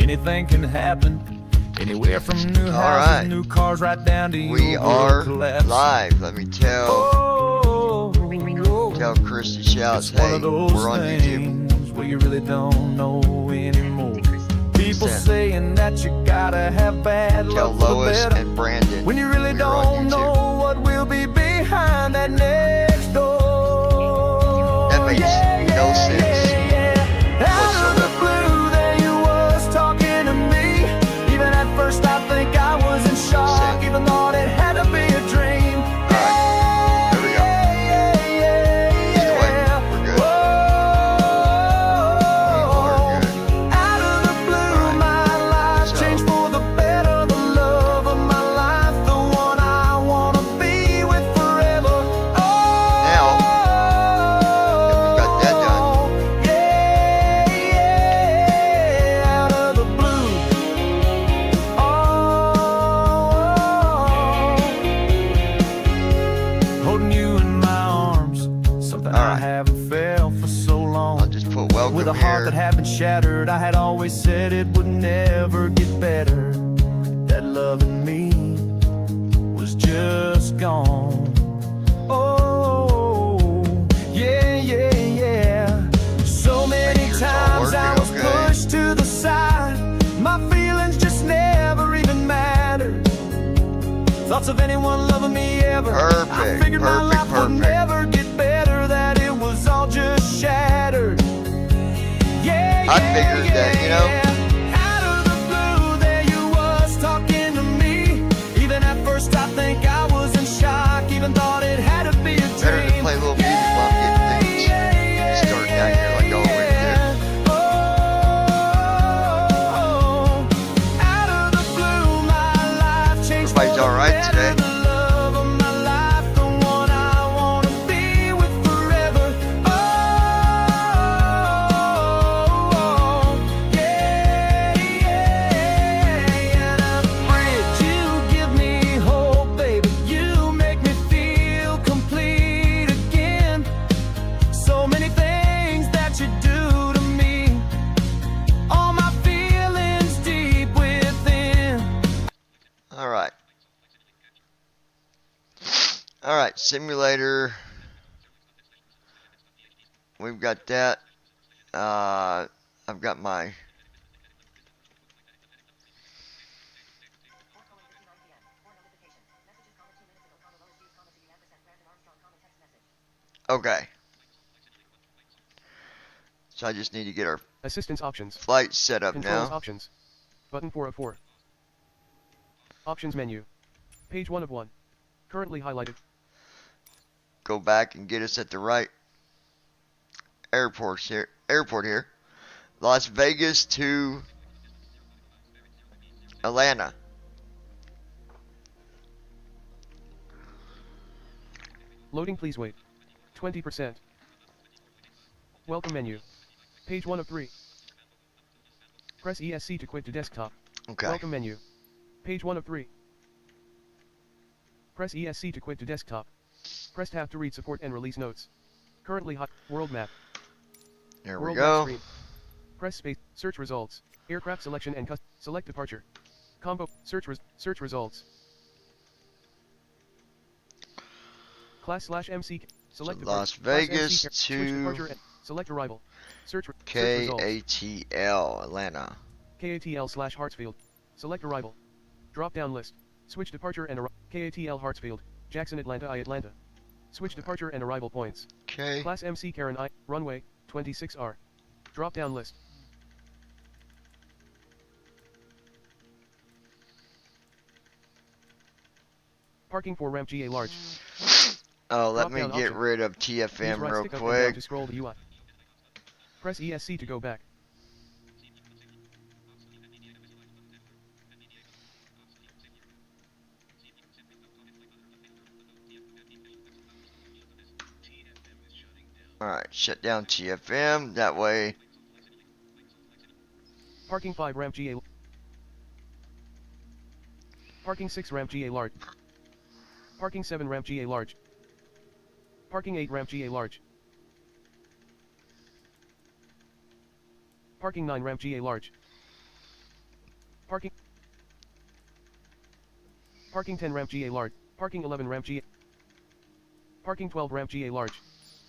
Anything can happen. Anywhere from new houses, new cars, right down to we your are collapse. live. Let me tell Christy Shouts, hey, we're on YouTube. Where you really don't know anymore. People saying that you gotta have bad luck Tell for the Lois better. and Brandon When you really we are on don't know what will be behind that next door. That makes no sense Out of the blue, there you was talking to me. Even at first I think I was in shock, even thought it had to be a dream. Alright, there we go. Either way, we're good. Out of the blue, my life changed for the better. The love of my life, the one I wanna be with forever. Now that we got that done, Out of the blue. Holding you in my arms, something I haven't felt for so long. I'll just put welcome With a heart that here. had been shattered, I had always said it would never get better. That love in me was just gone. Oh, yeah, yeah, yeah. So many Make sure it's all times I was working okay. pushed to the side. My feelings just never even mattered. Thoughts of anyone loving me ever. I Perfect, figured my life would perfect. never get better, that it was all just shattered. Yeah, I figured that, you know. Out of the blue, there you was talking to me. Even at first I think I was in shock, even thought it had to be a dream. Better to play a little music while I'm getting things started down here like I always do. Out of the blue, my life changed. Everybody's alright today. The love of my life, the one I wanna be with forever. Yeah, yeah. And I'm bridge, you give me hope, baby. You make me feel complete again. So many things that you do to me. All my feelings deep within. Alright. Alright, simulator. We've got that. I've got my okay. So I just need to get our Assistance options. flight set up Controls now. options. Button 4 of 4. Options menu. Page 1 of 1. Currently highlighted. Go back and get us at the right airport here. Las Vegas to Atlanta. Loading, please wait. 20%. Welcome menu. Page 1 of 3. Press ESC to quit to desktop. Okay. Welcome menu. Page 1 of 3. Press ESC to quit to desktop. Press tab to read support and release notes. Currently hot. World map. There we World go. map screen. Press space. Search results. Aircraft selection and select departure. Combo. Search results. Class/MC. Select Las departure. Vegas Switch to departure and select arrival. Search results. KATL Atlanta. KATL/Hartsfield. Select arrival. Drop down list. Switch departure and arrival. KATL Hartsfield. Jackson Atlanta Atlanta. Switch departure and arrival points. Okay. Class MC Karen I. Runway 26R. Drop down list. Parking for ramp GA large. Oh, let me Drop-down get option. rid of Use TFM right real stick up and down quick. to scroll the UI. Press ESC to go back. Alright, shut down TFM. That way. Parking 5 ramp GA. Parking 6 ramp GA large. Parking 7 ramp GA large. Parking 8 ramp GA large. Parking 9 ramp GA large. Parking. Parking 10 ramp GA large. Parking 11 ramp GA. Parking 12 ramp GA large.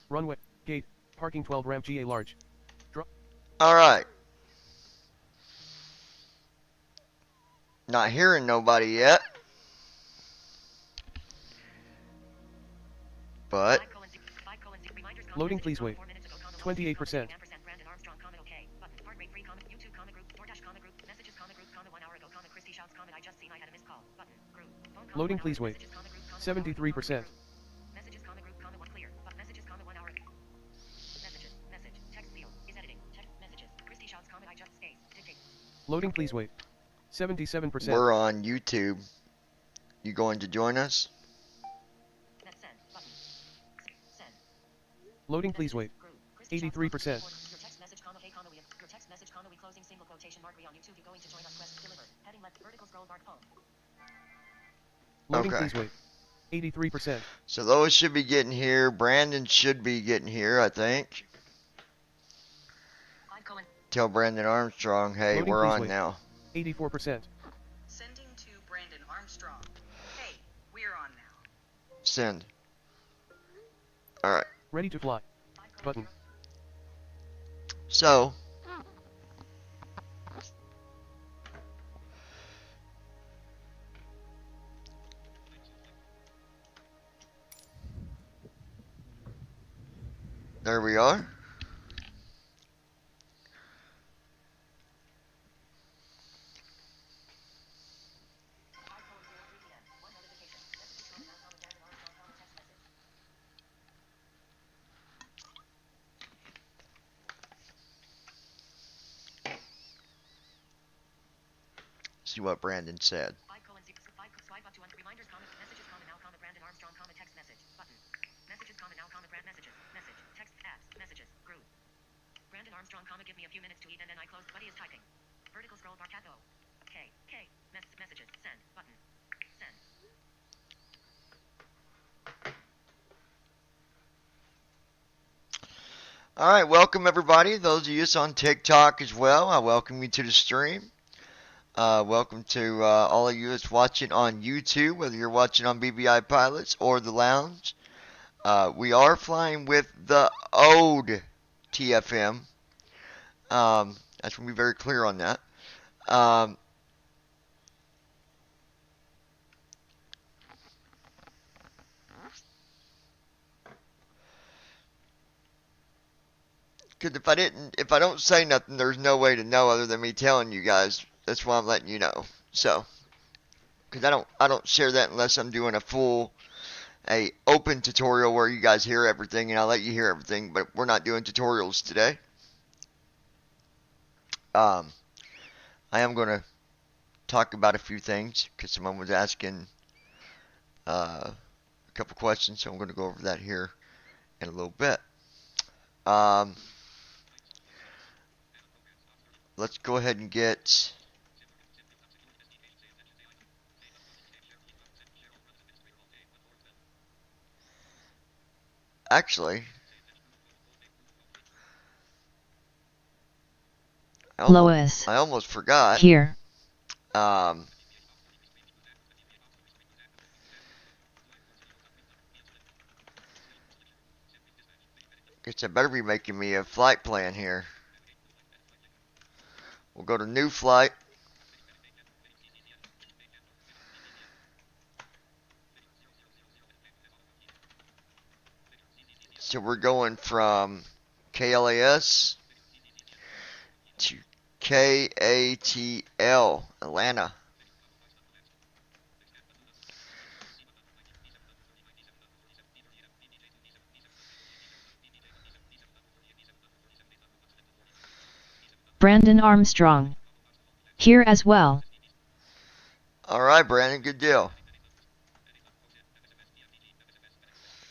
Runway. Gate. Parking 12 ramp GA large. Alright. Not hearing nobody yet. But Loading, please wait. 28%. Loading, please wait. 73%. Loading, please wait. 77%. we're on YouTube. You going to join us? Loading, please wait. 83%. Loading, Okay. please wait. 83%. So Lois should be getting here. Brandon should be getting here, I think. Tell Brandon Armstrong, hey, Loading, we're please on wait. now. 84%. Sending to Brandon Armstrong. Hey, we're on now. Send. Alright. Ready to fly. Button. So, there we are. See what Brandon said. Swipe up to reminders, comment, messages, comment now, comment Brandon Armstrong, comment text message, button. Messages, comment now, comment Brand messages, message, text, apps, messages, group. Brandon Armstrong, comment, give me a few minutes to eat and then I close. Buddy is typing. Vertical scroll bar, cat O. Messages, send, button. Send. Alright, welcome everybody. Those of you on TikTok as well, I welcome you to the stream. Welcome to all of you that's watching on YouTube, whether you're watching on BBI Pilots or the Lounge. We are flying with the old TFM. I just want to be very clear on that. Because if I don't say nothing, there's no way to know other than me telling you guys. That's why I'm letting you know. So, because I don't share that unless I'm doing a open tutorial where you guys hear everything and I let you hear everything. But we're not doing tutorials today. I am going to talk about a few things because someone was asking a couple questions, so I'm going to go over that here in a little bit. Let's go ahead and get actually Lois. I almost forgot. Here. Guess I better be making me a flight plan here. We'll go to new flight. So we're going from KLAS to KATL, Atlanta. Brandon Armstrong. Here as well. Alright, Brandon, good deal.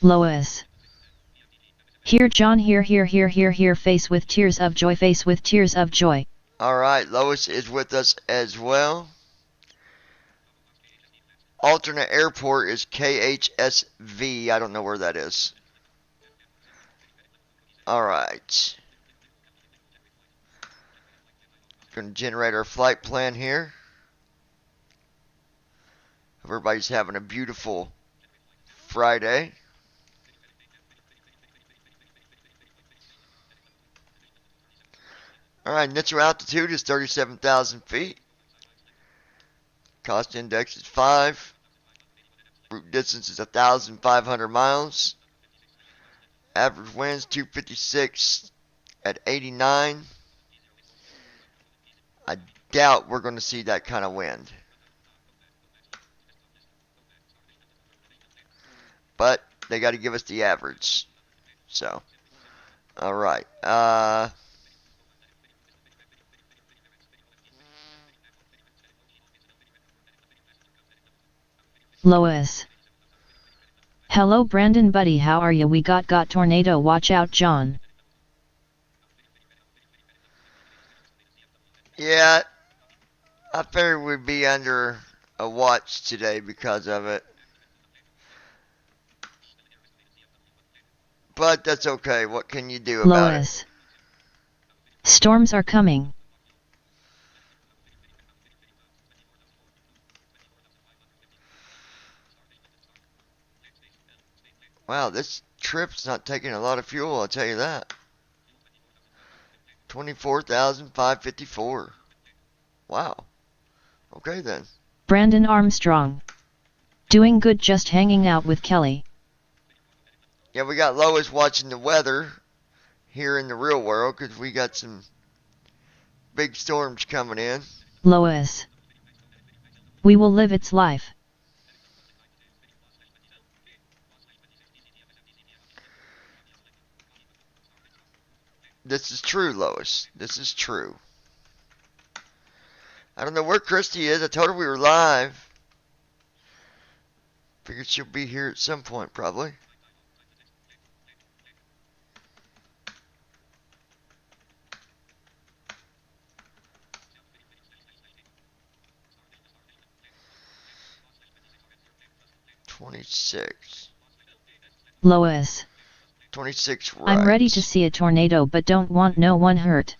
Lois. Here John, here, face with tears of joy, face with tears of joy. Alright, Lois is with us as well. Alternate airport is KHSV. I don't know where that is. Alright. Going to generate our flight plan here. everybody's having a beautiful Friday. Alright, initial altitude is 37,000 feet. Cost index is 5. Route distance is 1,500 miles. Average winds 256 at 89. I doubt we're going to see that kind of wind. But they got to give us the average. So, alright. Lois. Hello Brandon buddy, how are ya? We got tornado, watch out John. Yeah, I figured we'd be under a watch today because of it. But that's okay. What can you do about Lois. Storms are coming. Wow, this trip's not taking a lot of fuel, I'll tell you that. 24,554. Wow. Okay then. Brandon Armstrong. Doing good, just hanging out with Kelly. Yeah, we got Lois watching the weather here in the real world because we got some big storms coming in. Lois. We will live its life. This is true, Lois. This is true. I don't know where Christy is. I told her we were live. Figured she'll be here at some point, probably. $26. Lois. 26 right. I'm ready to see a tornado but don't want no one hurt.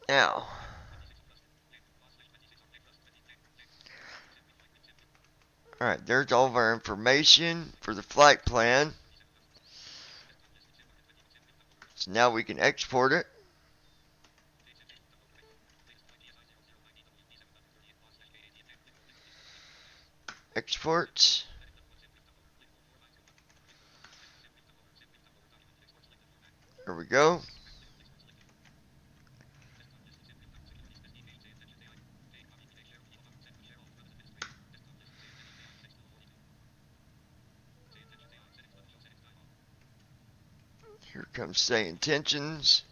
Now. Alright, there's all of our information for the flight plan. So now we can export it. Export. There we go. Here comes say intentions.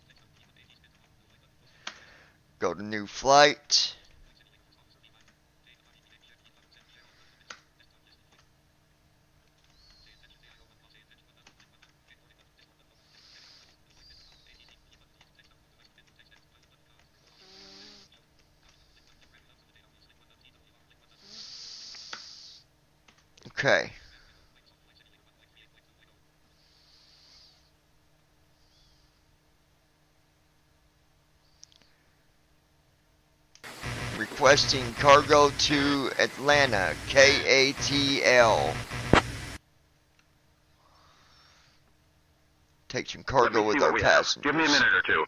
Go to new flight. Okay. Requesting cargo to Atlanta, KATL. Take some cargo with our passengers. Give me a minute or two.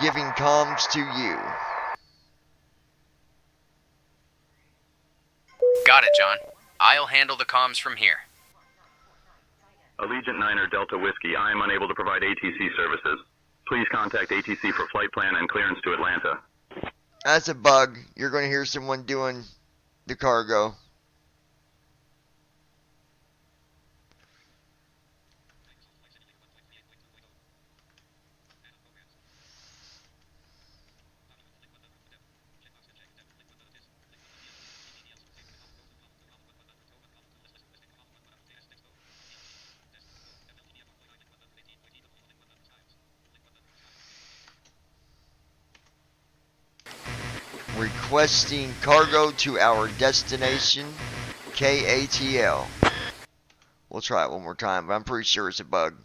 Giving comms to you. Got it, John. I'll handle the comms from here. Allegiant Niner Delta Whiskey, I am unable to provide ATC services. Please contact ATC for flight plan and clearance to Atlanta. That's a bug. You're going to hear someone doing the cargo. requesting cargo to our destination, KATL. We'll try it one more time, but I'm pretty sure it's a bug.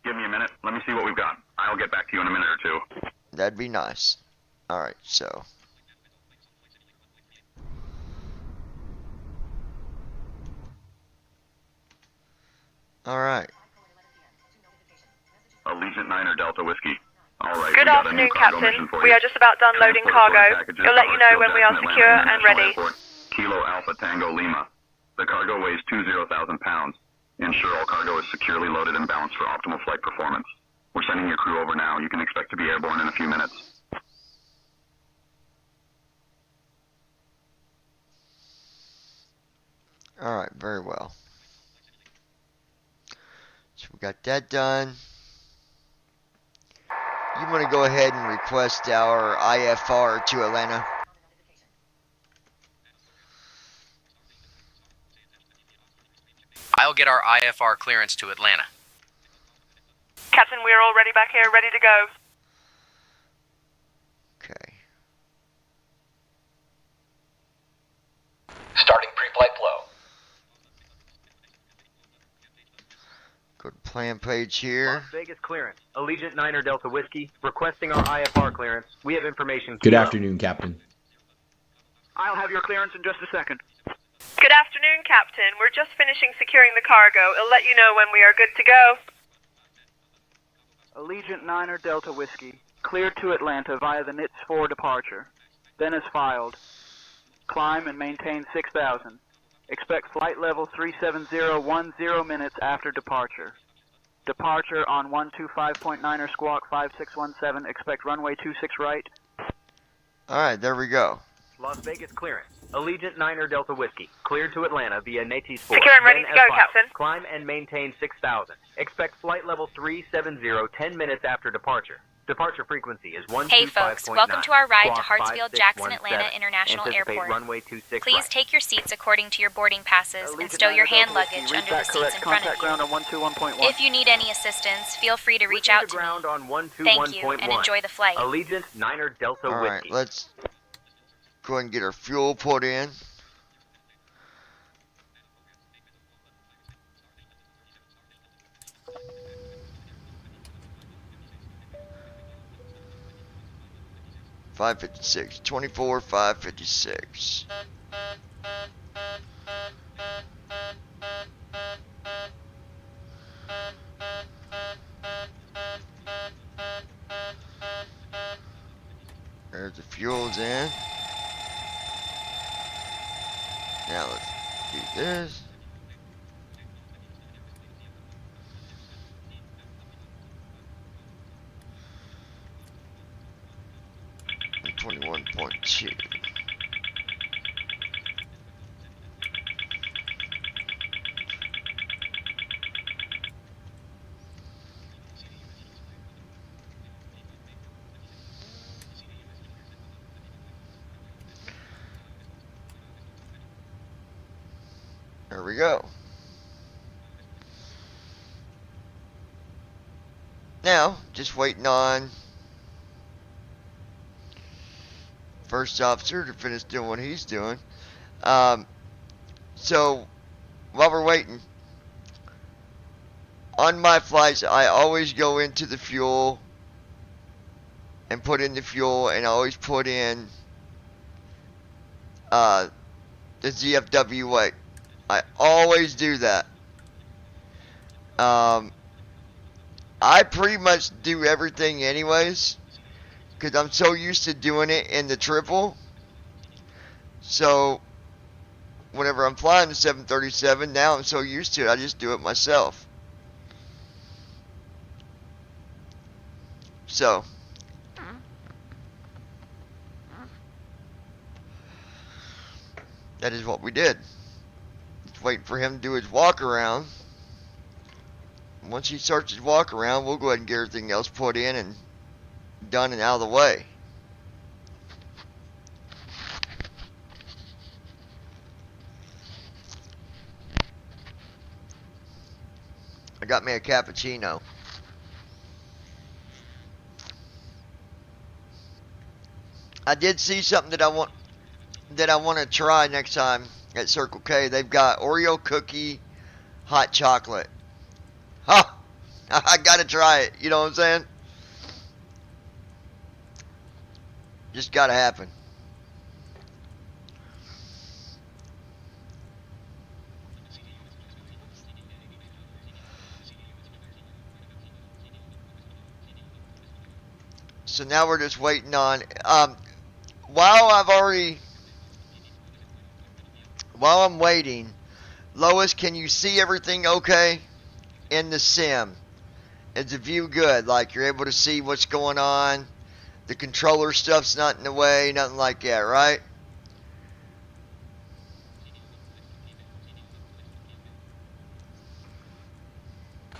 Give me a minute. Let me see what we've got. I'll get back to you in a minute or two. That'd be nice. Alright, so. Alright. Allegiant 9 Delta Whiskey. Alright, Good afternoon, Captain. We are just about done loading cargo. We'll let you know when we are secure and ready. Kilo Alpha Tango Lima. The cargo weighs 20,000 pounds. Ensure all cargo is securely loaded and balanced for optimal flight performance. We're sending your crew over now. You can expect to be airborne in a few minutes. Alright, very well. So we got that done. You want to go ahead and request our IFR to Atlanta? I'll get our IFR clearance to Atlanta. Captain, we're all ready back here, ready to go. Okay. Starting pre-flight flow. Go to plan page here. Las Vegas clearance. Allegiant 9 Delta Whiskey, requesting our IFR clearance. We have information. Good afternoon, Captain. I'll have your clearance in just a second. Good afternoon, Captain. We're just finishing securing the cargo. I'll let you know when we are good to go. Allegiant 9 Delta Whiskey, cleared to Atlanta via the NITS 4 departure. Then as filed. Climb and maintain 6,000. Expect flight level 370 minutes after departure. Departure on 125.9er squawk 5617. Expect runway 26 right. Alright, there we go. Las Vegas clearance. Allegiant 9 Delta Whiskey, cleared to Atlanta via NATIS 4. Secure and ready Then to go, as filed. Captain. Climb and maintain 6,000. Expect flight level 370 10 minutes after departure. Departure frequency is 125.9. Hey folks, welcome to our ride to Squawk Hartsfield-Jackson 5617. Atlanta International Anticipate Airport. runway 26 Please right. take your seats according to your boarding passes and Allegiant stow your 9 hand Delta Whiskey, luggage reach under the back seats correct. in front Contact of ground you. on 121.1. If you need any assistance, feel free to reach Switching out to to ground me. on 121.1. Thank you, and enjoy the flight. Allegiant 9 Delta Alright, Whiskey. let's go ahead and get our fuel put in. $5.56, 24, $5.56. There's the fuel's in. Now let's do this. And 21.2. There we go. Now, just waiting on first officer to finish doing what he's doing. So, while we're waiting, on my flights, I always go into the fuel and put in the fuel, and I always put in the ZFW weight. I always do that. I pretty much do everything anyways, because I'm so used to doing it in the triple. So, whenever I'm flying the 737, now I'm so used to it, I just do it myself. So, that is what we did. Just waiting for him to do his walk around. Once he starts his walk around, we'll go ahead and get everything else put in and done and out of the way. I got me a cappuccino. I did see something that I want to try next time at Circle K. They've got Oreo cookie hot chocolate. Huh! I gotta try it. You know what I'm saying? Just gotta happen. So now we're just waiting on. While I'm waiting, Lois, can you see everything okay in the sim? Is the view good? Like you're able to see what's going on? The controller stuff's not in the way, nothing like that, right?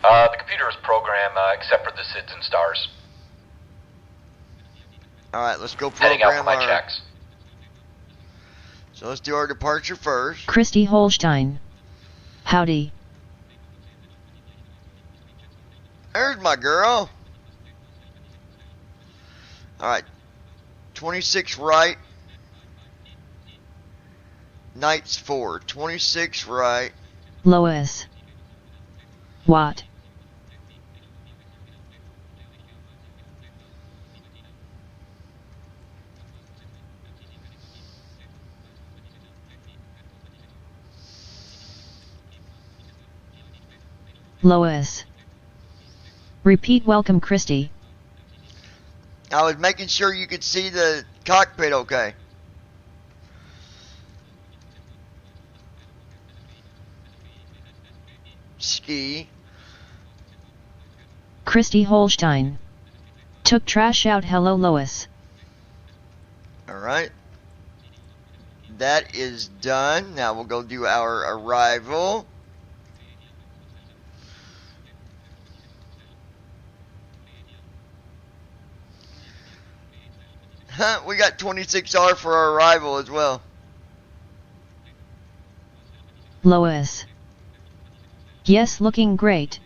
The computer is programmed except for the SIDS and stars. Alright, let's go Heading out for program my our... checks. So let's do our departure first. Christy Holstein. Howdy. There's my girl. Alright. 26 right. Knights 4. 26 right. Lois. What? Lois. Repeat welcome Christy. I was making sure you could see the cockpit okay. Ski. Christy Holstein. Took trash out. Hello Lois. Alright. That is done. Now we'll go do our arrival. Huh, we got 26R for our arrival as well. Lois. Yes, looking great.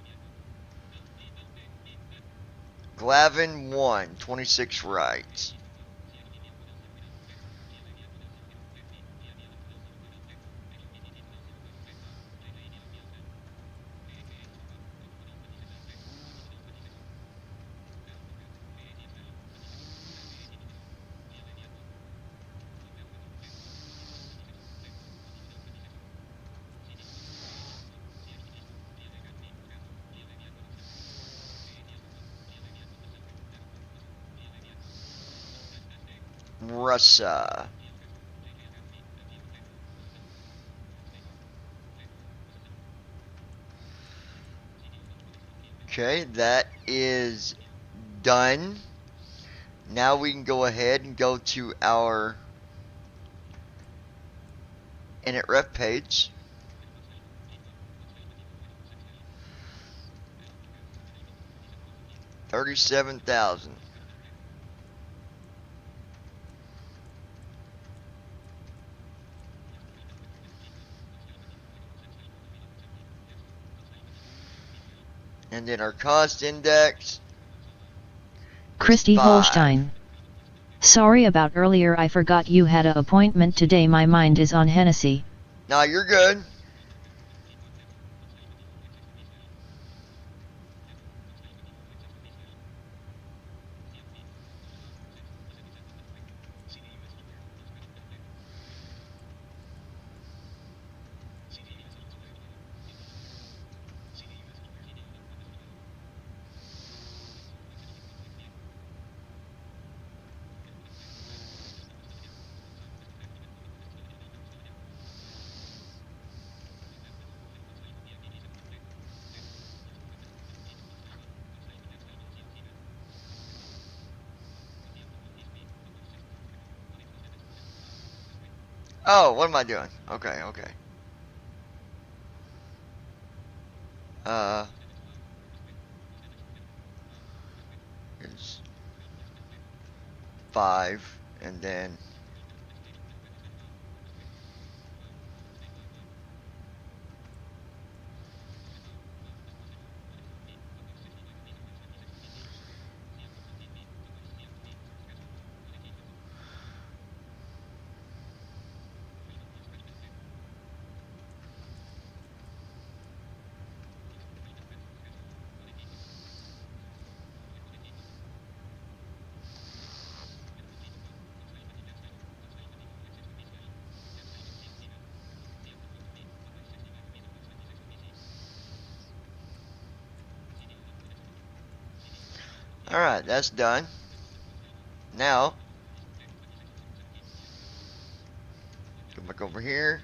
Glavin 1, 26 right. Russia. Okay, that is done. Now we can go ahead and go to our init ref page. $37,000. And then our cost index. Christy 5. Holstein. Sorry about earlier, I forgot you had a appointment today. My mind is on Hennessy. Nah, you're good. Oh, what am I doing? Okay, okay. Is 5, and then Alright, that's done. Now, go back over here.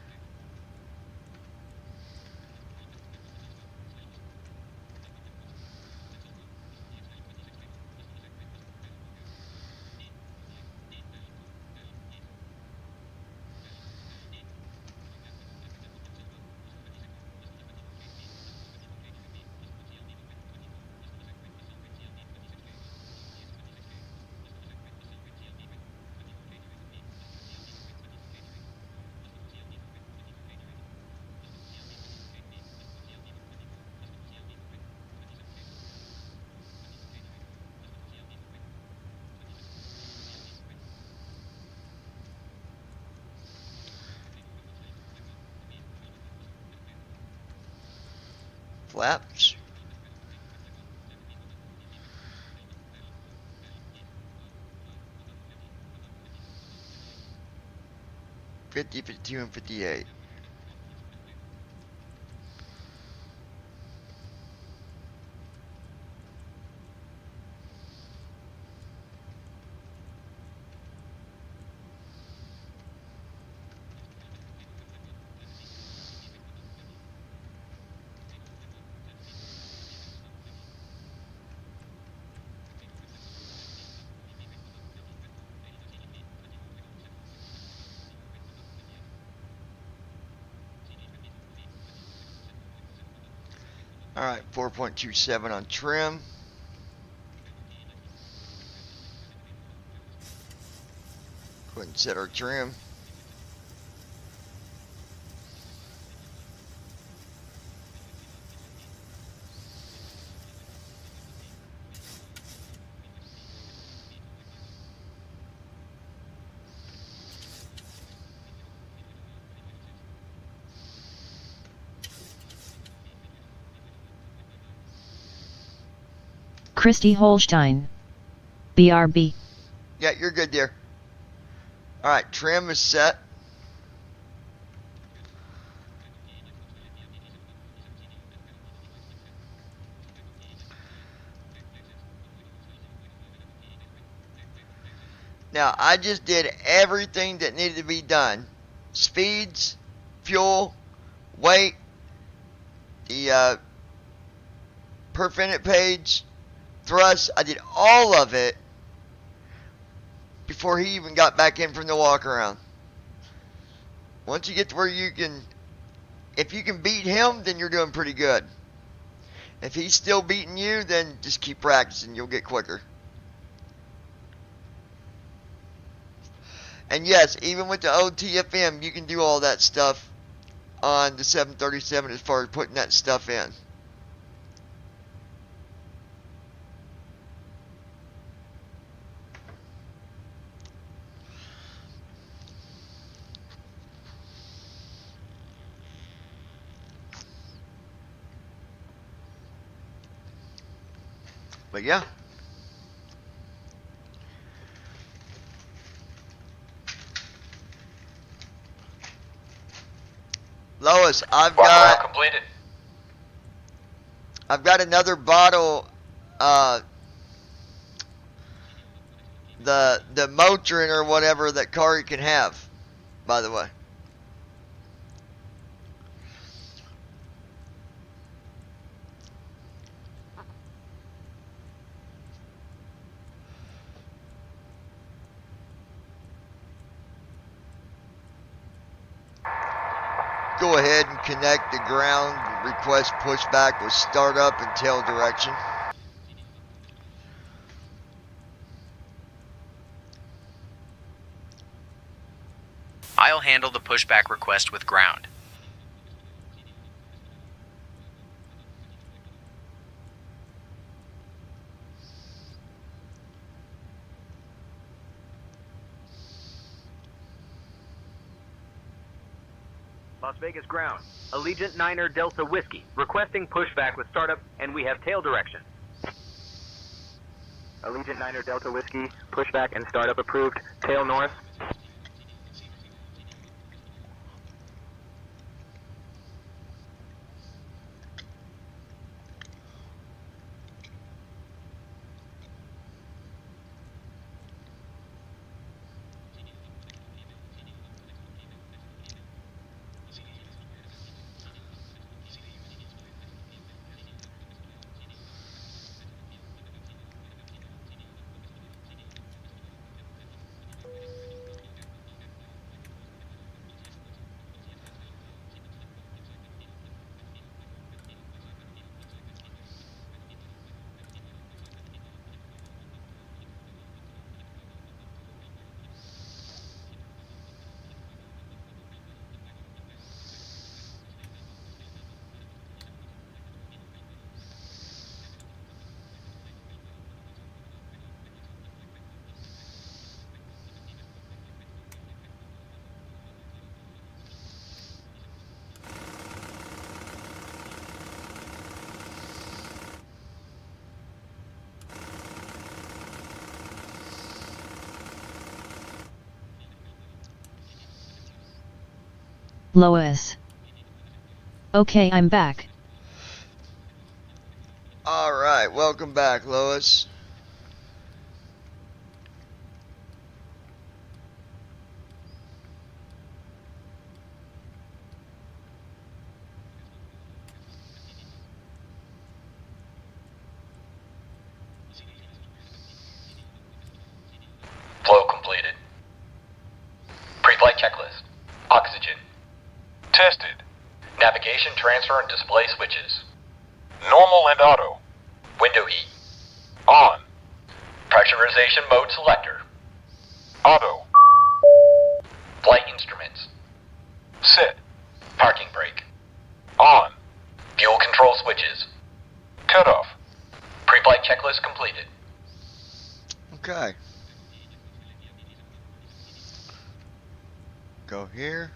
Flaps. $50, $52, and $58. Alright, 4.27 on trim. Go ahead and set our trim. Christy Holstein. BRB. Yeah, you're good there. Alright, trim is set. Now, I just did everything that needed to be done. Speeds, fuel, weight, the per minute page, thrust. I did all of it before he even got back in from the walk around. Once you get to where you can, if you can beat him, then you're doing pretty good. If he's still beating you, then just keep practicing. You'll get quicker. And yes, even with the old TFM, you can do all that stuff on the 737 as far as putting that stuff in. But yeah. Lois, I've got another bottle, the Motrin or whatever that Kari can have, by the way. Go ahead and connect the ground request pushback with startup and tail direction. I'll handle the pushback request with ground. Las Vegas ground. Allegiant Niner Delta Whiskey, requesting pushback with startup, and we have tail direction. Allegiant Niner Delta Whiskey, pushback and startup approved, tail north. Lois. Okay, I'm back. Alright, welcome back, Lois. Flow completed. Pre-flight checklist. Oxygen. Tested. Navigation, transfer, and display switches. Normal and auto. Window heat. On. Pressurization mode selector. Auto. Flight instruments. Set. Parking brake. On. Fuel control switches. Cut off. Pre-flight checklist completed. Okay. Go here.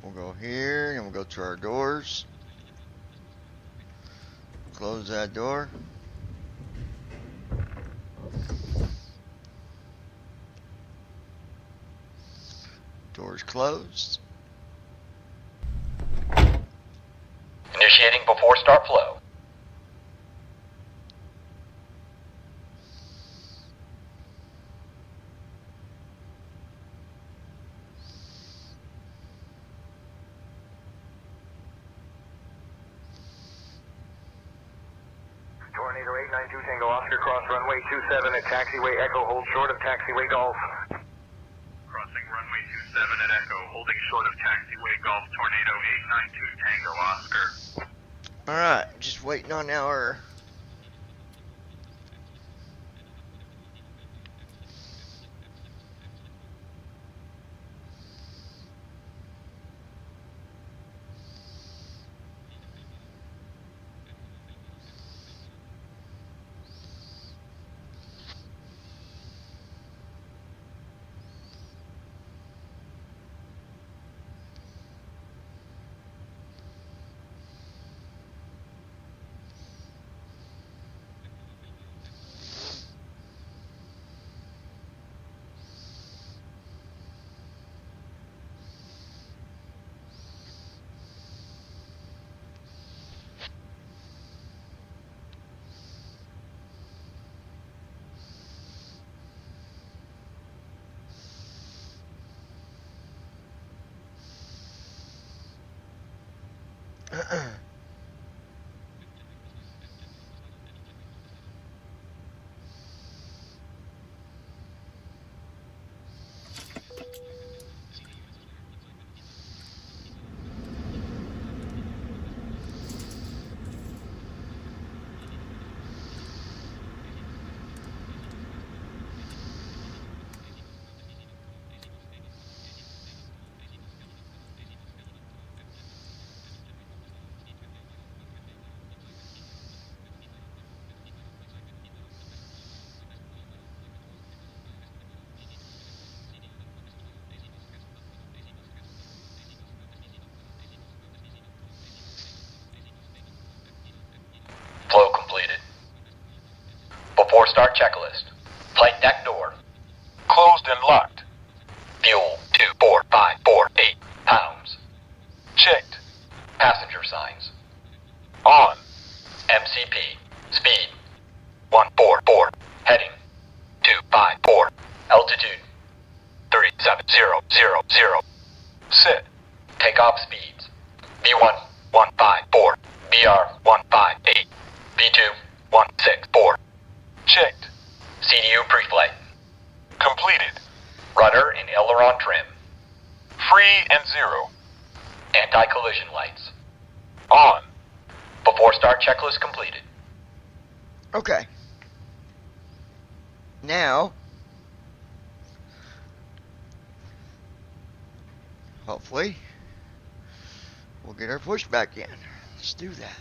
We'll go here, and we'll go to our doors. Close that door. Doors closed. Initiating before start flow. Tornado 892 Tango Oscar, cross runway 27 at taxiway Echo, hold short of taxiway Golf. Crossing runway 27 at Echo, holding short of taxiway Golf, Tornado 892 Tango Oscar. Alright, just waiting on our Flow completed. Before start checklist. Flight deck door. Closed and locked. Fuel 24548 pounds. Checked. Passenger signs. On. MCP. Speed 144. Heading 254. Altitude 37000. Set. Takeoff speeds. B1 154. BR 158. B2 164. Checked. CDU pre-flight. Completed. Rudder and aileron trim. Free and zero. Anti-collision lights. On. Before start checklist completed. Okay. Now, hopefully, we'll get our push back in. Let's do that.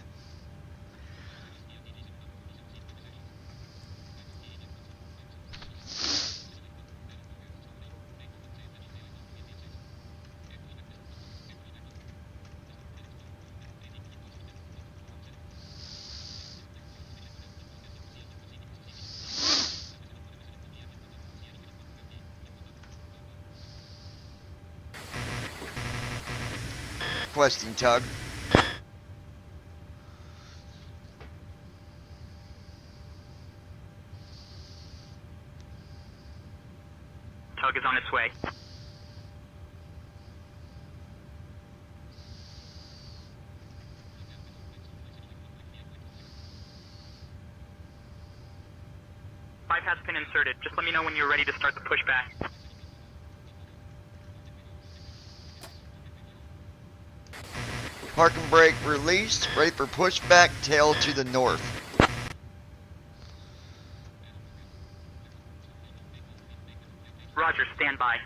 requesting, Tug? Tug is on its way. Five has been inserted. Just let me know when you're ready to start the pushback. Park and brake released. Ready for pushback. Tail to the north. Roger, stand by.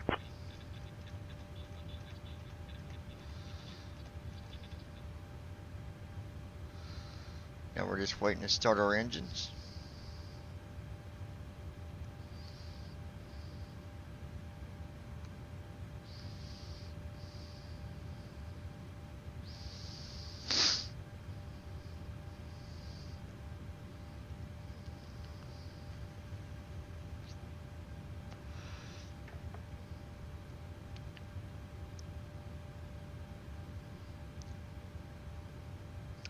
Now we're just waiting to start our engines.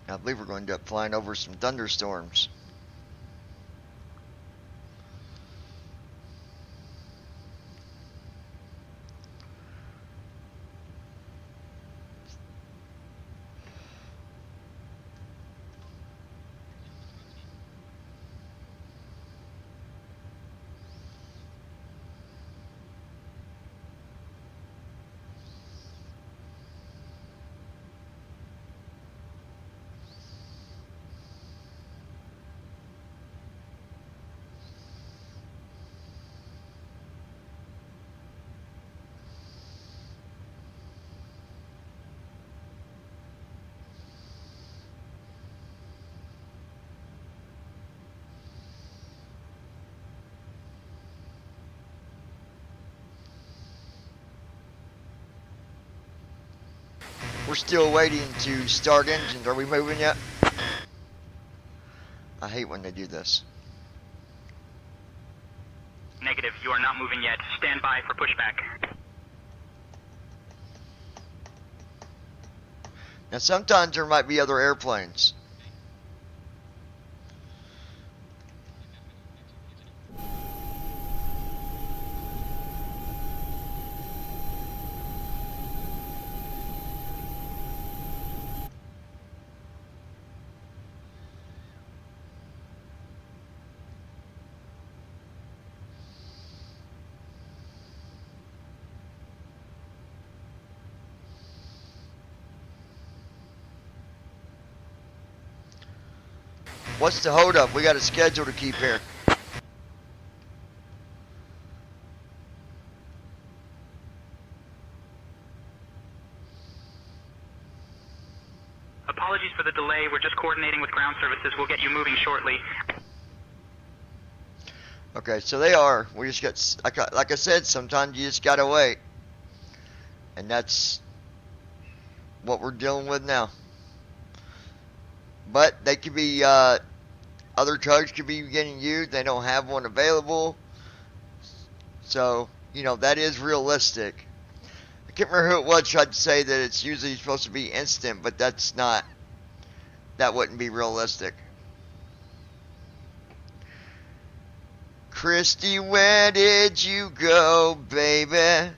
I believe we're going to end up flying over some thunderstorms. We're still waiting to start engines. Are we moving yet? I hate when they do this. Negative, you are not moving yet. Stand by for pushback. Now sometimes there might be other airplanes. What's the holdup? We got a schedule to keep here. Apologies for the delay. We're just coordinating with ground services. We'll get you moving shortly. Okay, so they are. We just got, like I said, sometimes you just gotta wait. And that's what we're dealing with now. But they could be, other tugs could be getting used. They don't have one available. So, you know, that is realistic. I can't remember who it was tried to say that it's usually supposed to be instant, but that's not, that wouldn't be realistic. Christy, where did you go, baby?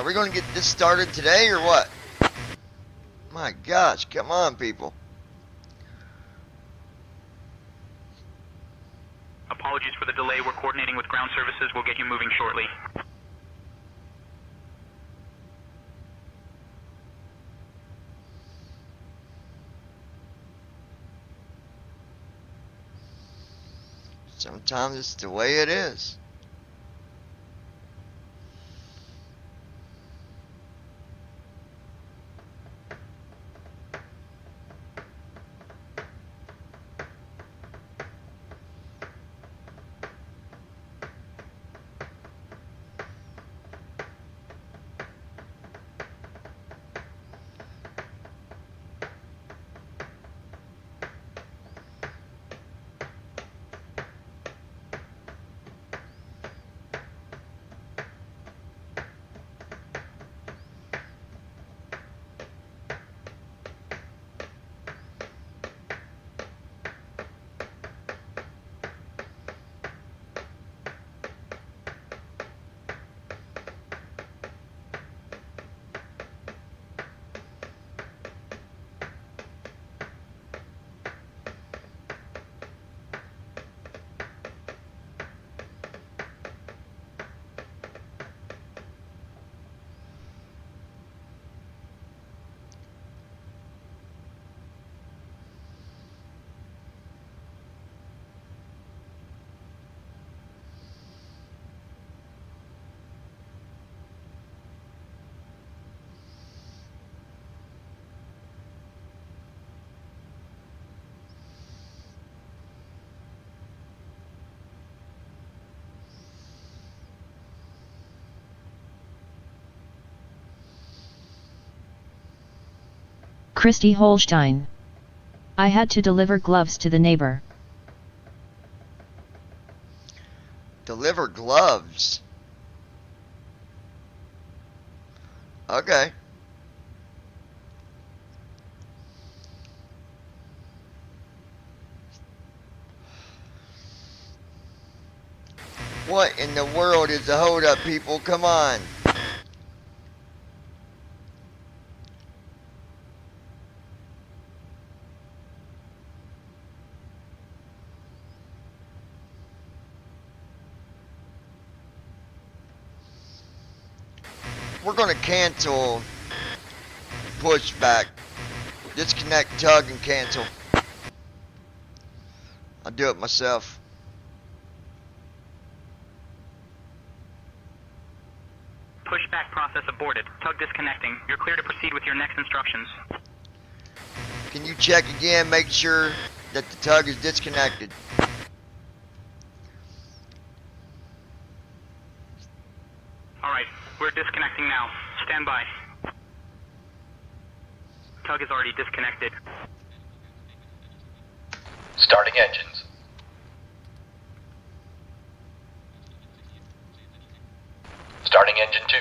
Are we going to get this started today or what? My gosh, come on, people. Apologies for the delay. We're coordinating with ground services. We'll get you moving shortly. Sometimes it's the way it is. Christy Holstein. I had to deliver gloves to the neighbor. Deliver gloves. Okay. What in the world is the hold up, people? Come on. We're going to cancel pushback. Disconnect tug and cancel. I'll do it myself. Pushback process aborted. Tug disconnecting. You're clear to proceed with your next instructions. Can you check again, make sure that the tug is disconnected? Alright, we're disconnecting now. Stand by. Tug is already disconnected. Starting engines. Starting engine 2.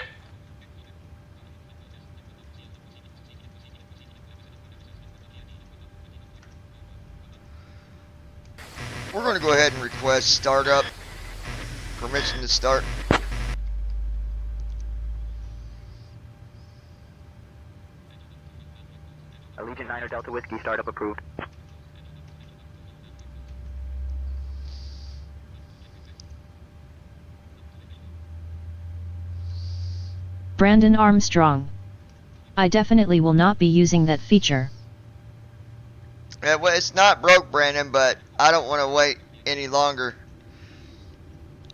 We're going to go ahead and request startup. Permission to start. Allegiant 9 Delta Whiskey, startup approved. Brandon Armstrong. I definitely will not be using that feature. Yeah, well, it's not broke, Brandon, but I don't want to wait any longer.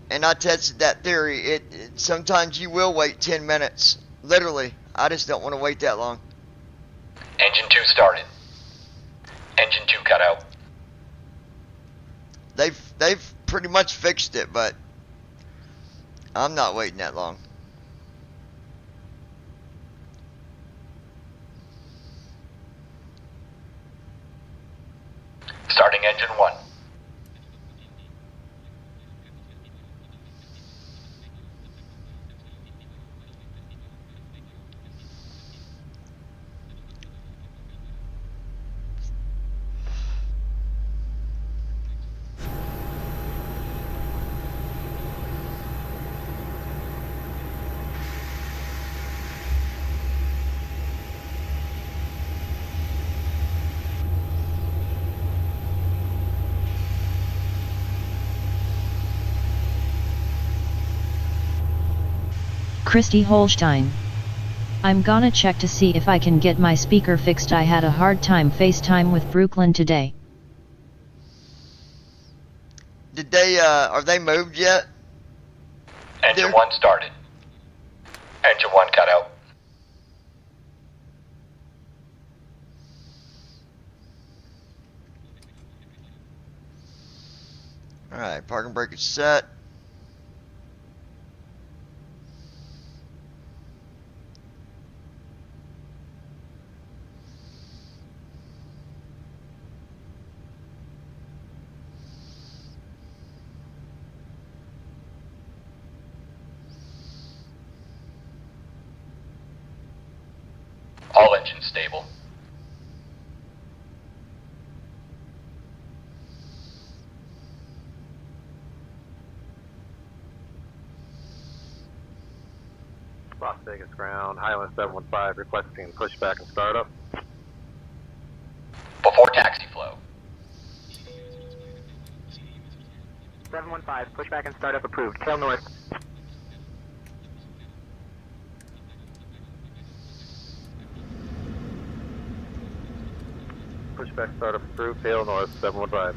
And I tested that theory. Sometimes you will wait 10 minutes. Literally. I just don't want to wait that long. Engine 2 started. Engine 2 cut out. They've pretty much fixed it, but I'm not waiting that long. Starting engine 1. Christy Holstein. I'm gonna check to see if I can get my speaker fixed. I had a hard time FaceTime with Brooklyn today. Did they, are they moved yet? Engine 1 started. Engine 1 cut out. Alright, parking brake is set. All engines stable. Las Vegas ground, Highland 715 requesting pushback and startup. Before taxi flow. 715, pushback and startup approved. Tail north. Pushback startup approved, tail north, 715.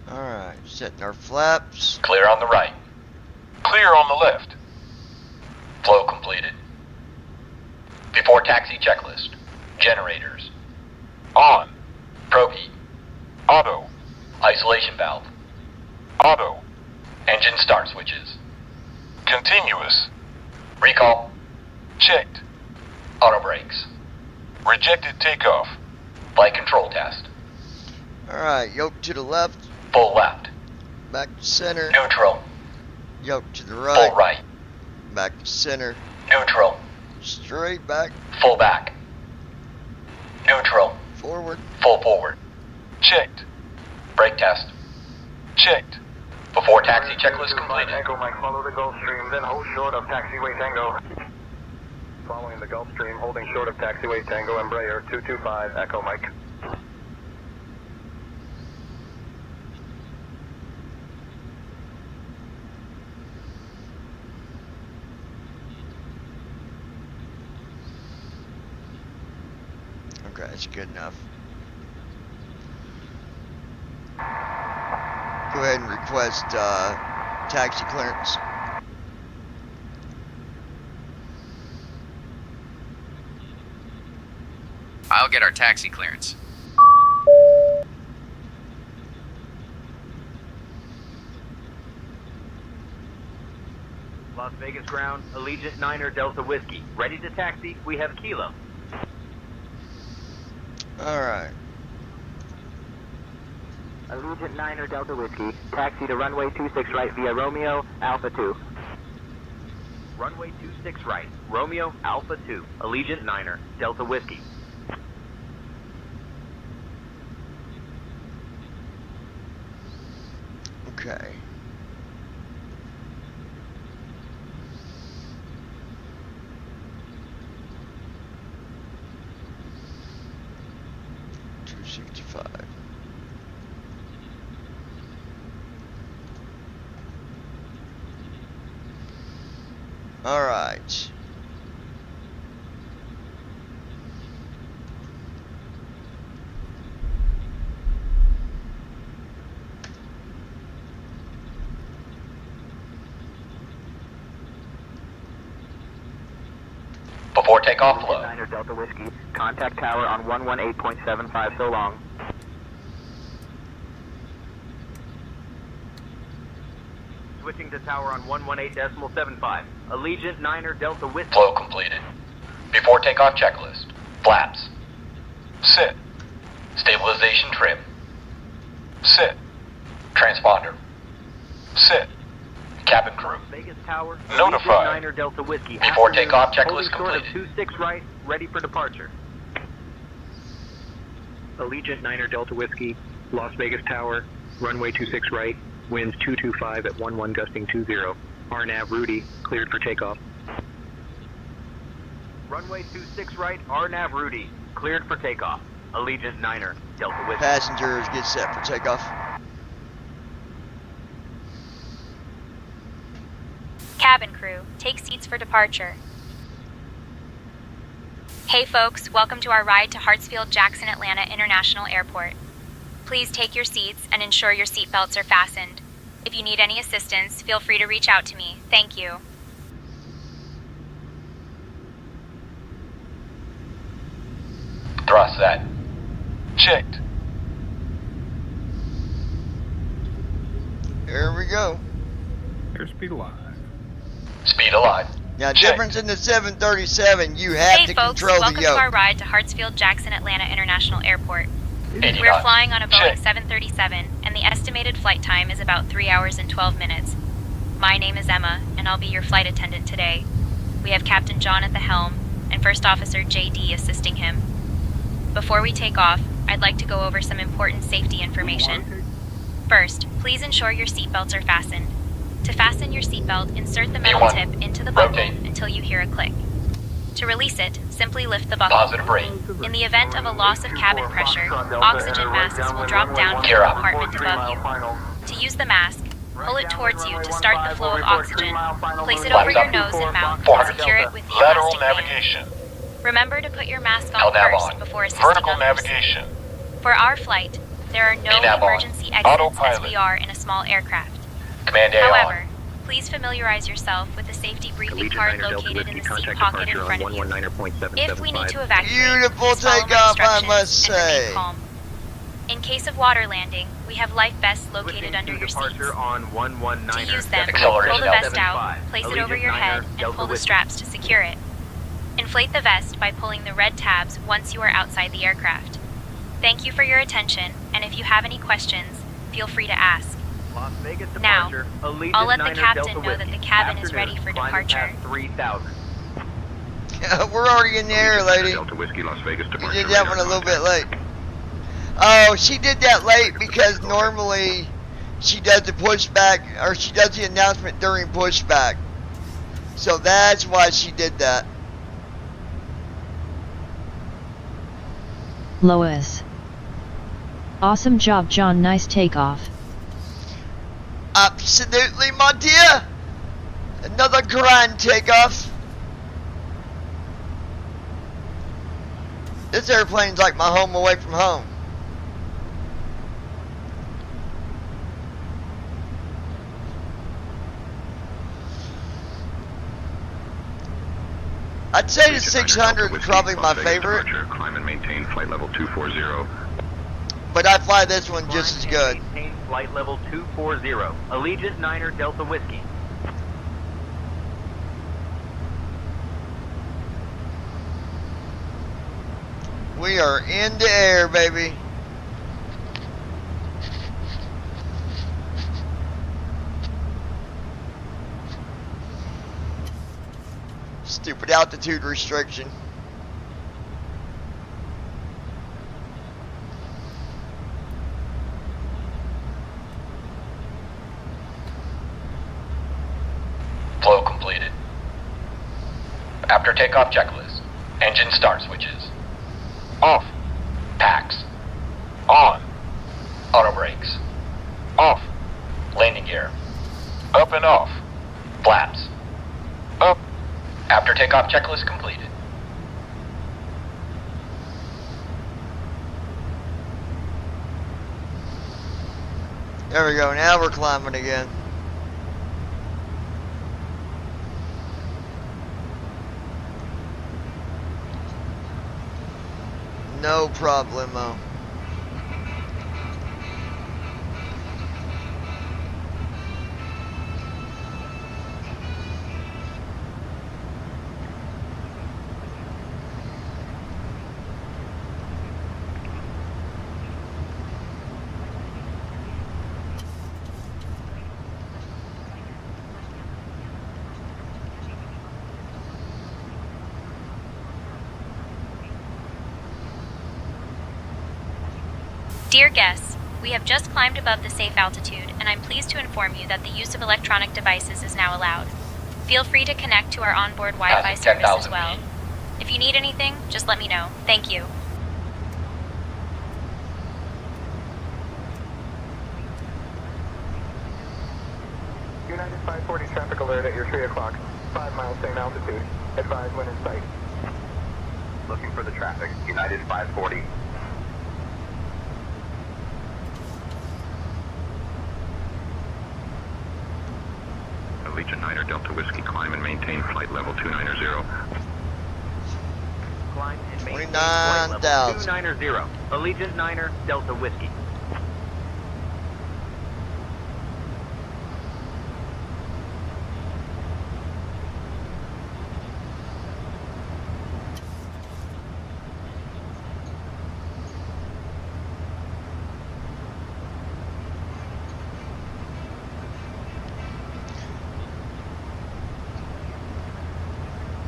Alright, setting our flaps. Clear on the right. Clear on the left. Flow completed. Before taxi checklist. Generators. On. Probe heat. Auto. Isolation valve. Auto. Engine start switches. Continuous. Recall. Checked. Auto brakes. Rejected takeoff. Flight control test. Alright, yoke to the left, Full left. back to center. Neutral. Yoke to the right, Full right. back to center. Neutral. Straight back, Full back. Neutral. forward. Full forward. Checked. Brake test. Checked. Before taxi checklist completed. Echo Mike, follow the Gulf Stream, then hold short of taxiway Tango. Following the Gulf Stream, holding short of taxiway Tango, Embraer 225, Echo Mike. Okay, that's good enough. Go ahead and request taxi clearance. I'll get our taxi clearance. Las Vegas ground, Allegiant Niner Delta Whiskey. Ready to taxi, we have Kilo. Alright. Allegiant Niner Delta Whiskey, taxi to runway 26 right via Romeo, Alpha 2. Runway 26 right, Romeo Alpha 2, Allegiant Niner, Delta Whiskey. Okay. $265. All right. Before takeoff flow. Niner Delta Whiskey, contact tower on 118.75 so long. Switching to tower on 118.75. Allegiant Niner Delta Whiskey. Flow completed. Before takeoff checklist. Flaps. Sit. Stabilization trim. Sit. Transponder. Sit. Cabin crew. Vegas Tower. Notified. Niner Delta Whiskey. Before Afternoon, takeoff checklist holding short of completed. 26 right, ready for departure. Allegiant Niner Delta Whiskey, Las Vegas Tower, runway 26 right, winds 225 at 11 gusting 20. RNAV Rudy, cleared for takeoff. Runway 26 right, RNAV Rudy. Cleared for takeoff. Allegiant Niner, Delta Whiskey. Passengers get set for takeoff. Cabin crew, take seats for departure. Hey folks, welcome to our ride to Hartsfield-Jackson Atlanta International Airport. Please take your seats and ensure your seatbelts are fastened. If you need any assistance, feel free to reach out to me. Thank you. Thrust set. Checked. Here we go. Airspeed alive. Speed alive. Now, Check. difference in the 737, you have Hey to folks, control welcome the to our yoke. ride to Hartsfield-Jackson Atlanta International Airport. 80 We're knots. flying on a Boeing Check. 737, and the estimated flight time is about 3 hours and 12 minutes. My name is Emma, and I'll be your flight attendant today. We have Captain John at the helm, and First Officer JD assisting him. Before we take off, I'd like to go over some important safety information. First, please ensure your seatbelts are fastened. To fasten your seatbelt, insert the metal B1. tip into the buckle Rotate. until you hear a click. To release it, simply lift the buckle. Positive rate. In the event of a loss of cabin pressure, oxygen masks will drop down from Gear the up. compartment above you. To use the mask, pull it towards you to start the flow of oxygen. Place it over your nose and mouth and secure it with the Lateral elastic band. navigation. Remember to put your mask on LNAV first on. before assisting Vertical others. navigation. For our flight, there are no VNAV on. emergency exits as Autopilot. we are in a small aircraft. Command A However, on. please familiarize yourself with the safety briefing Allegiant card Niner Delta located in Whiskey, the seat contact pocket in departure front on of you. 119.775. If we need to evacuate, Beautiful please follow my takeoff, I instructions must and remain say. calm. In case of water landing, we have life vests located under your seats. Departure on 119. To use them, Acceleration pull the vest Delta out, 75. place it Allegiant over your Niner, head, and Delta pull the Whiskey. straps to secure it. Inflate the vest by pulling the red tabs once you are outside the aircraft. Thank you for your attention, and if you have any questions, feel free to ask. Las Vegas Now, departure. Allegiant I'll let the Niner, captain Delta know that Whiskey. the cabin is Afternoon. ready for Climb departure. past 3,000. We're already in the air, lady. Delta Whiskey, Las Vegas You departure. did that radar one a little bit contact. late. Oh, she did that late because normally she does the pushback, or she does the announcement during pushback. So that's why she did that. Lois. Awesome job, John. Nice takeoff. Absolutely, my dear. Another grand takeoff. This airplane's like my home away from home. I'd say the Allegiant 600 Niner, is Delta probably Whiskey, my Las Vegas favorite, departure. Climb and maintain flight level 240. but I fly this one just as Climb good. and maintain flight level 240. Allegiant Niner, Delta Whiskey. We are in the air, baby. Stupid altitude restriction. Flow completed. After takeoff checklist. Engine start switches. Off. Packs. On. Auto brakes. Off. Landing gear. Up and off. Flaps. Up. After takeoff checklist completed. There we go. Now we're climbing again. No problemo. Dear guests, we have just climbed above the safe altitude, and I'm pleased to inform you that the use of electronic devices is now allowed. Feel free to connect to our onboard Wi-Fi Passing service as 10,000 well. feet. If you need anything, just let me know. Thank you. United 540 traffic alert at your 3 o'clock. 5 miles same altitude. Advise when in sight. Looking for the traffic. United 540. Allegiant 9 Delta Whiskey, climb and maintain flight level 290. Climb and maintain flight level 290. Allegiant 9 Delta Whiskey.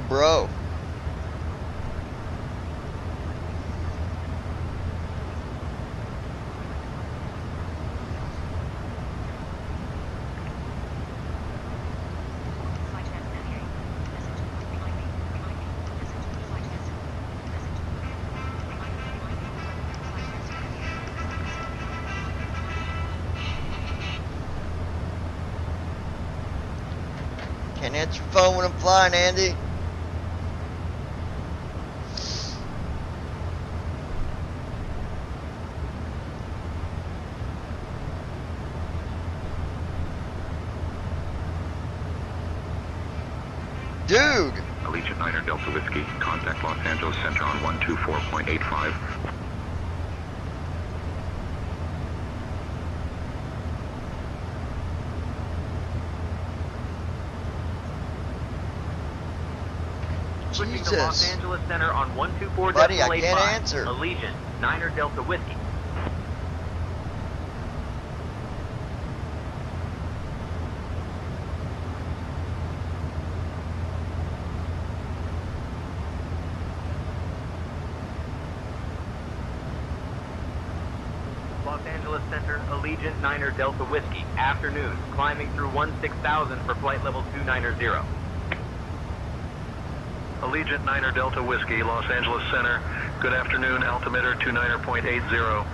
Bro. Can't answer your phone when I'm flying, Andy. Dude! Allegiant 9 Delta Whiskey, contact Los Angeles Center on 124.85. Switching to Los Jesus. Angeles Center on 124.85. Buddy, I can't answer. Allegiant 9 Delta Whiskey. Los Angeles Center, Allegiant 9 Delta Whiskey. Afternoon, climbing through 16,000 for flight level 290. Allegiant 9 Delta Whiskey, Los Angeles Center. Good afternoon, altimeter 29.80.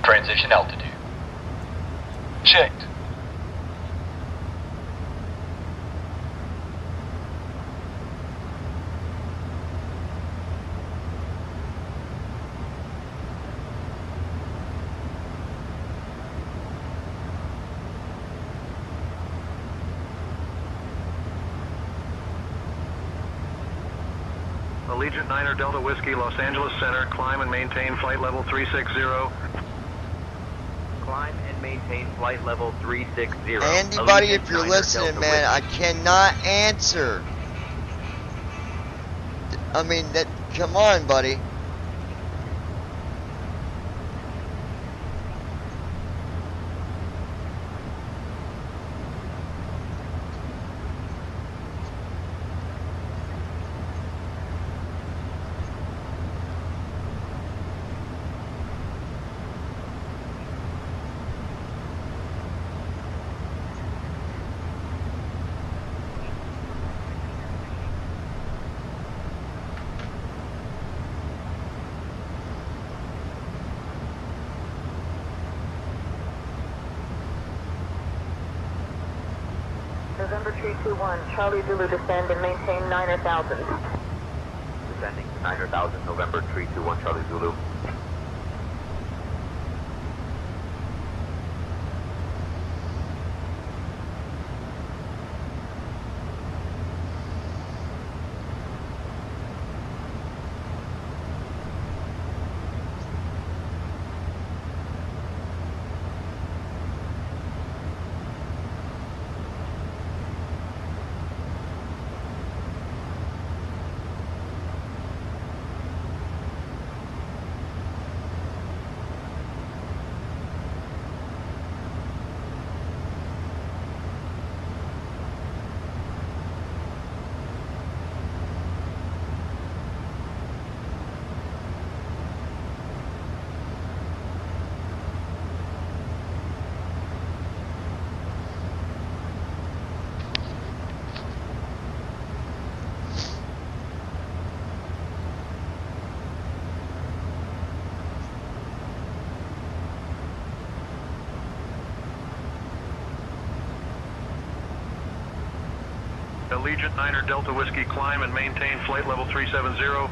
Transition altitude. Checked. Allegiant 9 Delta Whiskey, Los Angeles Center. Climb and maintain flight level 360. Climb and maintain flight level 360. Andy, buddy, Allegiant if you're 9 listening, Delta man, I Whiskey. cannot answer. I mean, that. Come on, buddy. November 321, Charlie Zulu descend and maintain 9,000. Descending to 9,000, November 321, Charlie Zulu. Allegiant 9 Delta Whiskey, climb and maintain flight level 370.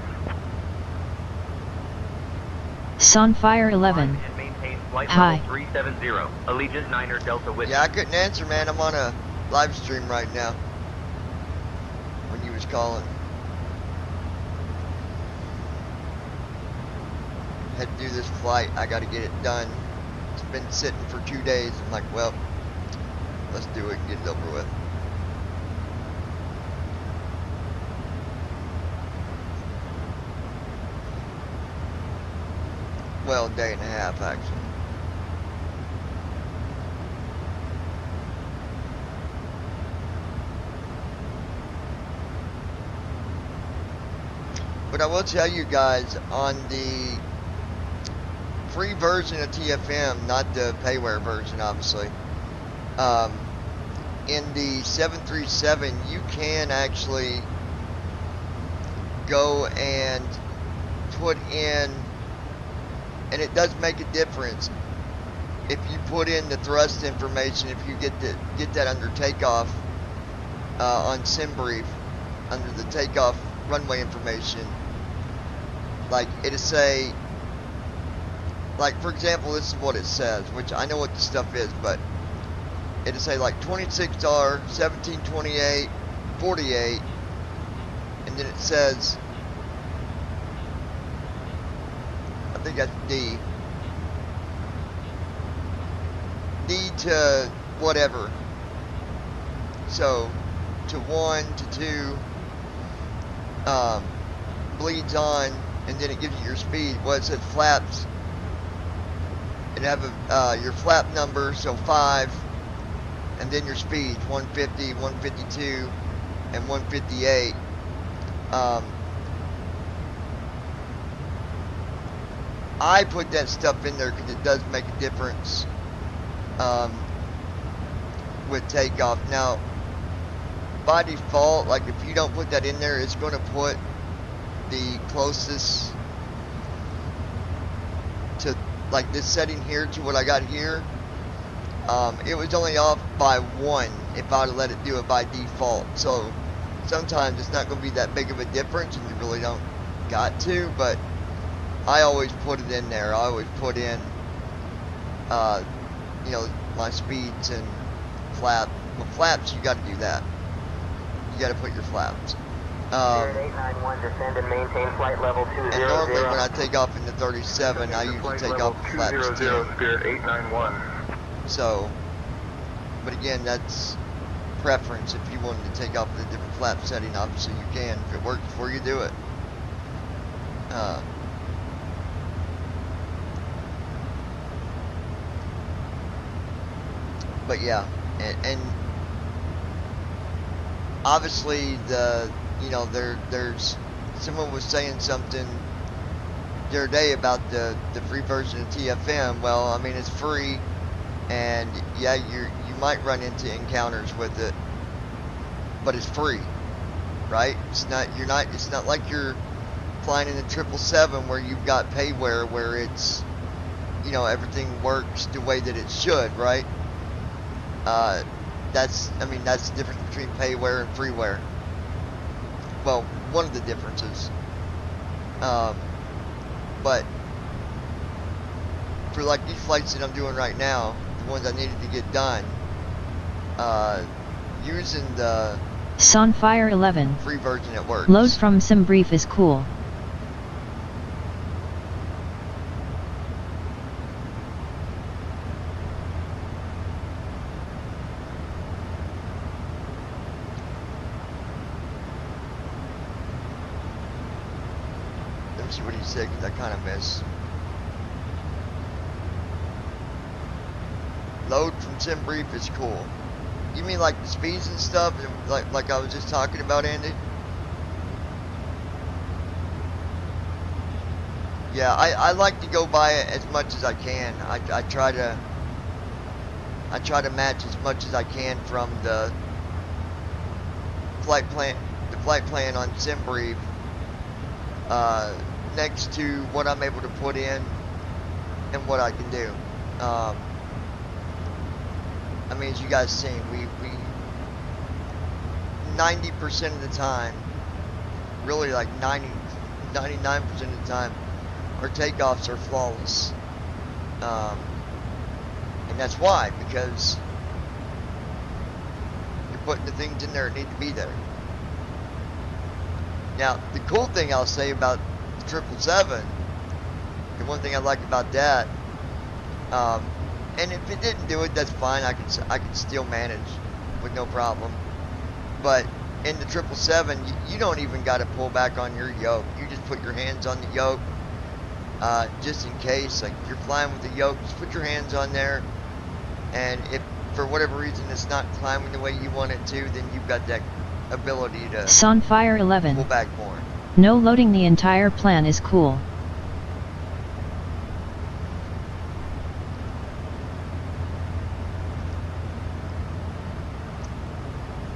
Sunfire 11. And maintain flight Hi. level 370. Allegiant 9 Delta Whiskey. Yeah, I couldn't answer, man. I'm on a live stream right now. When you was calling. Had to do this flight. I got to get it done. It's been sitting for 2 days. I'm like, well, let's do it and get it over with. Well, a day and a half, actually. But I will tell you guys, on the free version of TFM, not the payware version, obviously, in the 737, you can actually go and put in, and it does make a difference if you put in the thrust information. If you get that under takeoff on SimBrief, under the takeoff runway information, like it'll say, like for example, this is what it says, which I know what the stuff is, but it'll say like 26R, 1728, 48, and then it says, I think that's D to whatever, so to 1 to 2, bleeds on, and then it gives you your speed. Well, it says flaps, it have your flap number, so 5, and then your speeds, 150, 152, and 158. I put that stuff in there because it does make a difference with takeoff. Now, by default, like if you don't put that in there, it's going to put the closest to like this setting here to what I got here. It was only off by 1 if I'd have let it do it by default. So sometimes it's not going to be that big of a difference, and you really don't got to. But I always put it in there. I always put in, you know, my speeds and flap. Well, flaps, you got to do that. You got to put your flaps. Spirit 891, descend and maintain flight level 200. And normally when I take off in the 37, I usually take off the flaps too. Spirit 891. So, but again, that's preference. If you wanted to take off with a different flap setting, obviously you can. If it works for you, do it. But yeah, and obviously you know, there's someone was saying something the other day about the free version of TFM. Well, I mean, it's free, and yeah, you might run into encounters with it, but it's free, right? It's not like you're flying in the 777 where you've got payware, where it's, you know, everything works the way that it should, right? That's the difference between payware and freeware. Well, one of the differences. But for like these flights that I'm doing right now, the ones I needed to get done, using the Sunfire 11. free version, it works. Load from SimBrief is cool. See what he said, because I kind of miss. Load from SimBrief is cool. You mean like the speeds and stuff, like I was just talking about, Andy? Yeah, I like to go by it as much as I can. I try to match as much as I can from the flight plan on SimBrief. Next to what I'm able to put in and what I can do. I mean, as you guys seen, we 90% of the time, really like 99% of the time, our takeoffs are flawless. And that's why, because you're putting the things in there that need to be there. Now, the cool thing I'll say about the 777, the one thing I like about that, and if it didn't do it, that's fine. I can still manage with no problem. But in the 777, you don't even got to pull back on your yoke. You just put your hands on the yoke, just in case. Like if you're flying with the yoke, just put your hands on there. And if for whatever reason it's not climbing the way you want it to, then you've got that ability to Sunfire 11. pull back more. No loading the entire plan is cool.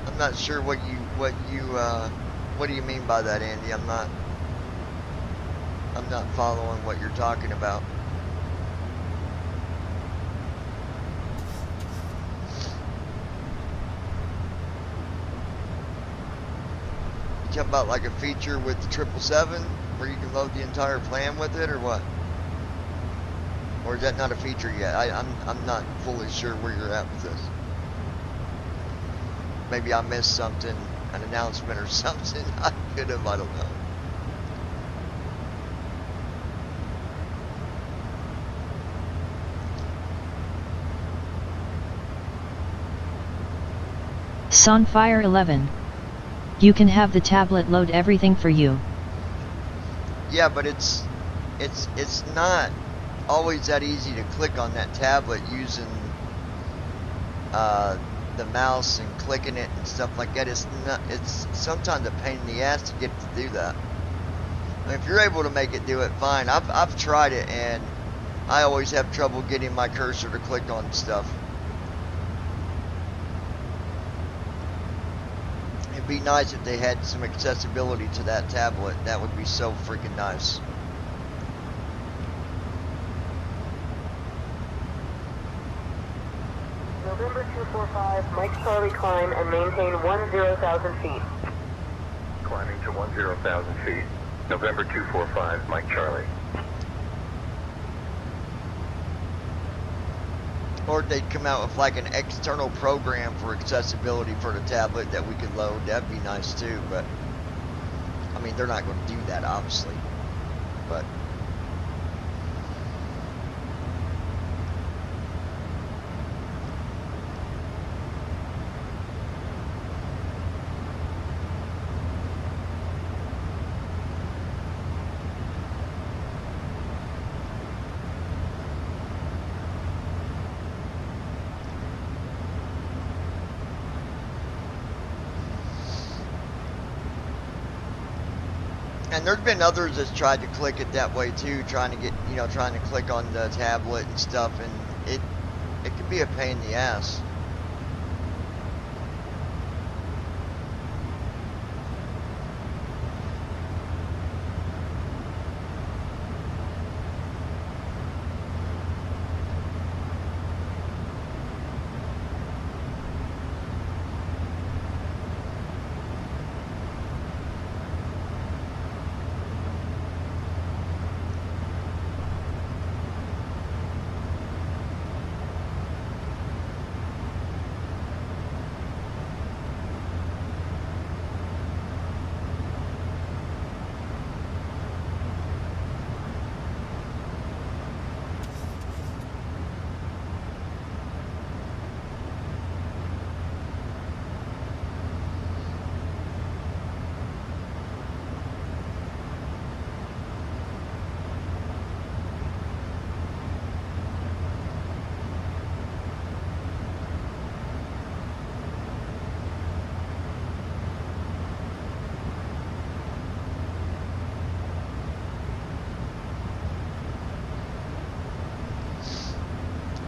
I'm not sure what do you mean by that, Andy? I'm not following what you're talking about. You talking about like a feature with the 777 where you can load the entire plan with it, or what? Or is that not a feature yet? I'm not fully sure where you're at with this. Maybe I missed something, an announcement or something. I could have, I don't know. Sunfire 11. You can have the tablet load everything for you. Yeah, but it's not always that easy to click on that tablet using the mouse and clicking it and stuff like that. It's sometimes a pain in the ass to get it to do that. I mean, if you're able to make it do it, fine. I've tried it and I always have trouble getting my cursor to click on stuff. It'd be nice if they had some accessibility to that tablet. That would be so freaking nice. November 245, Mike Charlie climb and maintain 10,000 feet. Climbing to 10,000 feet. November 245, Mike Charlie. Or they'd come out with like an external program for accessibility for the tablet that we could load. That'd be nice too, but I mean, they're not going to do that, obviously. But and there's been others that's tried to click it that way too, trying to click on the tablet and stuff, and it can be a pain in the ass.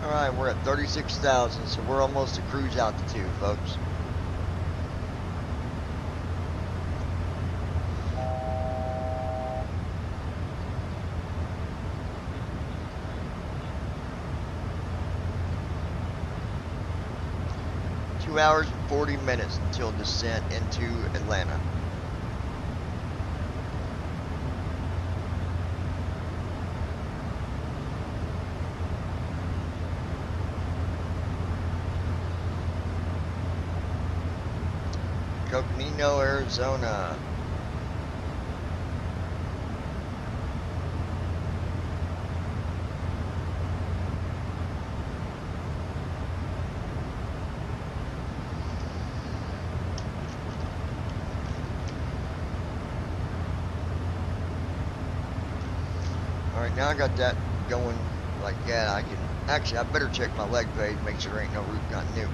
Alright, we're at 36,000, so we're almost at cruise altitude, folks. 2 hours and 40 minutes until descent into Atlanta. Coconino, Arizona. Alright, now I got that going like that. I can actually, I better check my leg page, make sure there ain't no route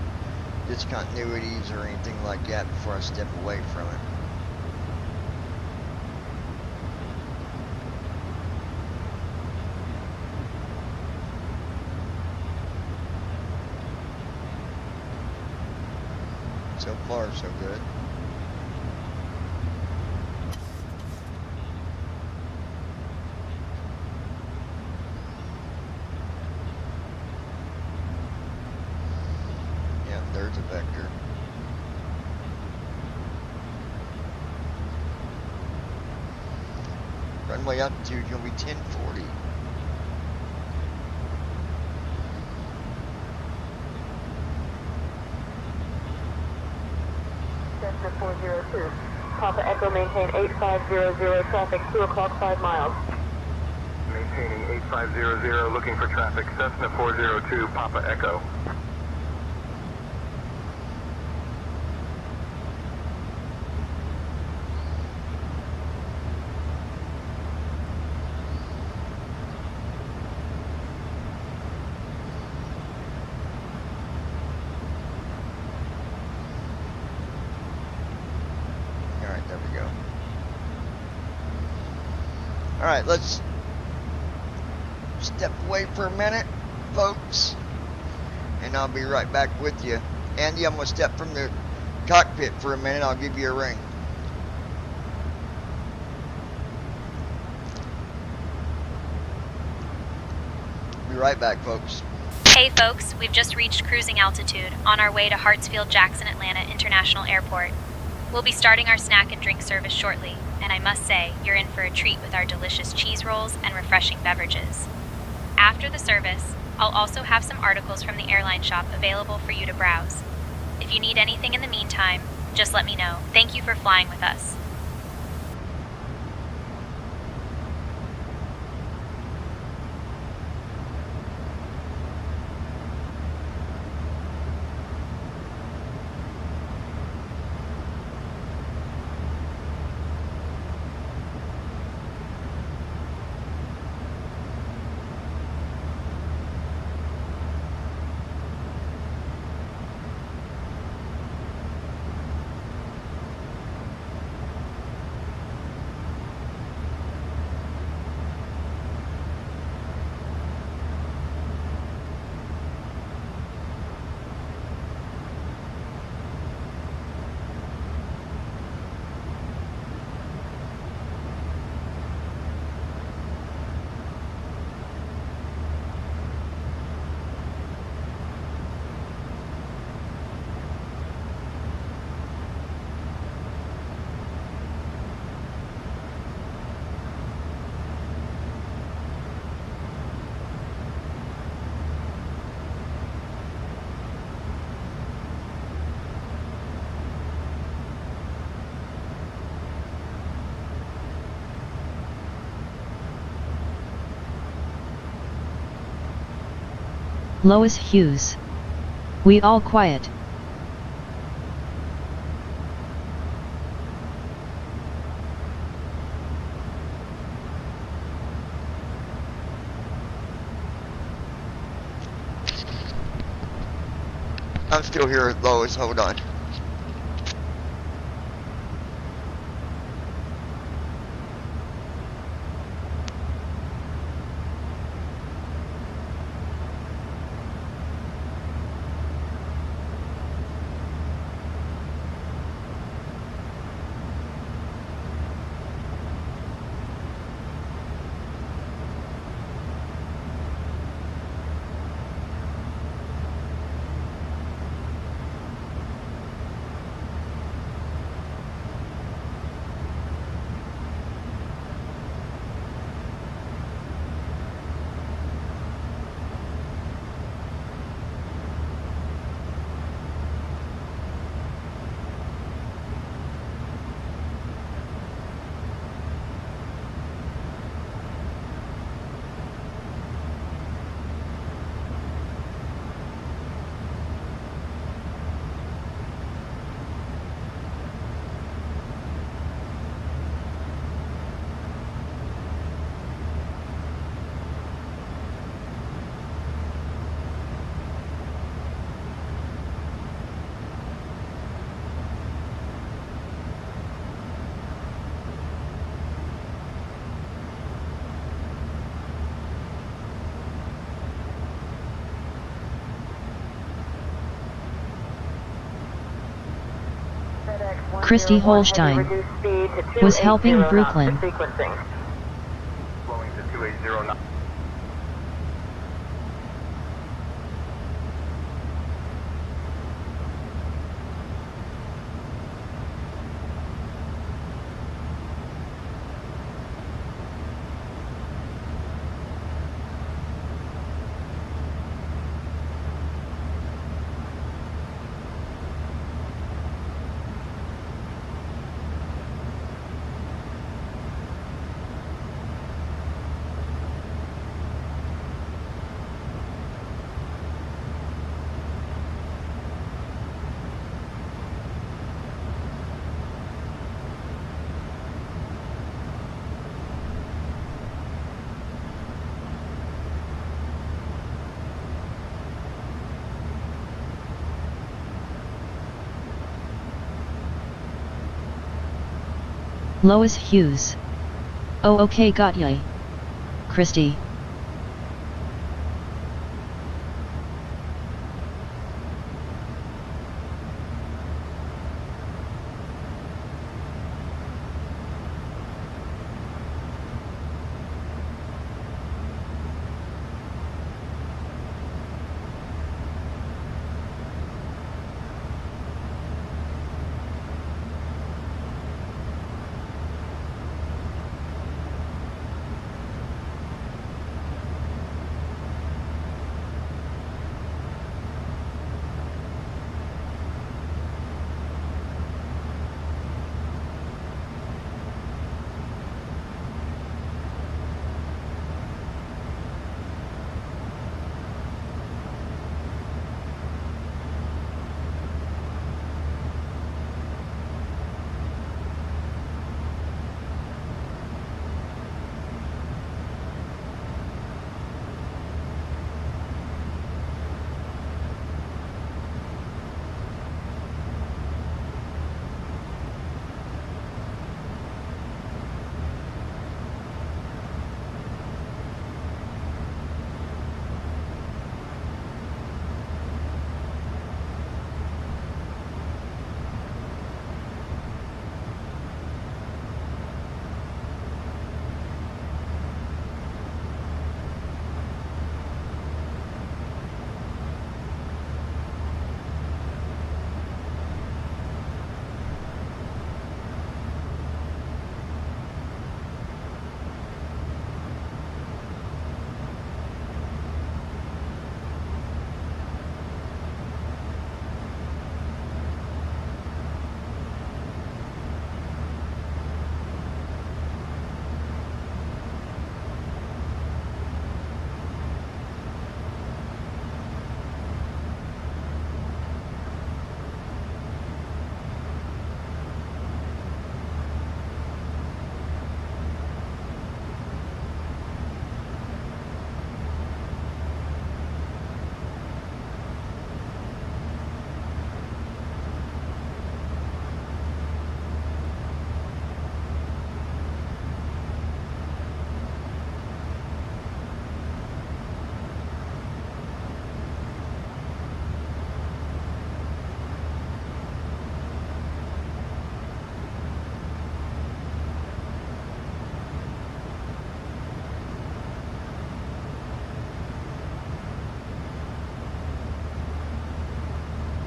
discontinuities or anything like that before I step away from it. So far, so good. Yeah, there's a vector. Runway altitude gonna be 1040. Cessna 402. Papa Echo, maintain 8500 traffic, 2 o'clock, 5 miles. Maintaining 8500, looking for traffic, Cessna 402, Papa Echo. Alright, there we go. Alright, let's step away for a minute, folks, and I'll be right back with you. Andy, I'm going to step from the cockpit for a minute. I'll give you a ring. Be right back, folks. Hey folks, we've just reached cruising altitude on our way to Hartsfield-Jackson Atlanta International Airport. We'll be starting our snack and drink service shortly, and I must say, you're in for a treat with our delicious cheese rolls and refreshing beverages. After the service, I'll also have some articles from the airline shop available for you to browse. If you need anything in the meantime, just let me know. Thank you for flying with us. Lois Hughes. We all quiet. I'm still here at Lois, hold on. Christy Holstein, was helping Brooklyn. Sequencing. Flowing to 2809. Lois Hughes. Oh okay, got ya. Christy.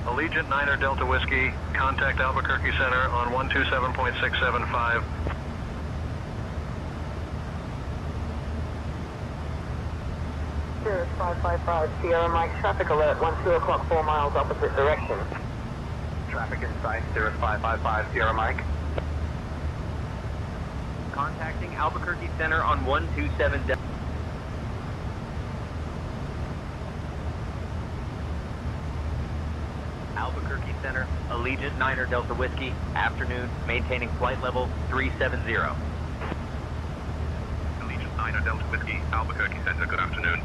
Allegiant 9er Delta Whiskey, contact Albuquerque Center on 127.675. Cirrus 555, Sierra Mike, traffic alert, 2 o'clock, 4 miles opposite direction. Traffic in sight, Cirrus 555, Sierra Mike. Contacting Albuquerque Center on 127 Delta. Albuquerque Center, Allegiant 9er Delta Whiskey, afternoon, maintaining flight level 370. Allegiant 9er Delta Whiskey, Albuquerque Center, good afternoon.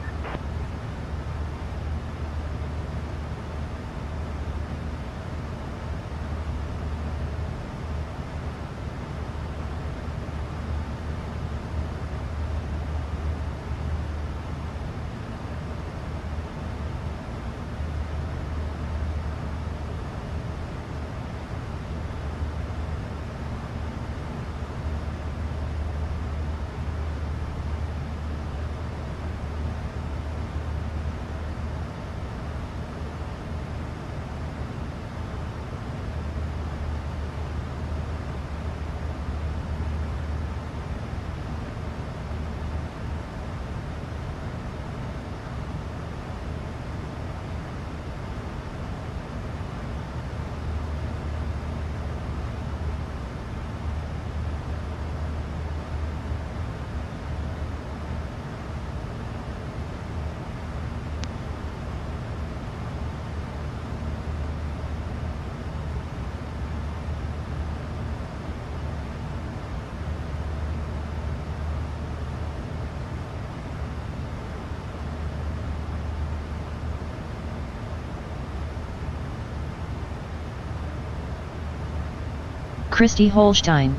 Christy Holstein.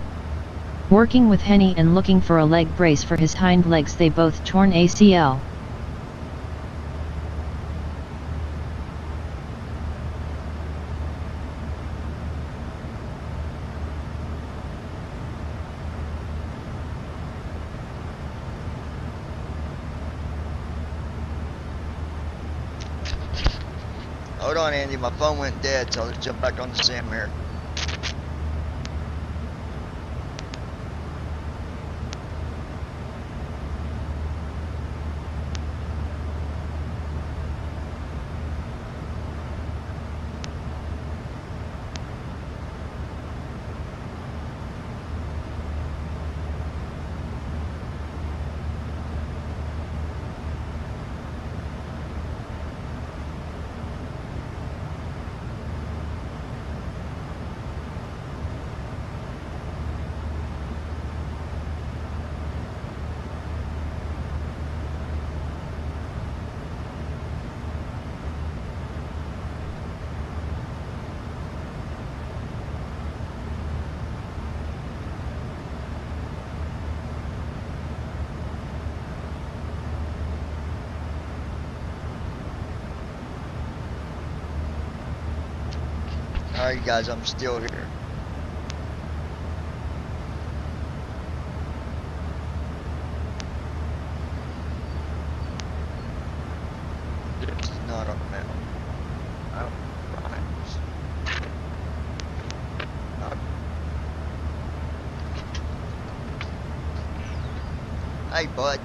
Working with Henny and looking for a leg brace for his hind legs, they both torn ACL. Hold on, Andy. My phone went dead, so let's jump back on the sim here. Alright guys, I'm still here. It's not a metal. Hey bud,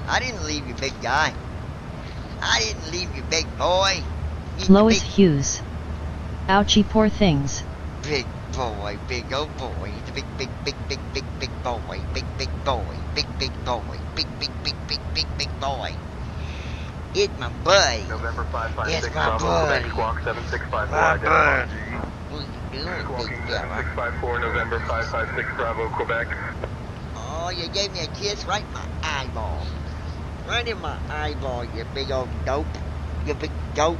I didn't leave you, big guy. I didn't leave you, big boy. Lois Hughes. Ouchie, poor things. Big boy, big old boy, the big boy, big boy, big boy, big boy. It's my boy. November 556, It's my Bravo, boy. Quebec, squawk 7654. My identified. boy. What you doing, Squawking big guy? 7654, November 556, Bravo, Quebec. Oh, you gave me a kiss right in my eyeball. Right in my eyeball, you big old dope. You big dope.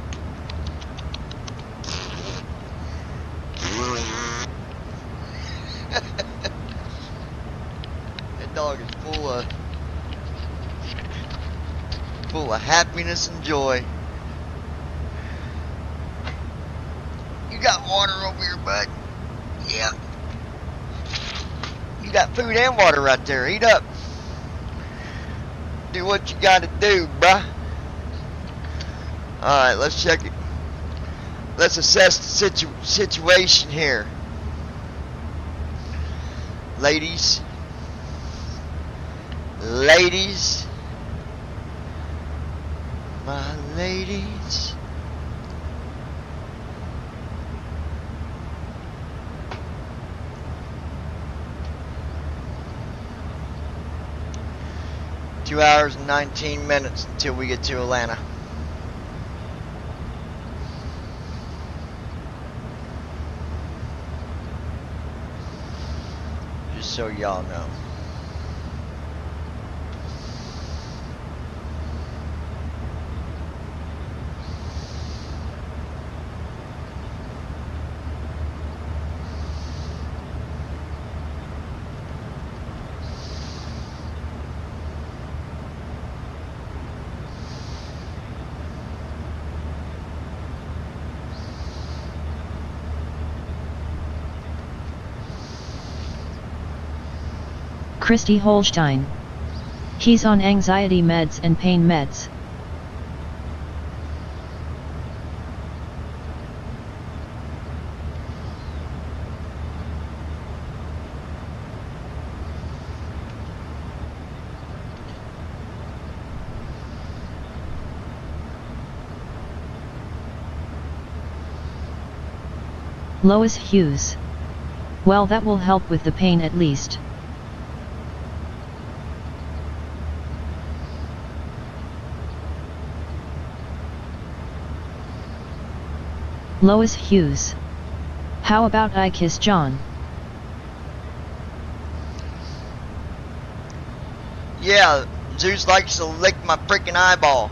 That dog is full of happiness and joy. You got water over here, bud? Yeah. You got food and water right there. Eat up. Do what you gotta do, bruh. Alright, let's check it. Let's assess the situation here. Ladies. Ladies. My ladies. Two hours and 19 minutes until we get to Atlanta. Just so y'all know. Christy Holstein. He's on anxiety meds and pain meds. Lois Hughes. Well, that will help with the pain at least. Lois Hughes. How about I kiss John? Yeah, Zeus likes to lick my freaking eyeball.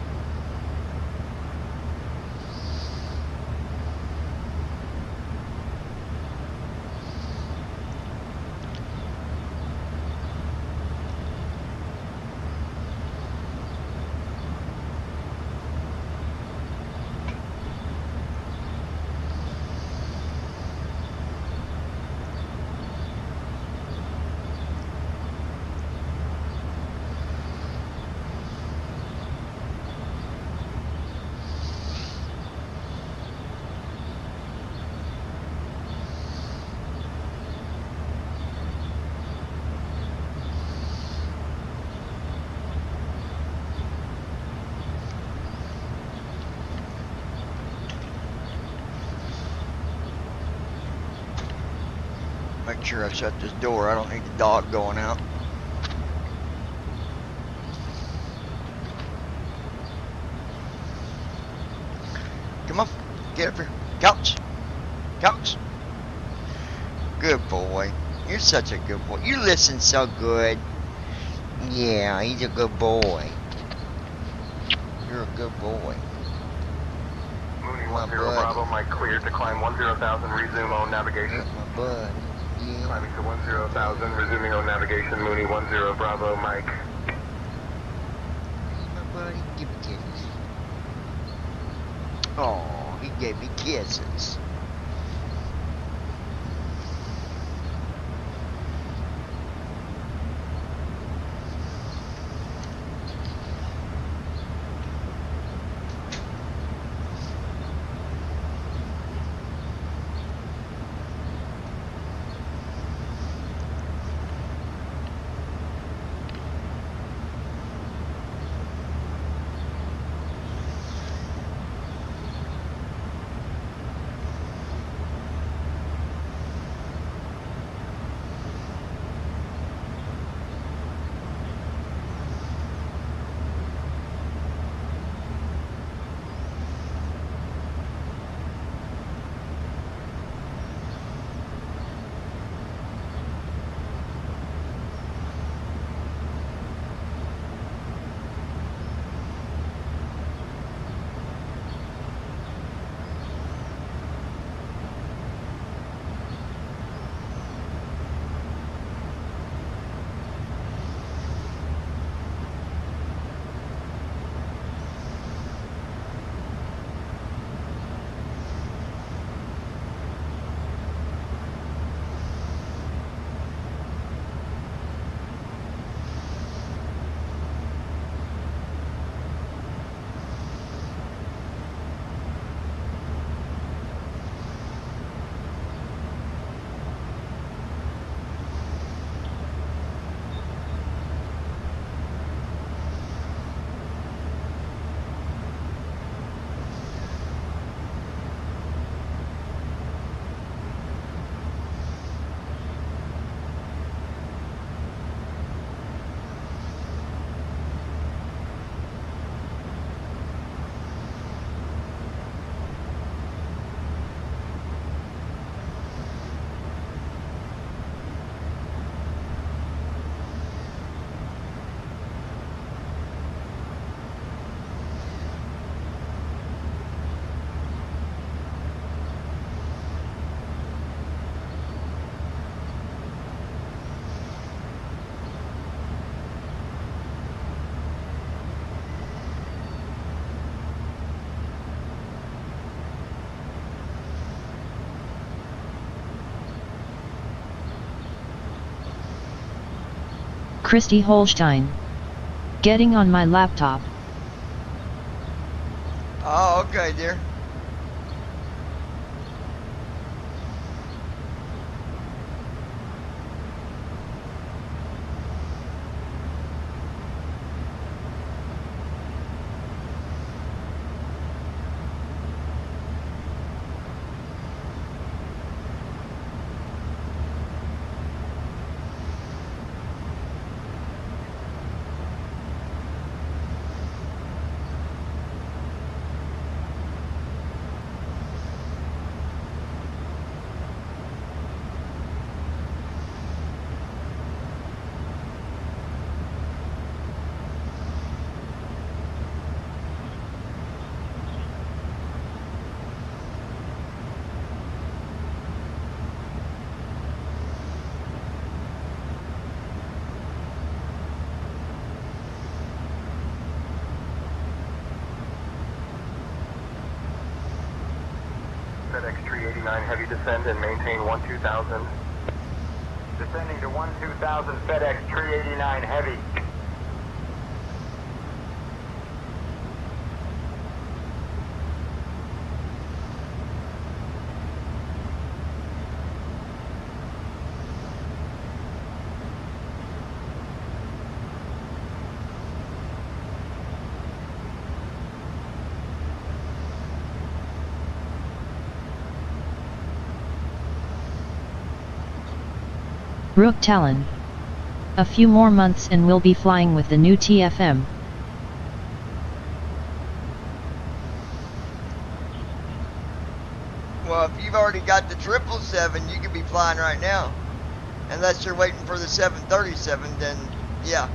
Make sure I shut this door. I don't need the dog going out. Come on, get up here. Couch. Couch. Good boy. You're such a good boy. You listen so good. Yeah, he's a good boy. You're a good boy. Mooney My 10 buddy. Bravo, Mike cleared to climb 10,000, resume on navigation. That's my bud. Yeah. Climbing to 10,000, resuming on navigation. Mooney 10 Bravo, Mike. Hey, my buddy. Give me kisses. Oh, he gave me kisses. Christy Holstein. Getting on my laptop. Oh, okay, dear. FedEx 389 heavy descend and maintain 12,000. Descending to 12,000 FedEx 389 heavy. Rook Talon. A few more months and we'll be flying with the new TFM. Well, if you've already got the 777, you could be flying right now. Unless you're waiting for the 737, then yeah.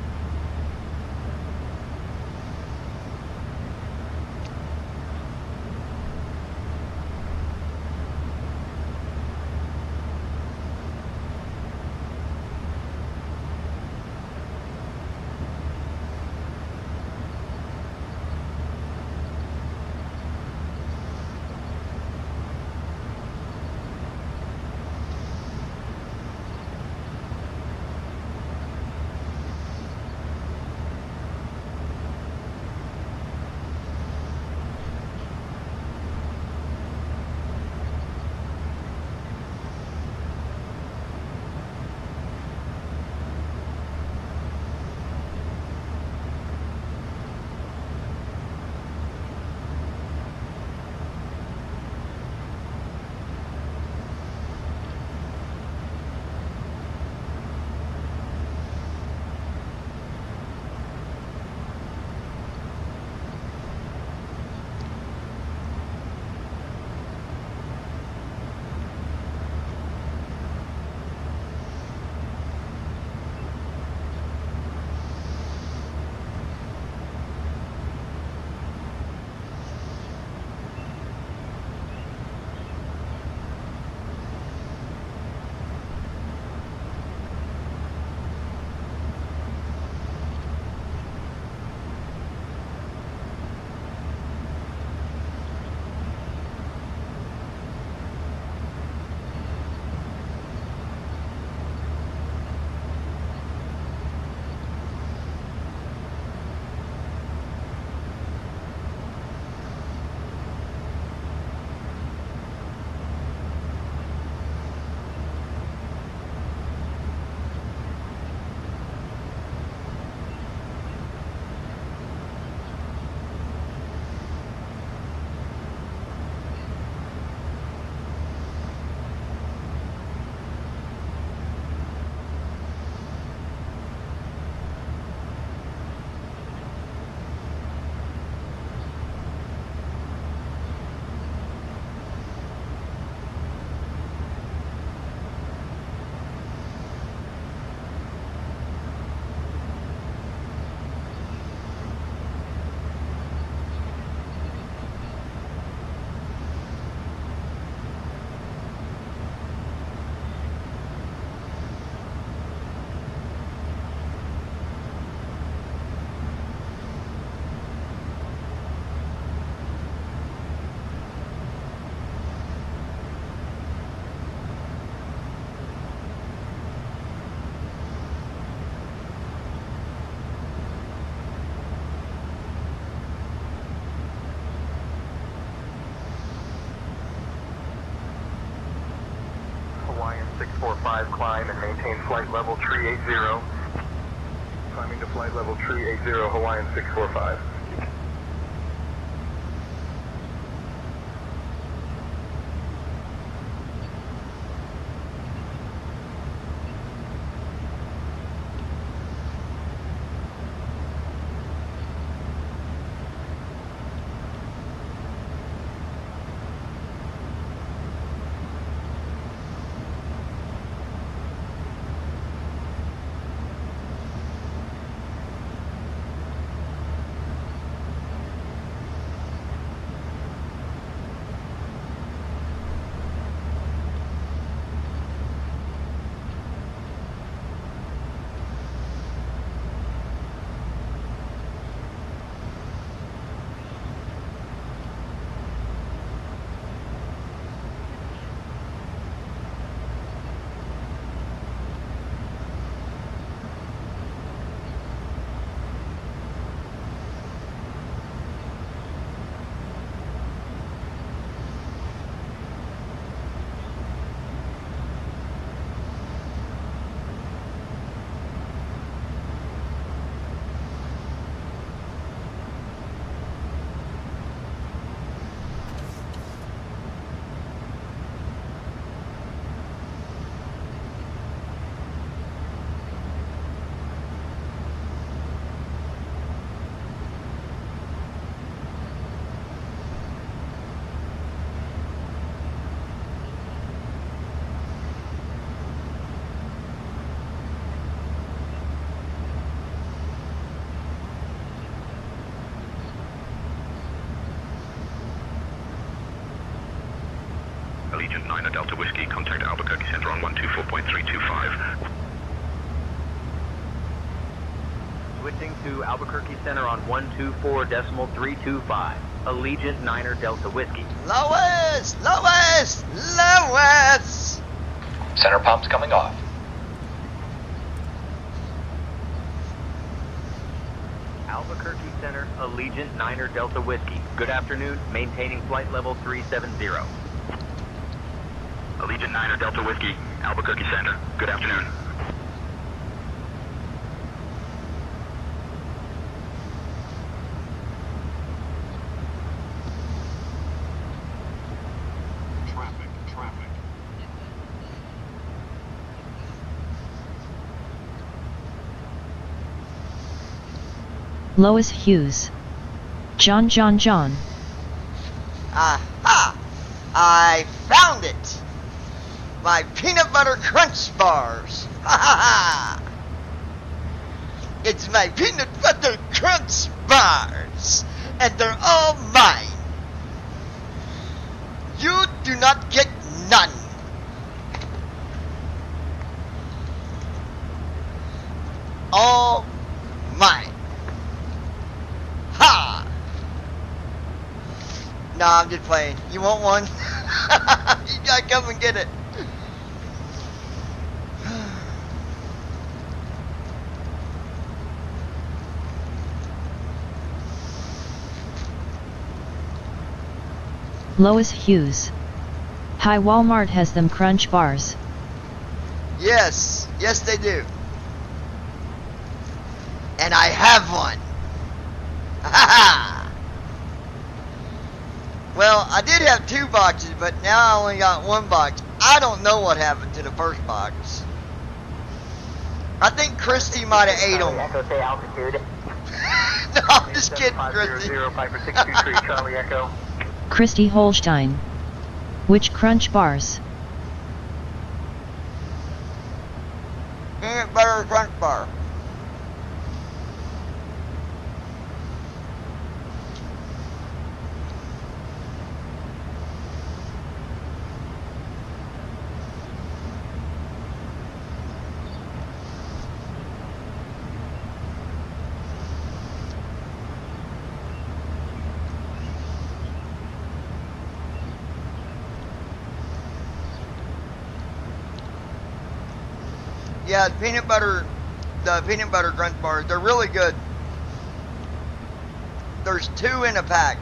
Hawaiian 645, climb and maintain flight level 380. Climbing to flight level 380, Hawaiian 645. Allegiant 9 Delta Whiskey, contact Albuquerque Center on 124.325. Switching to Albuquerque Center on 124.325. Allegiant 9 Delta Whiskey. Lois! Lois! Lois! Center pumps coming off. Albuquerque Center, Allegiant 9 Delta Whiskey. Good afternoon, maintaining flight level 370. Allegiant 9 Delta Whiskey, Albuquerque Center. Good afternoon. Traffic. Lois Hughes. John. Aha! I found it! My peanut butter crunch bars! Ha ha ha! It's my peanut butter crunch bars! And they're all mine! You do not get none! All mine! Ha! Nah, I'm just playing. You want one? You gotta come and get it. Lois Hughes. Hi, Walmart has them crunch bars. Yes, yes they do. And I have one. Ha ha! Well, I did have 2 boxes, but now I only got 1 box. I don't know what happened to the first box. I think Christy might have ate them. Echo, say altitude. No, I'm just kidding, Christy. 500, Piper 623, Charlie Echo. Christy Holstein. Which crunch bars? Peanut butter crunch bar. Yeah, the peanut butter crunch bars, they're really good. There's 2 in a pack.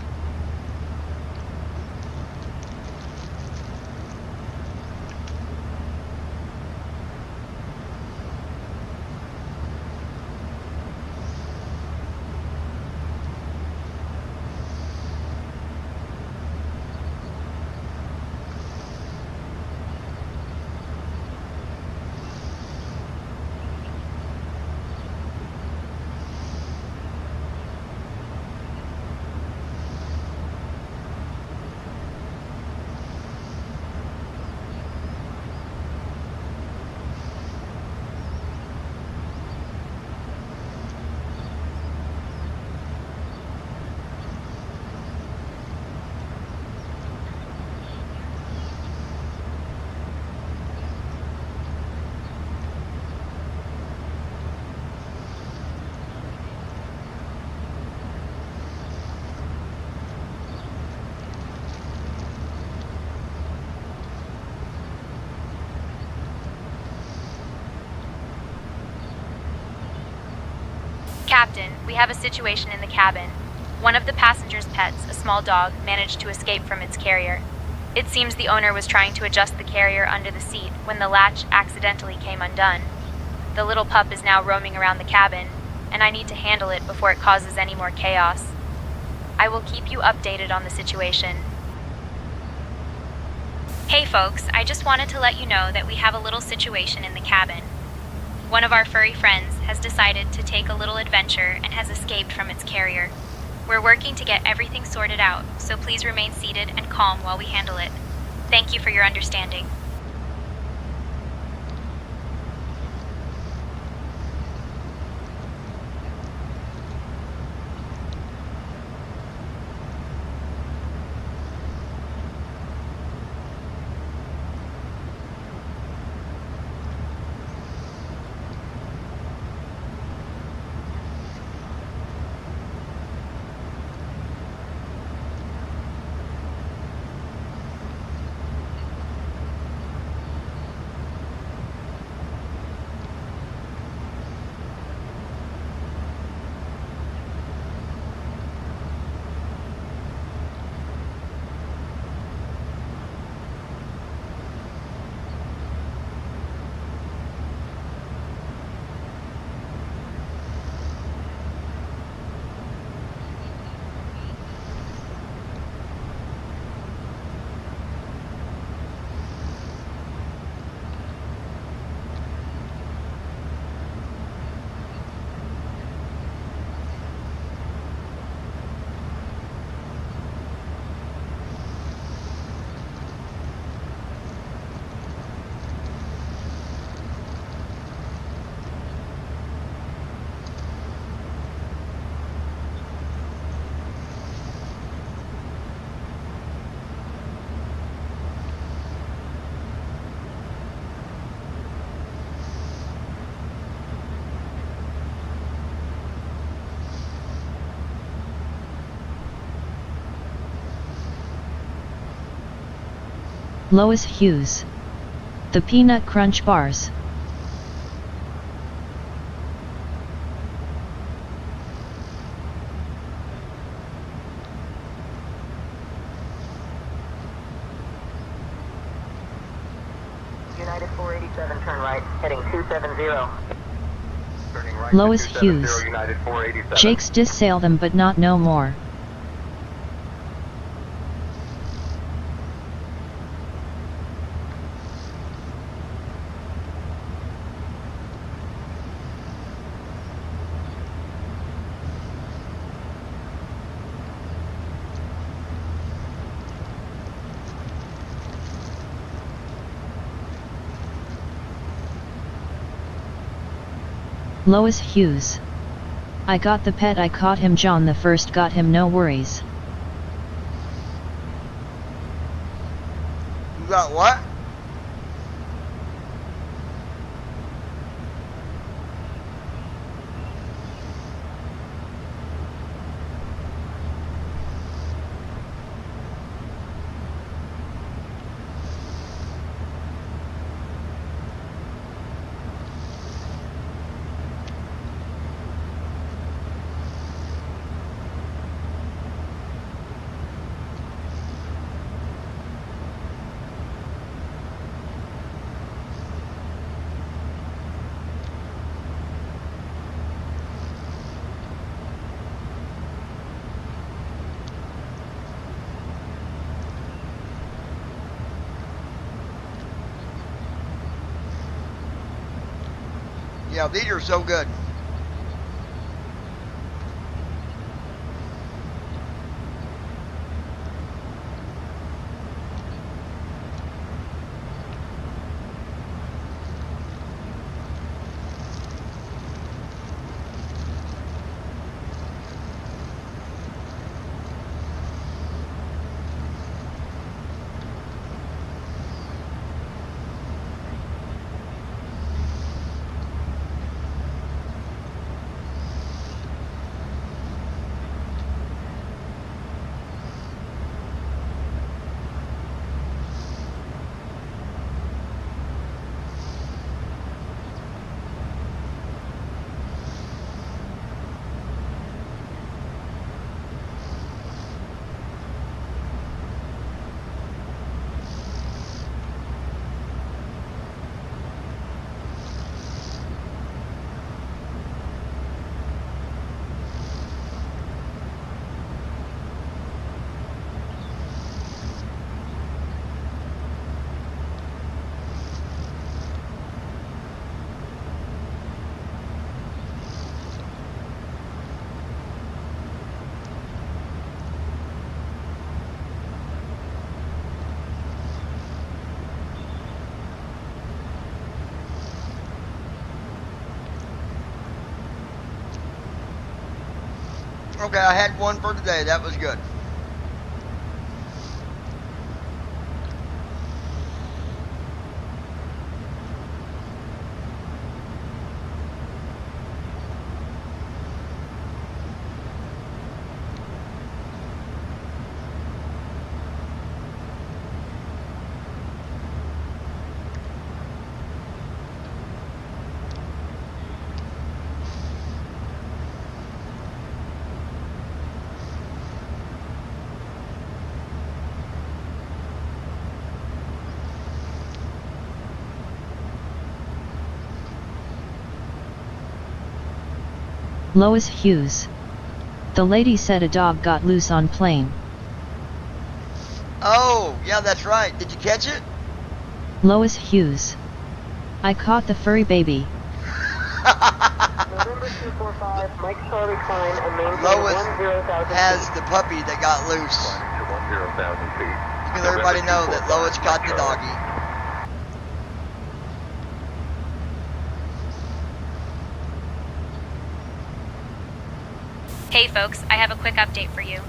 Captain, we have a situation in the cabin. One of the passengers' pets, a small dog, managed to escape from its carrier. It seems the owner was trying to adjust the carrier under the seat when the latch accidentally came undone. The little pup is now roaming around the cabin, and I need to handle it before it causes any more chaos. I will keep you updated on the situation. Hey folks, I just wanted to let you know that we have a little situation in the cabin. One of our furry friends has decided to take a little adventure and has escaped from its carrier. We're working to get everything sorted out, so please remain seated and calm while we handle it. Thank you for your understanding. Lois Hughes. The Peanut Crunch Bars. United 487, turn right, heading 270. Turning right Lois to 270, Hughes. United 487. Jakes dissail them but not no more. Lois Hughes. I got the pet, I caught him, John the First got him, no worries. You got what? Yeah, these are so good. Okay, I had one for today. That was good. Lois Hughes. The lady said a dog got loose on plane. Oh, yeah, that's right. Did you catch it? Lois Hughes. I caught the furry baby. November 245, Mike Charlie Klein, and maintain Lois 10,000 has feet. the puppy that got loose. Climbing to 10,000 feet. You can let everybody know that Lois caught the doggy. Hey folks, I have a quick update for you.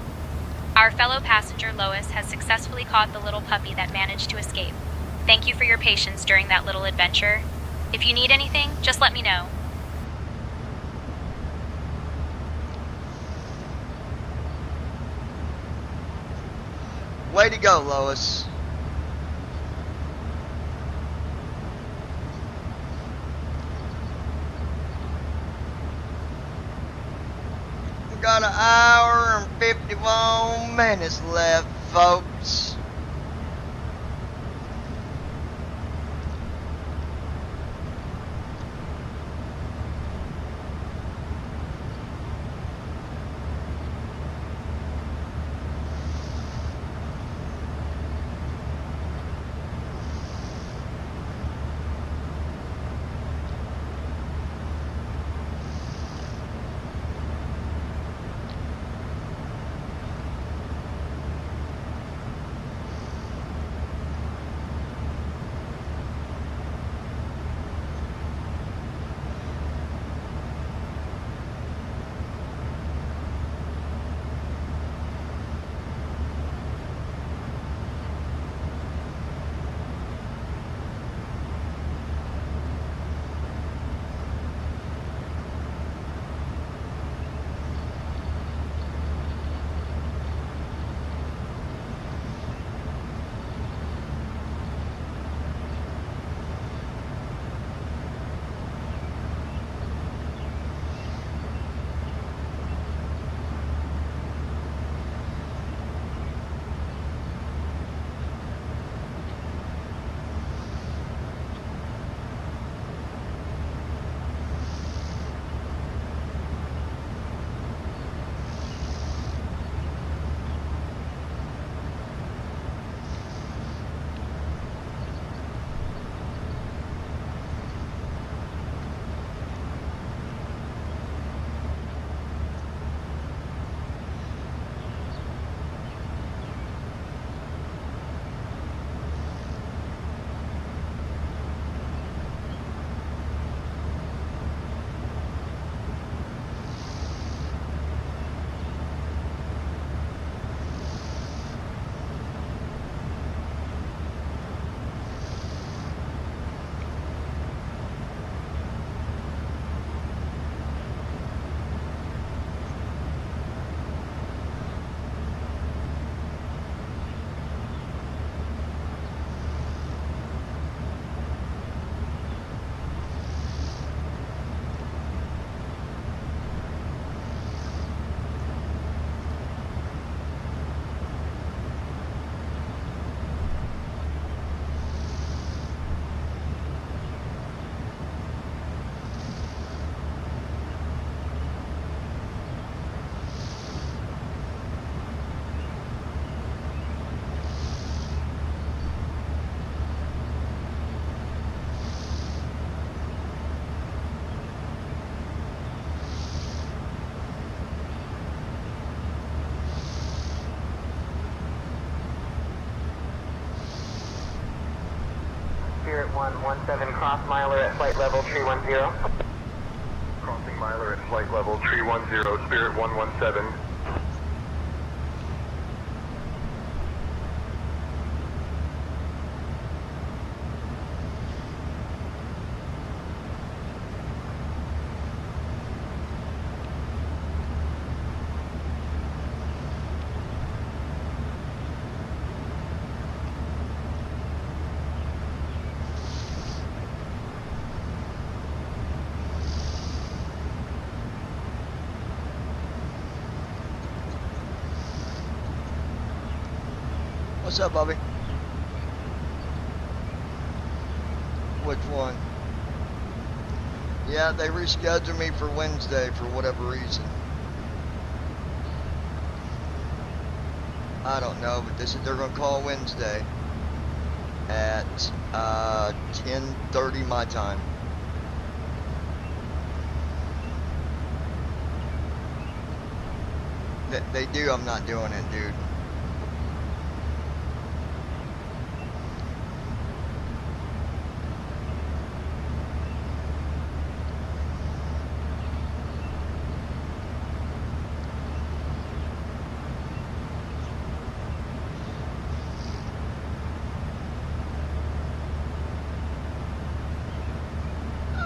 Our fellow passenger Lois has successfully caught the little puppy that managed to escape. Thank you for your patience during that little adventure. If you need anything, just let me know. Way to go, Lois. got an hour and 51 minutes left, folks. Spirit 117, cross miler at flight level 310. Crossing miler at flight level 310, Spirit 117. What's up, Bobby? Which one? Yeah, they rescheduled me for Wednesday for whatever reason. I don't know, but they said they're gonna call Wednesday at 10:30 my time. They do. I'm not doing it, dude.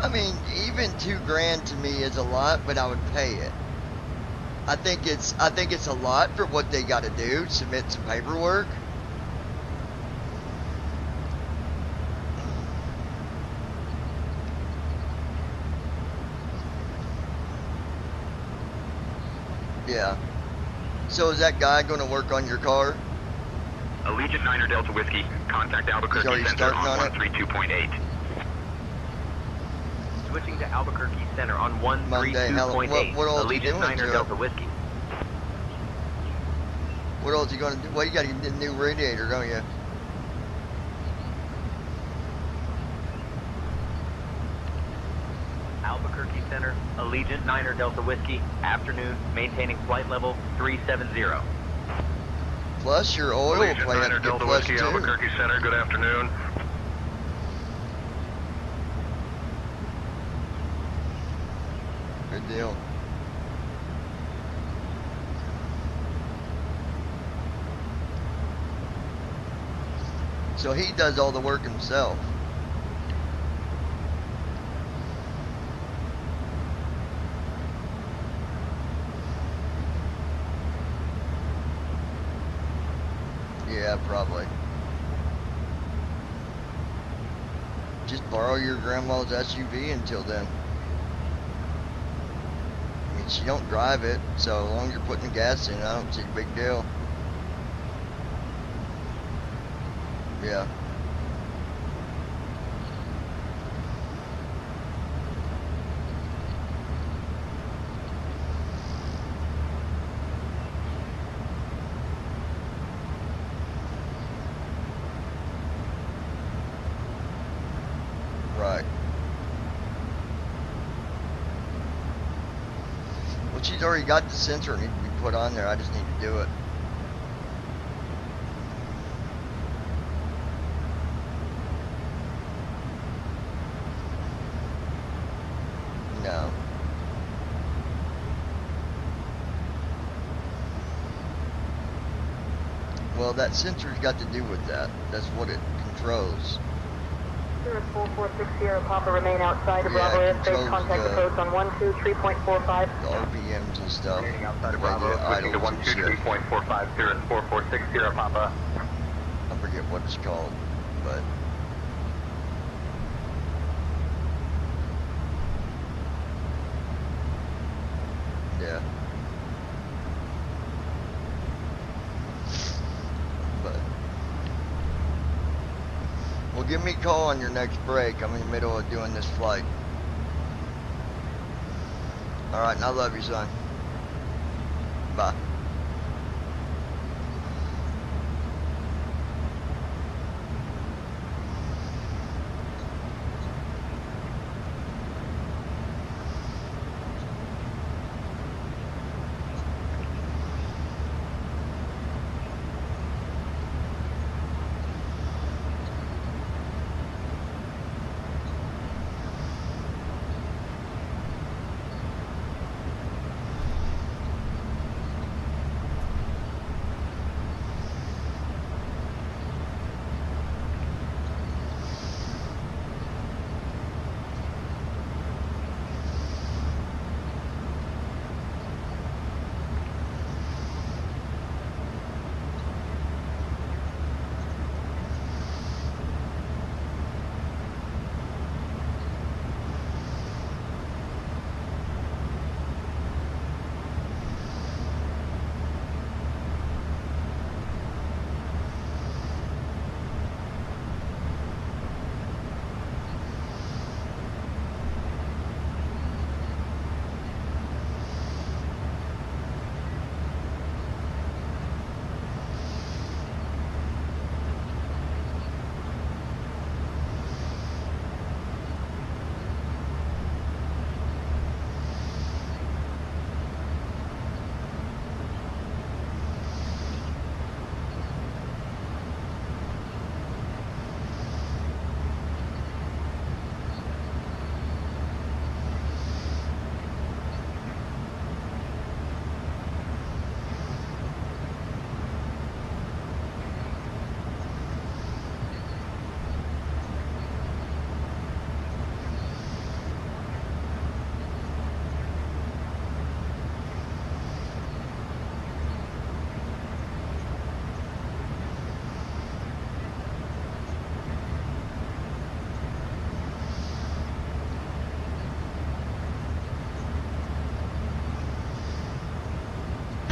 I mean, even $2,000 to me is a lot, but I would pay it. I think it's a lot for what they got to do, submit some paperwork. Yeah. So is that guy going to work on your car? Allegiant 9er Delta Whiskey, contact He's Albuquerque already Center starting on on it? 132.8. Switching to Albuquerque Center on Monday, hell, 132.8. what all is he Allegiant doing 9er to Delta it? Whiskey. What else are you going to do? Well, you got to get the new radiator, don't you? Albuquerque Center, Allegiant 9er Delta Whiskey, afternoon, maintaining flight level 370. Plus your oil will Allegiant probably have 9er to get Delta plus Whiskey, too. Albuquerque Center, good afternoon. Good deal. So he does all the work himself. Yeah, probably. Just borrow your grandma's SUV until then. I mean, she don't drive it, so as long as you're putting the gas in, I don't see a big deal. Yeah. Right. Well, she's already got the sensor need to be put on there. I just need to do it. No. Well, that sensor's got to do with that. That's what it controls. Cirrus 446 Sierra Papa, remain outside of Yeah, Bravo it airspace. controls Contact the- approach on 123.45. The RPMs and stuff. Remaining outside The of way Bravo, the switching to idles and shit. 123.45, Cirrus 446 Sierra Papa. I forget what it's called, but yeah. But well, give me a call on your next break. I'm in the middle of doing this flight. All right, and I love you, son. Bye.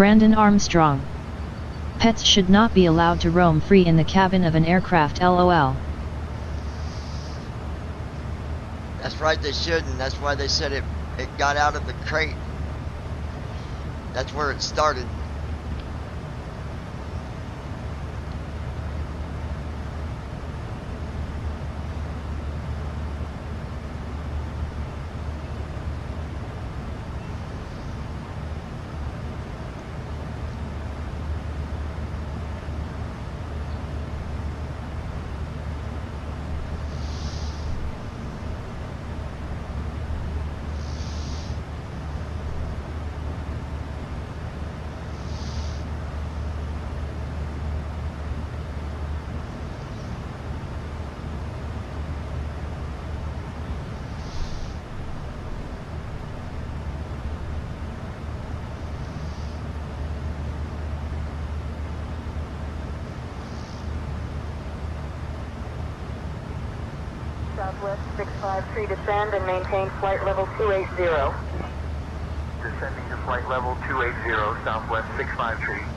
Brandon Armstrong. Pets should not be allowed to roam free in the cabin of an aircraft, LOL. That's right, they shouldn't. That's why they said it got out of the crate. That's where it started. Southwest 653, descend and maintain flight level 280. Descending to flight level 280, Southwest 653.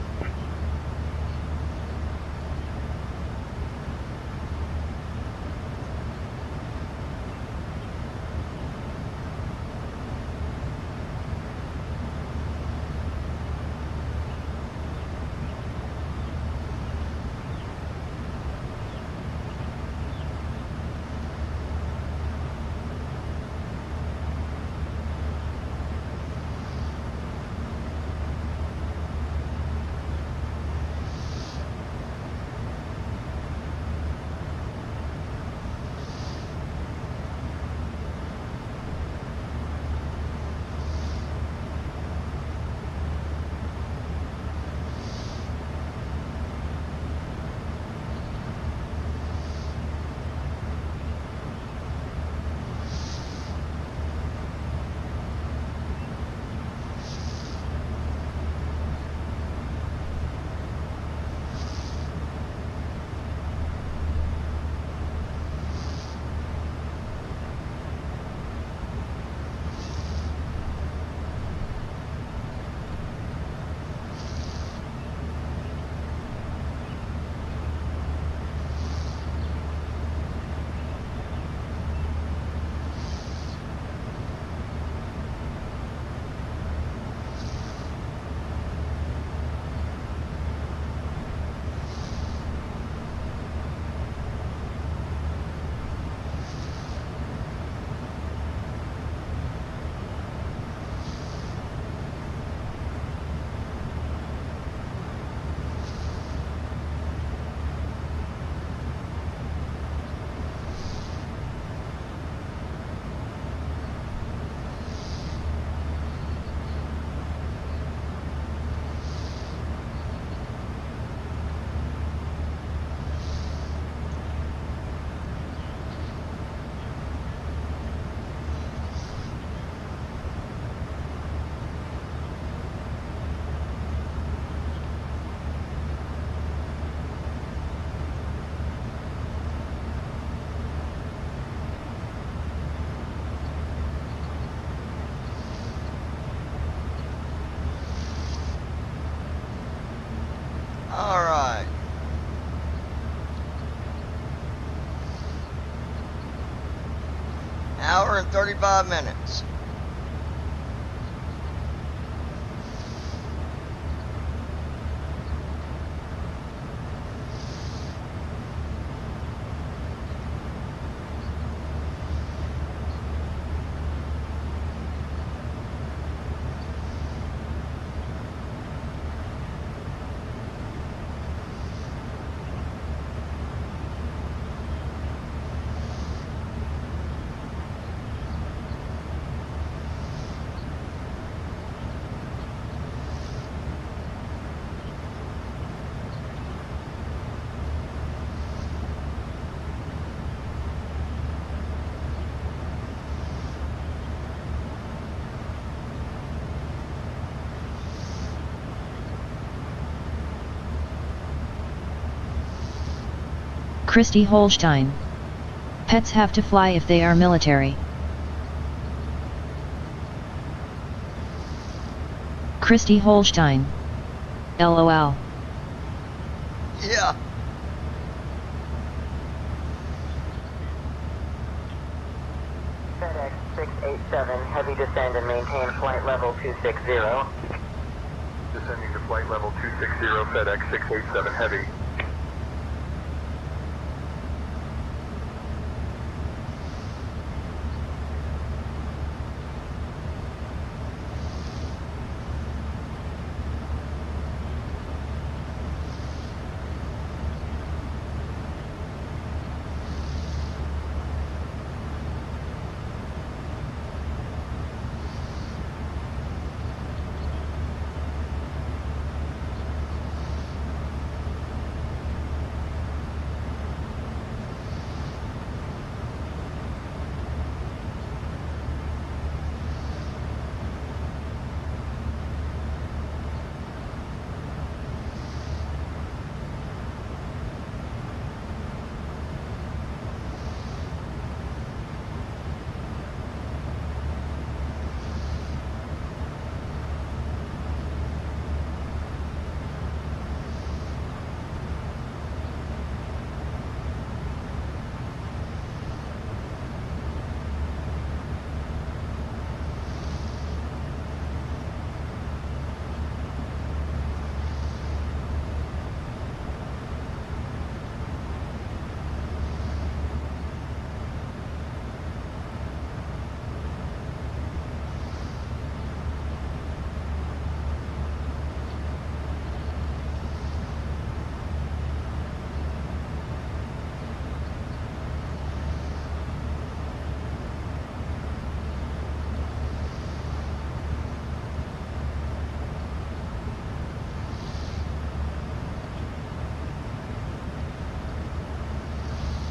Alright. Hour and 35 minutes. Christy Holstein. Pets have to fly if they are military. Christy Holstein. LOL. Yeah. FedEx 687, heavy descend and maintain flight level 260. Descending to flight level 260, FedEx 687 Heavy.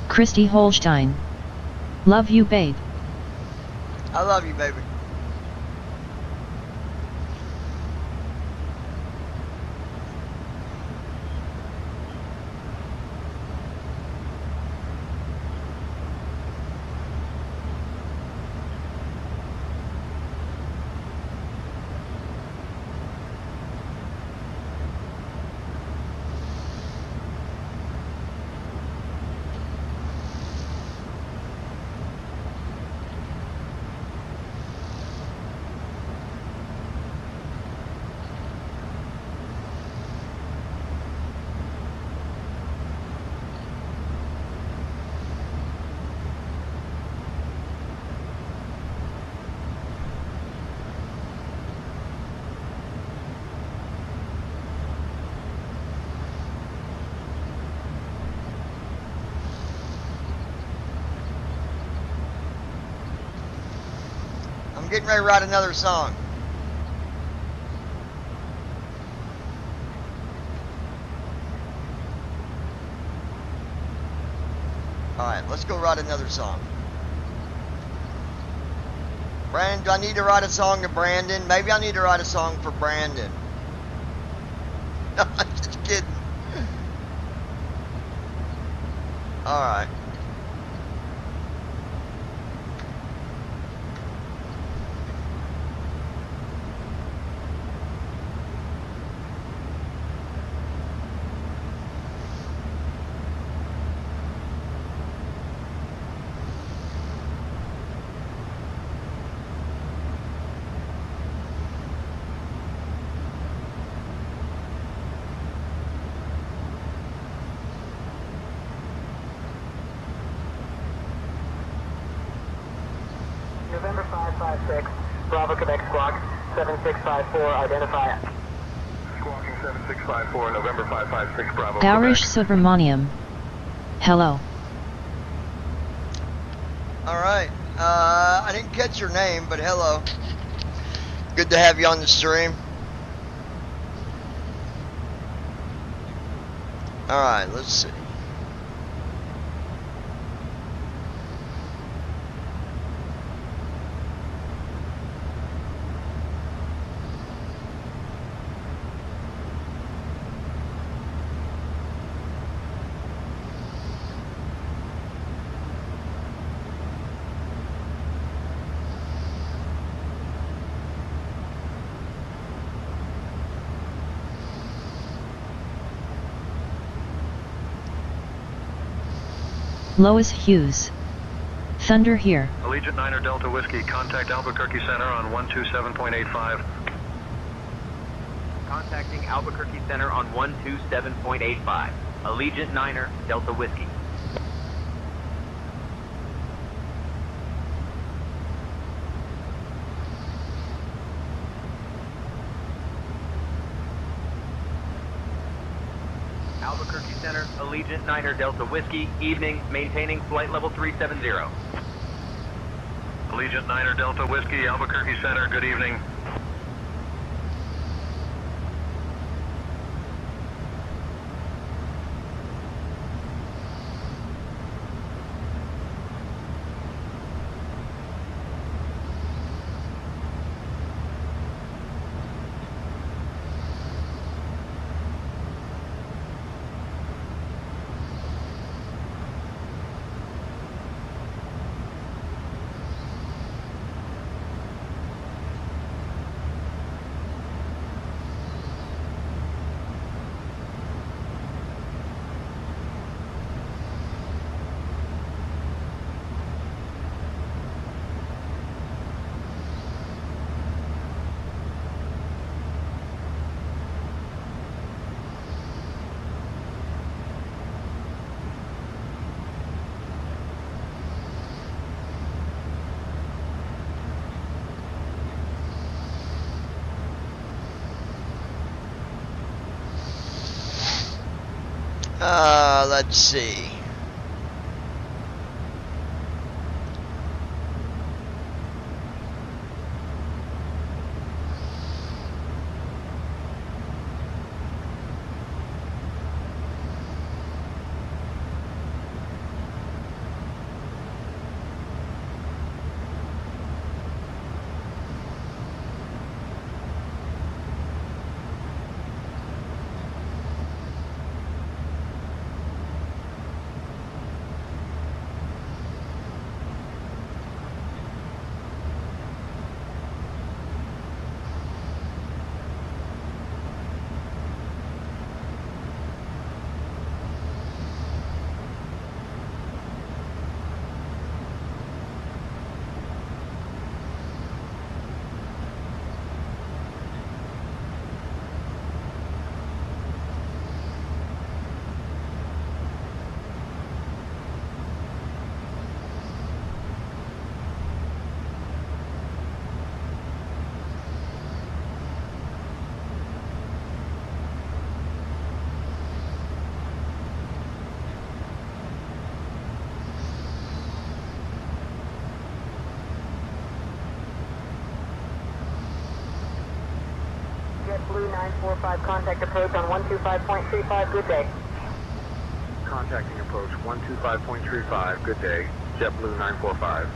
Christy Holstein. Love you, babe. I love you, baby. I'm getting ready to write another song. Alright, let's go write another song. Brandon, do I need to write a song to Brandon? Maybe I need to write a song for Brandon. No, I'm just kidding. Alright. November 556, Bravo Quebec Squawk 7654, identify. Squawking 7654, November 556, Bravo Gaurish Quebec. Subramaniam. Hello. Alright. I didn't catch your name, but hello. Good to have you on the stream. Alright, let's see. Lois Hughes. Thunder here. Allegiant 9er Delta Whiskey, contact Albuquerque Center on 127.85. Contacting Albuquerque Center on 127.85. Allegiant 9er Delta Whiskey. Albuquerque Center, Allegiant 9er Delta Whiskey, evening, maintaining flight level 370. Allegiant 9er Delta Whiskey, Albuquerque Center, good evening. Let's see. JetBlue 945, contact approach on 125.35, good day. Contacting approach 125.35, good day. JetBlue 945.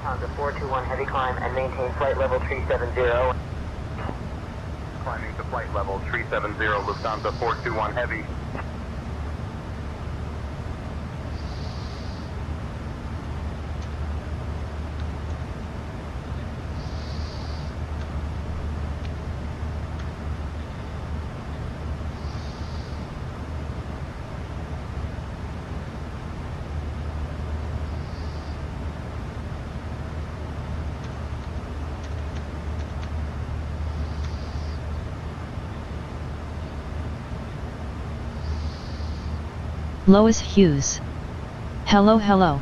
Lufthansa 421 heavy climb and maintain flight level 370. Climbing to flight level 370, Lufthansa 421 heavy. Lois Hughes. Hello, hello.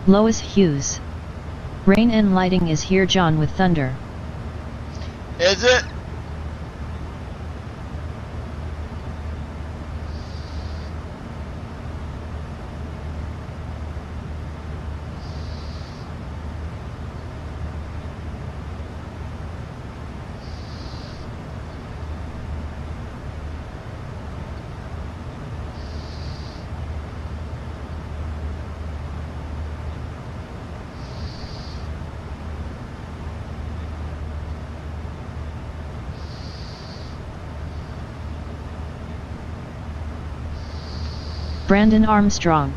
Lois Hughes. Rain and lighting is here, John, with thunder. Is it? Brandon Armstrong.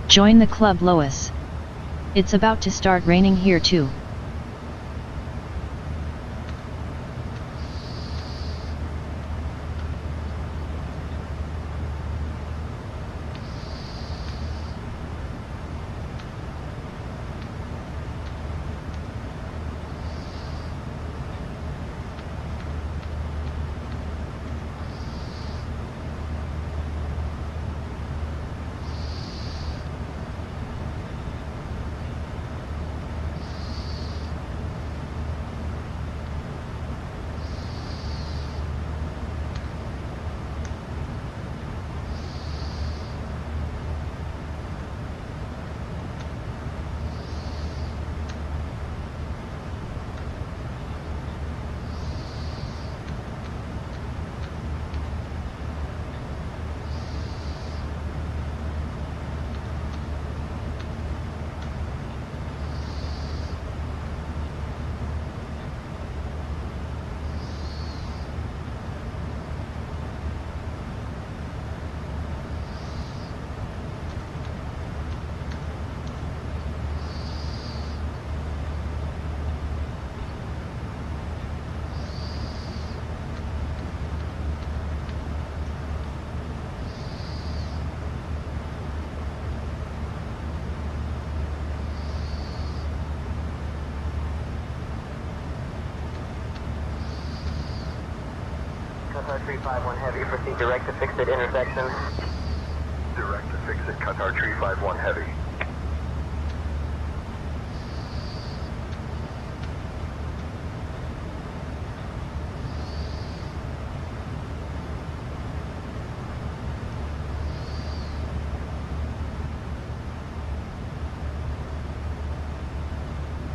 Join the club, Lois. It's about to start raining here too. Qatar 351 heavy, proceed direct to fix it intersection. Direct to fix it, Qatar 351 heavy.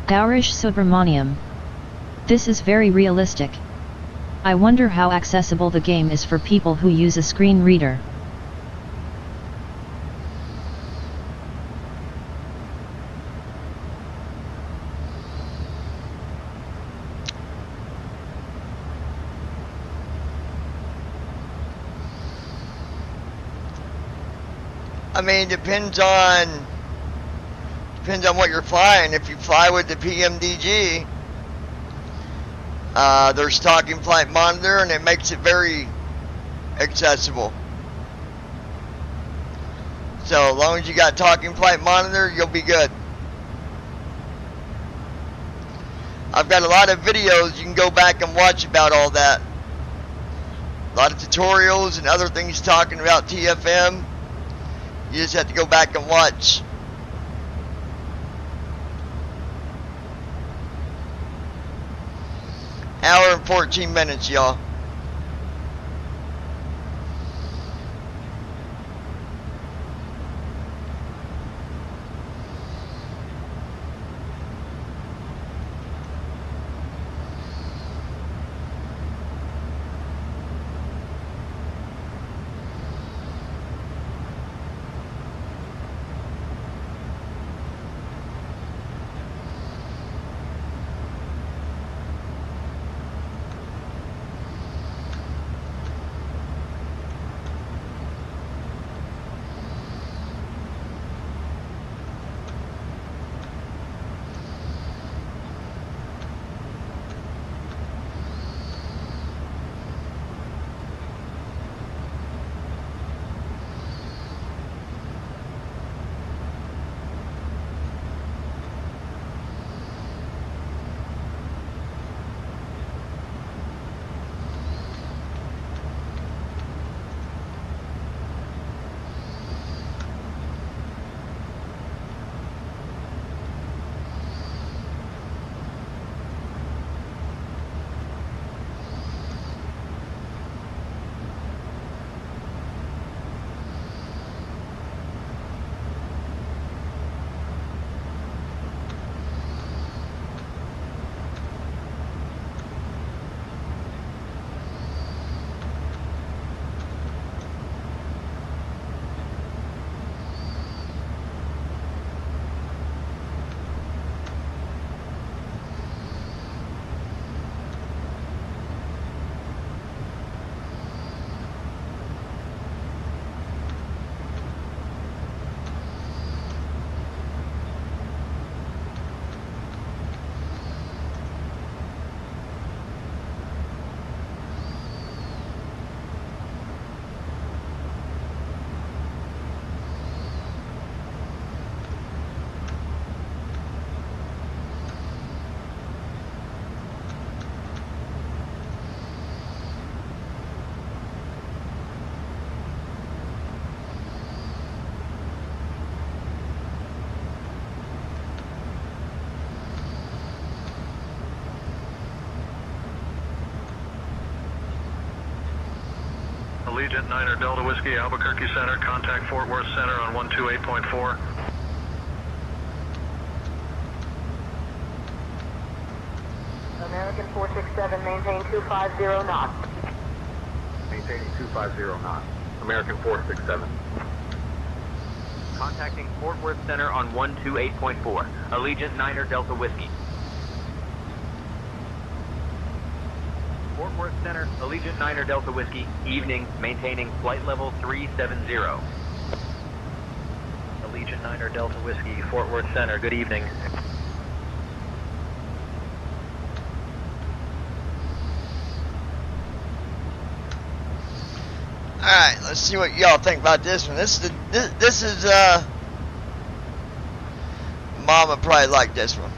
Gaurish Subramaniam. This is very realistic. I wonder how accessible the game is for people who use a screen reader. I mean, depends on what you're flying. If you fly with the PMDG, There's talking flight monitor, and it makes it very accessible. So as long as you got talking flight monitor, you'll be good. I've got a lot of videos you can go back and watch about all that. A lot of tutorials and other things talking about TFM. You just have to go back and watch. Hour and 14 minutes, y'all. Allegiant 9er Delta Whiskey, Albuquerque Center, contact Fort Worth Center on 128.4. American 467, maintain 250 knots. Maintaining 250 knots. American 467. Contacting Fort Worth Center on 128.4. Allegiant 9er Delta Whiskey. Fort Worth Center, Allegiant 9er Delta Whiskey, evening, maintaining flight level 370. Allegiant 9er Delta Whiskey, Fort Worth Center, good evening. Alright, let's see what y'all think about this one. This is Mama probably like this one.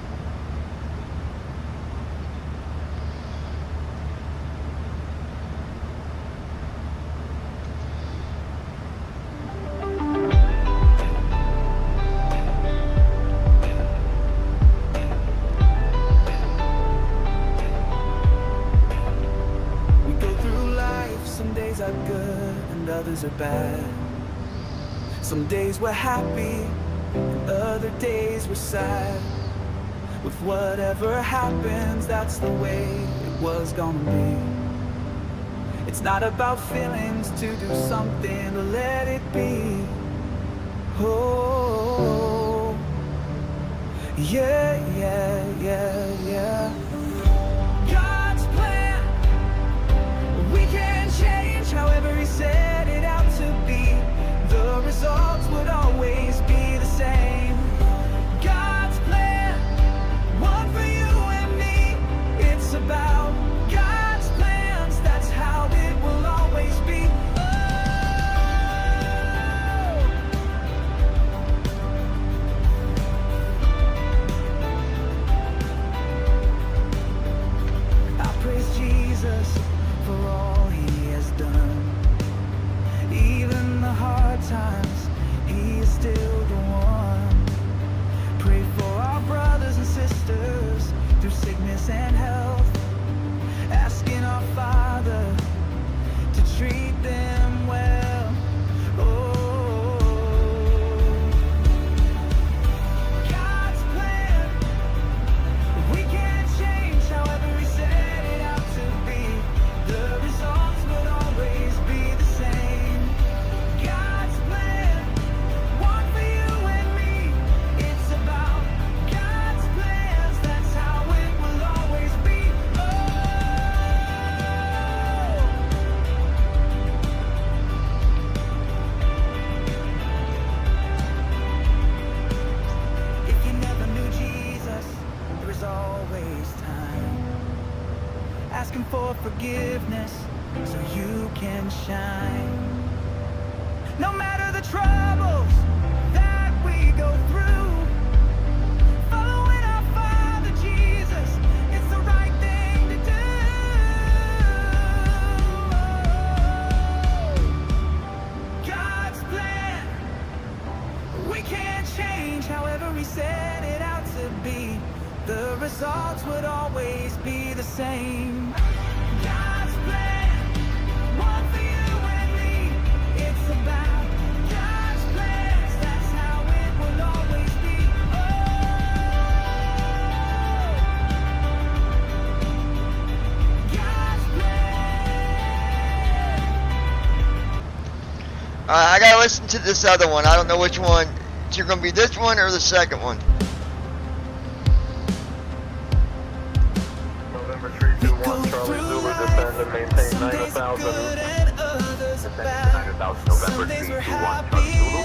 We go through life, some days are good and others are bad. Some days we're happy and other days we're sad. With whatever happens, that's the way it was gonna be. It's not about feelings, to do something to let it be. Oh, yeah, yeah, yeah, yeah. God's plan, we can change however He set it out to be. The results would always be the same. God's plan, one for you and me. It's about for forgiveness so you can shine. No matter the troubles that we go through, following our Father Jesus is the right thing to do. God's plan, we can't change. However He set it out to be, the results would always be the same. God's plan, one for you and me. It's about God's plans. That's how it will always be. God's plan. Alright, I gotta listen to this other one. I don't know which one. It's either gonna be this one or the second one. November 321, Charlie Zulu, descend and maintain 9,000. Descend to 9,000, November 321, Charlie Zulu.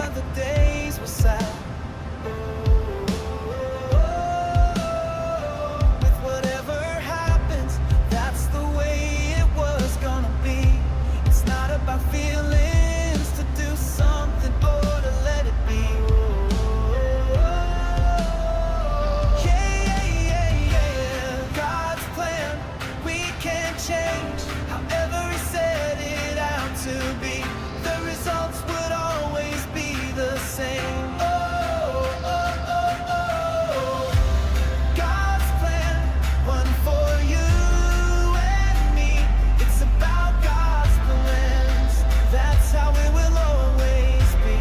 Other days were sad. With whatever happens, that's the way it was gonna be. It's not about feelings to do something or to let it be. Yeah. God's plan, we can't change. However He set it out to be, the results would always be the same. God's plan, one for you and me. It's about God's plans. That's how it will always be.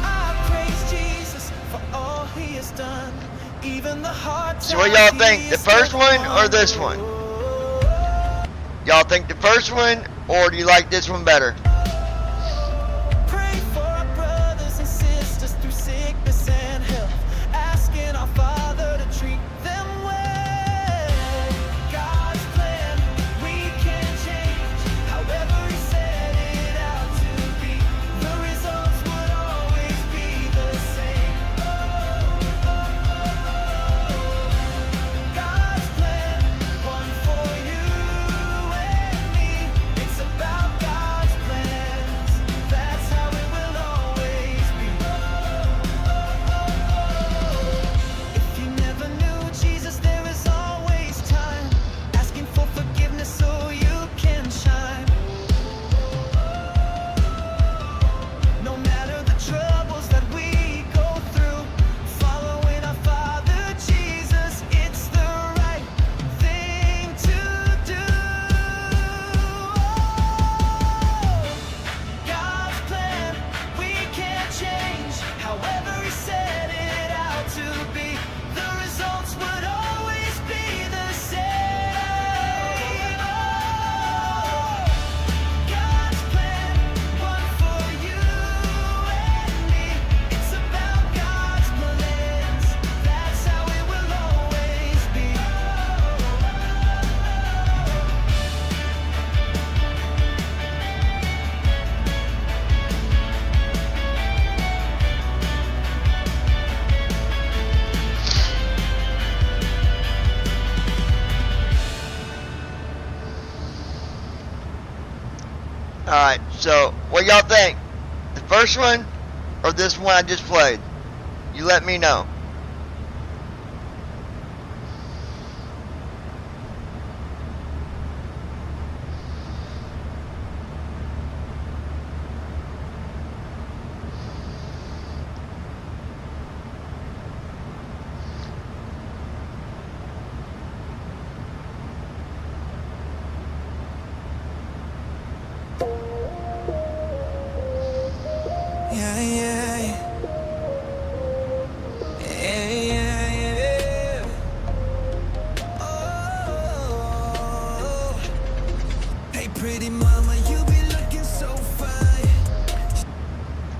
I praise Jesus for all He has done. Even the hard So what y'all think? The first one or this one? Y'all think the first one, or do you like this one better? Pray for our brothers and sisters through sickness and health, asking our Father to treat them well. God's plan, we can't change. However He set it out to be, the results would always be the same. God's plan, one for you and me. It's about God's plans. That's how it will always be. If you never knew Jesus, there is always time. Asking for forgiveness so you can shine. No matter the troubles that we go through, following our Father Jesus, it's the right thing to do. God's plan, we can't change. However He set it out to be, the results would always be the same. God's plan, one for you and me. It's about God's plans. That's how it will always be. Alright, so what y'all think? The first one or this one I just played? You let me know.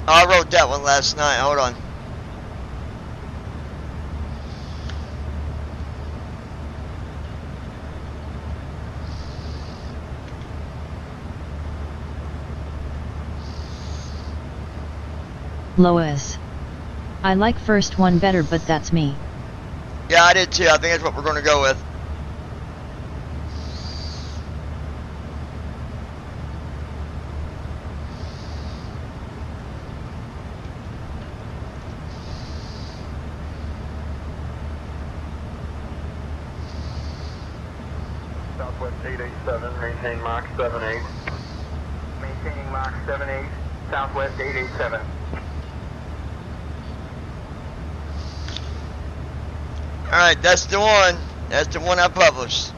I wrote that one last night. Hold on. Lois. I like first one better, but that's me. Yeah, I did too. I think that's what we're going to go with. Southwest 887, maintain Mach 78. Maintaining Mach 78, Southwest 887. Alright, that's the one. That's the one I published.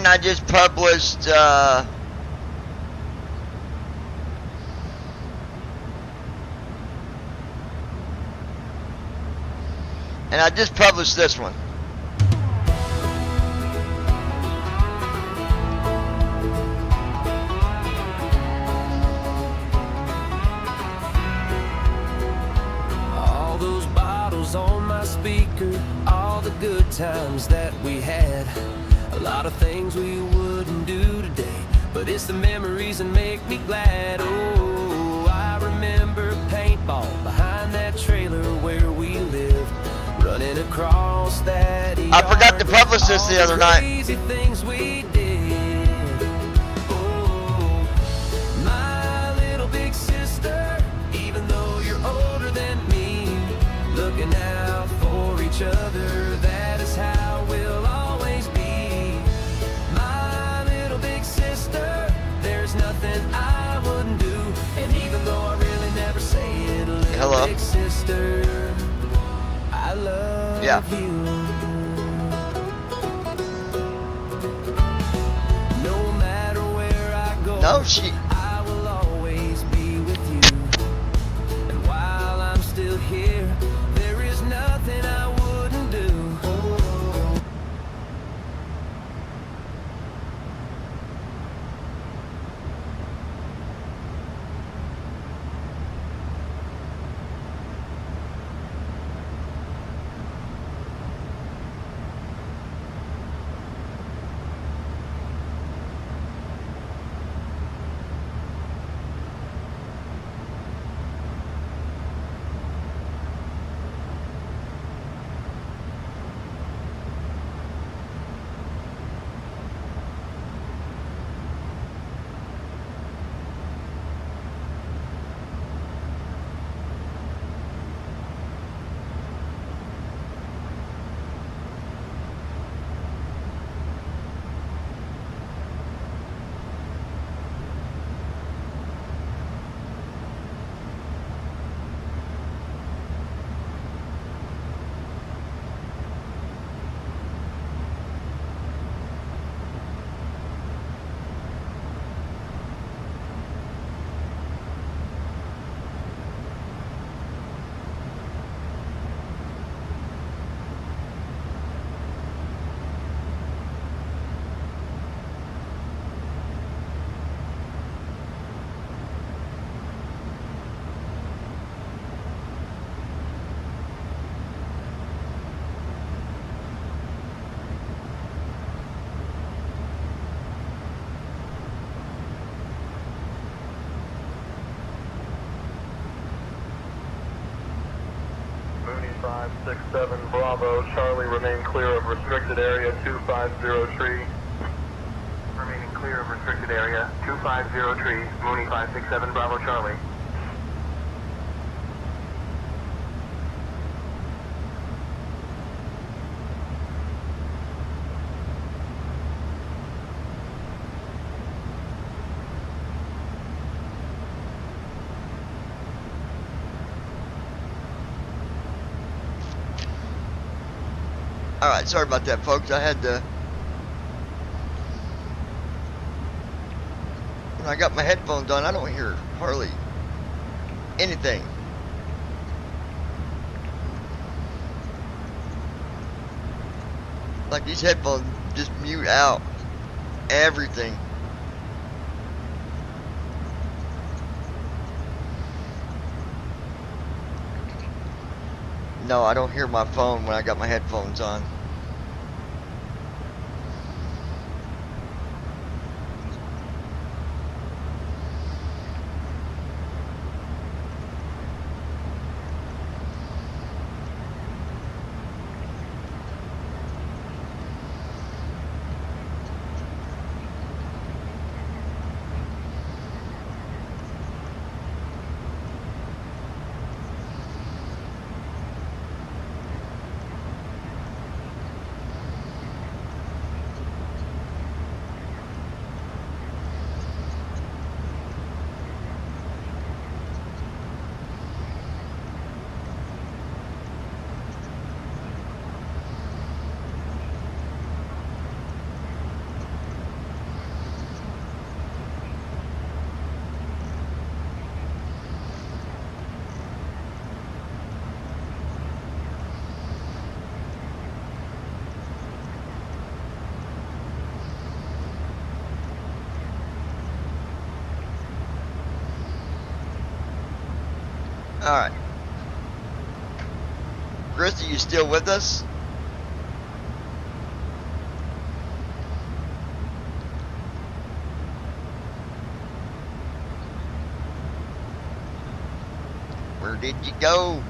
And I just published, this one. All those bottles on my speaker, all the good times that we had. A lot of things we wouldn't do today, but it's the memories that make me glad. Oh, I remember paintball behind that trailer where we lived, running across that yard. I forgot to publish this the other night. Crazy things we did. Oh, my little big sister, even though you're older than me, looking out for each other, that is how we'll always be. There's nothing I wouldn't do, and even though I really never say it, little big sister, I love you. No matter where I go, I will always be with you. And while I'm still here, there is nothing I wouldn't do. Mooney 567 Bravo, Charlie, remain clear of restricted area 2503. Remaining clear of restricted area 2503, Mooney 567 Bravo, Charlie. Alright, sorry about that, folks. I had to I got my headphones on, I don't hear hardly anything. Like these headphones just mute out everything. No, I don't hear my phone when I got my headphones on. Alright. Chris, are you still with us? Where did you go?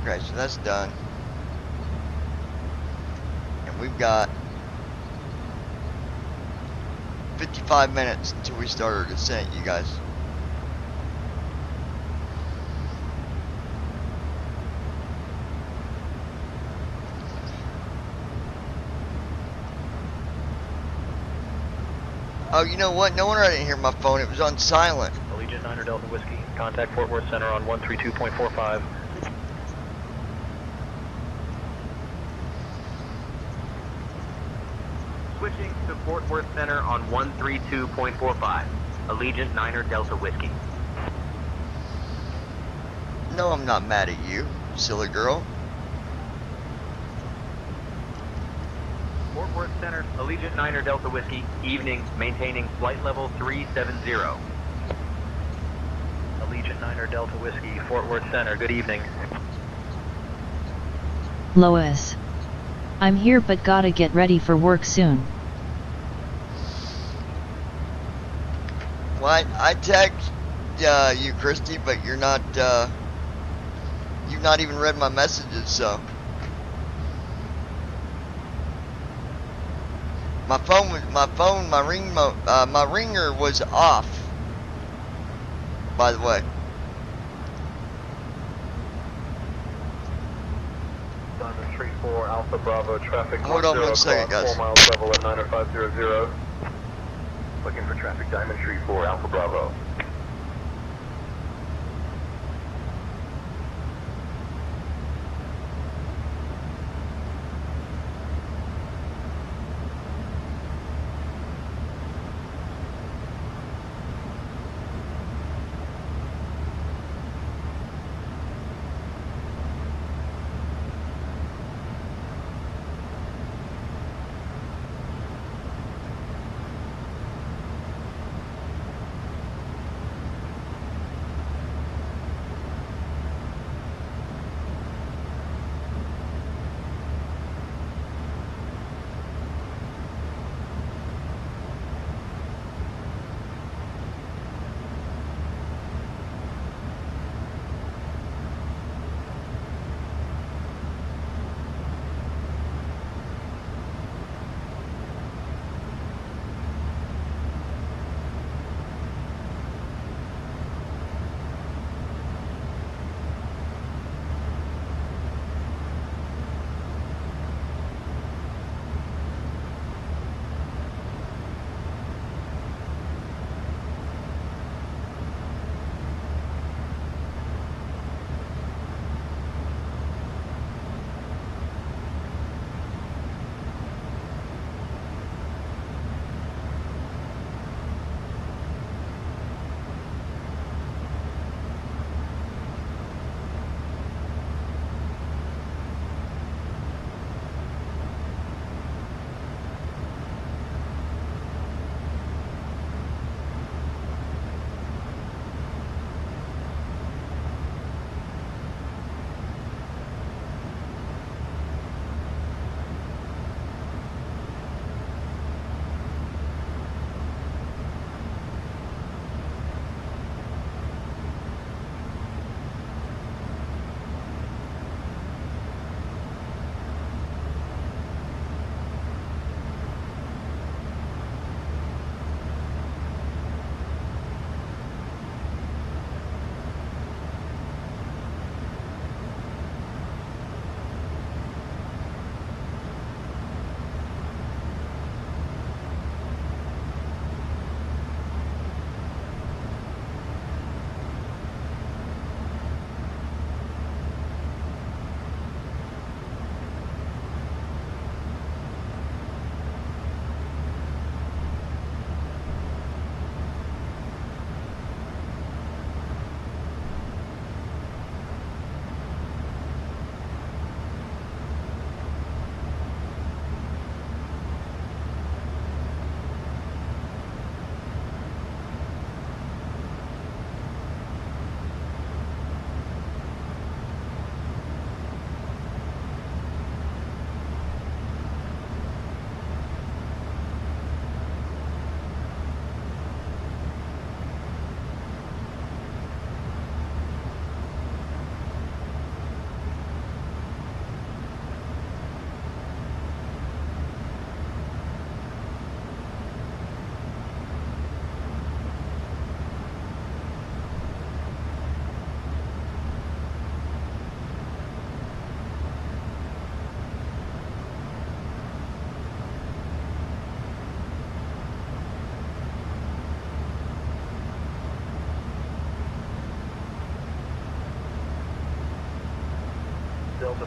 Okay, so that's done. And we've got 55 minutes until we start our descent, you guys. Oh, you know what? No wonder I didn't hear my phone. It was on silent. Allegiant 9 Delta Whiskey. Contact Fort Worth Center on 132.45. Switching to Fort Worth Center on 132.45. Allegiant 9 Delta Whiskey. No, I'm not mad at you, silly girl. Fort Worth Center, Allegiant 9 Delta Whiskey. Evening, maintaining flight level 370. Allegiant 9 Delta Whiskey, Fort Worth Center, good evening. Lois. I'm here but gotta get ready for work soon. Well, I text you, Christy, but you're not, you've not even read my messages, so. My ringer was off, by the way. Diamond Street 4, Alpha Bravo, traffic. Hold on 1 second, guys. 4 miles level at 90500. Looking for traffic, Diamond Street 4, Alpha Bravo.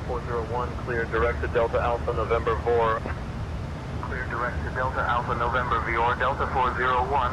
401, clear direct to Delta Alpha November VOR. Clear direct to Delta Alpha November VOR, Delta 401.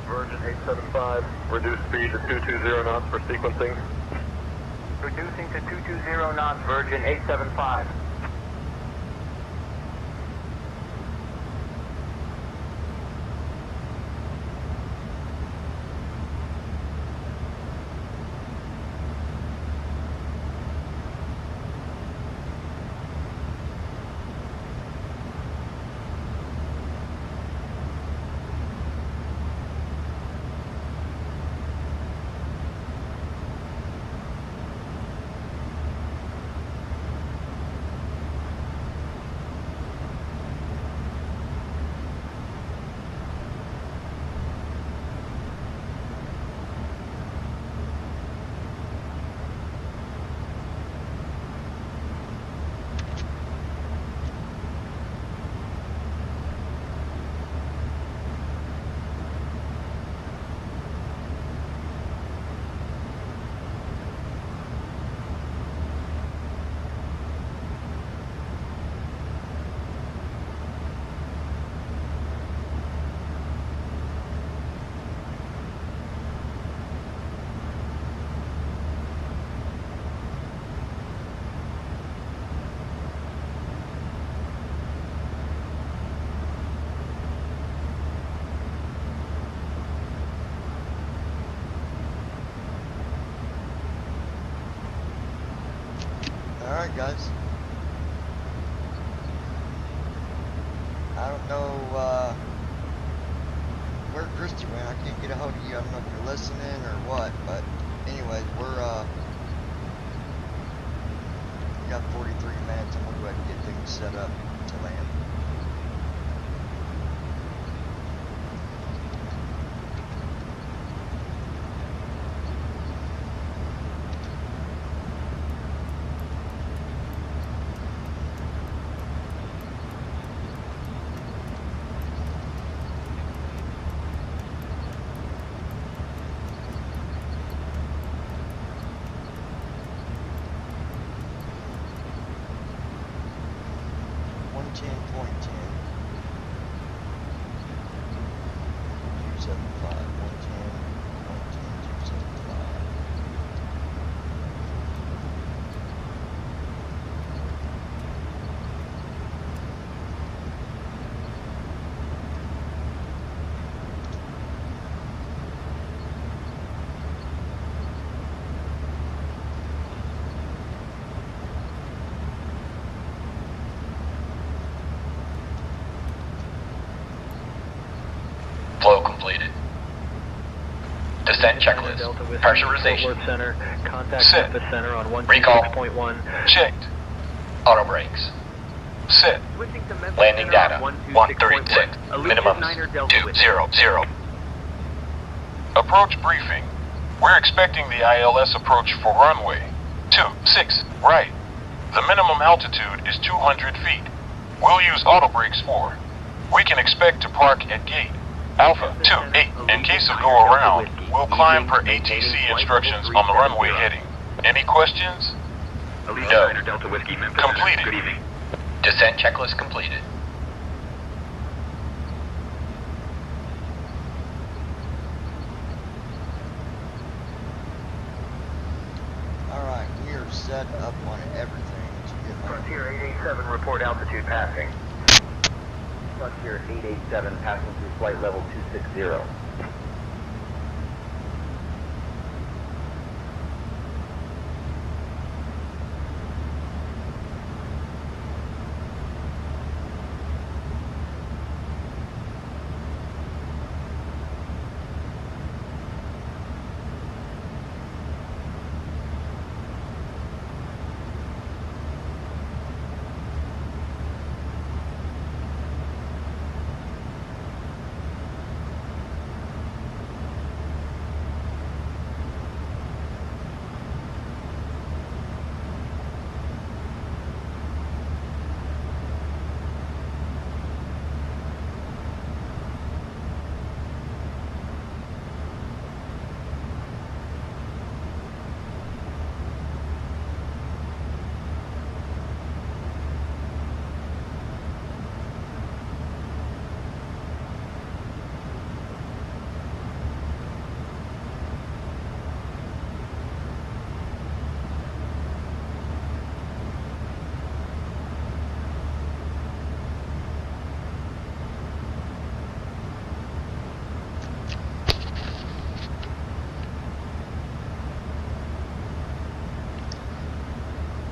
Virgin 875, reduce speed to 220 knots for sequencing. Reducing to 220 knots, Virgin 875. guys. I don't know where Christy went. I can't get a hold of you. I don't know if you're listening or what, but anyways, we got 43 minutes. I'm gonna go ahead and get things set up to land. Flow completed. Descent checklist. Pressurization. Center, contact Set. Memphis Center on Recall. 126.1. Checked. Auto brakes. Set. Switching to Memphis Landing Center data. on 136. 126.1. Allegiant Minimum 9er Delta Whiskey. 200. Approach briefing. We're expecting the ILS approach for runway 26 right. The minimum altitude is 200 feet. We'll use auto brakes 4. We can expect to park at gate Alpha 28. In case of go around, we'll climb per ATC instructions on the runway heading. Any questions? Allegiant No. 9er Delta Whiskey, Memphis. Completed. Good evening. Descent checklist completed. Alright, we are set up on everything to get my Frontier 887, report altitude passing. Frontier 887, passing through flight level 260.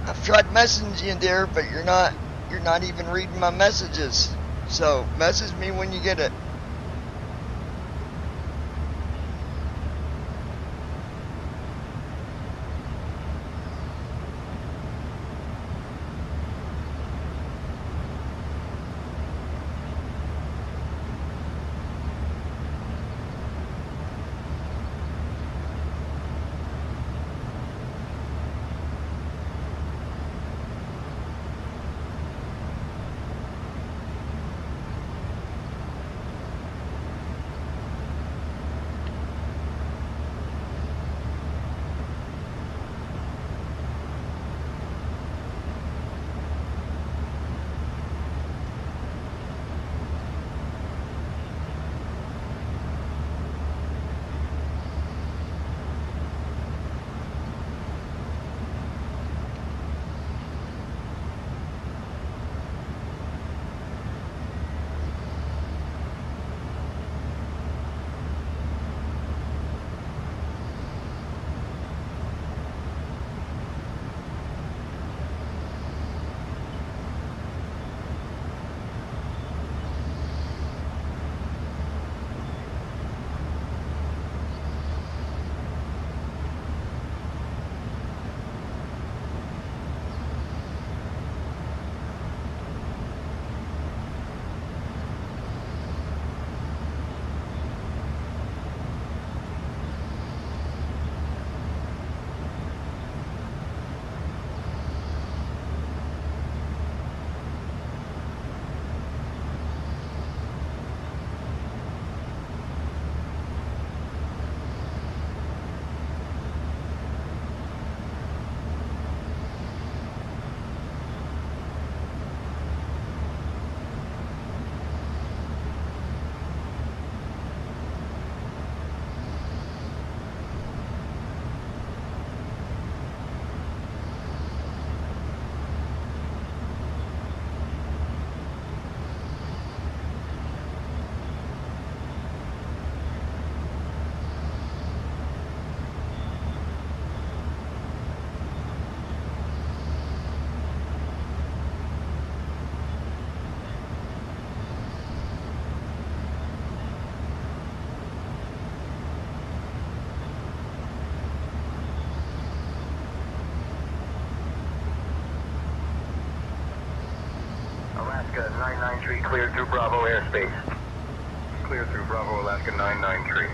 I've tried messaging you there, but you're not even reading my messages. So message me when you get it. 993 cleared through Bravo airspace. Cleared through Bravo Alaska 993.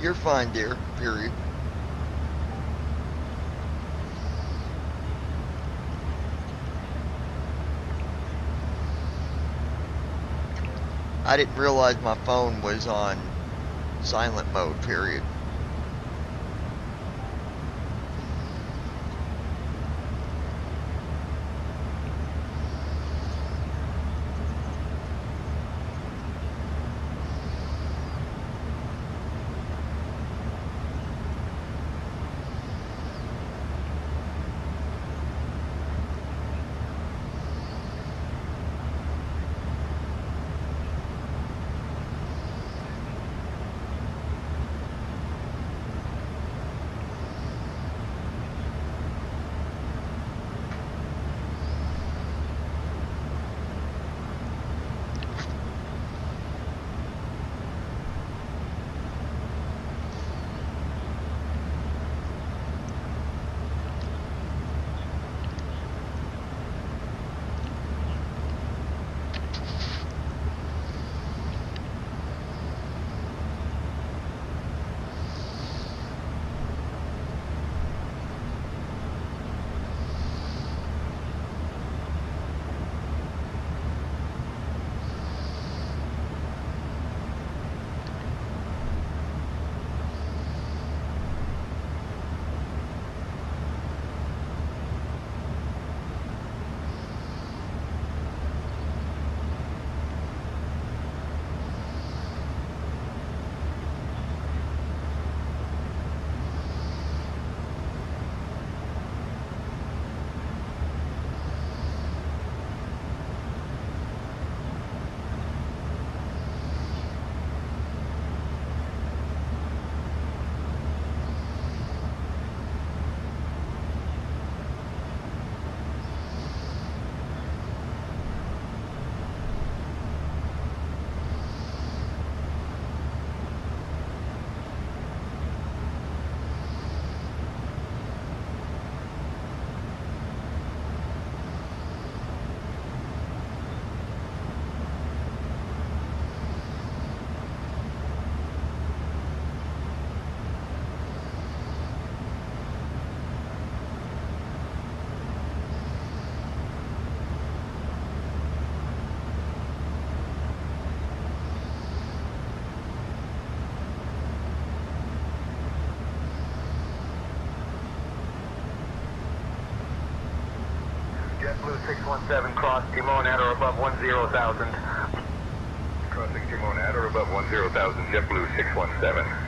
You're fine, dear. Period. I didn't realize my phone was on silent mode, period. JetBlue 617, cross Timon at or above 10,000. Crossing Timon at or above 10,000, JetBlue 617.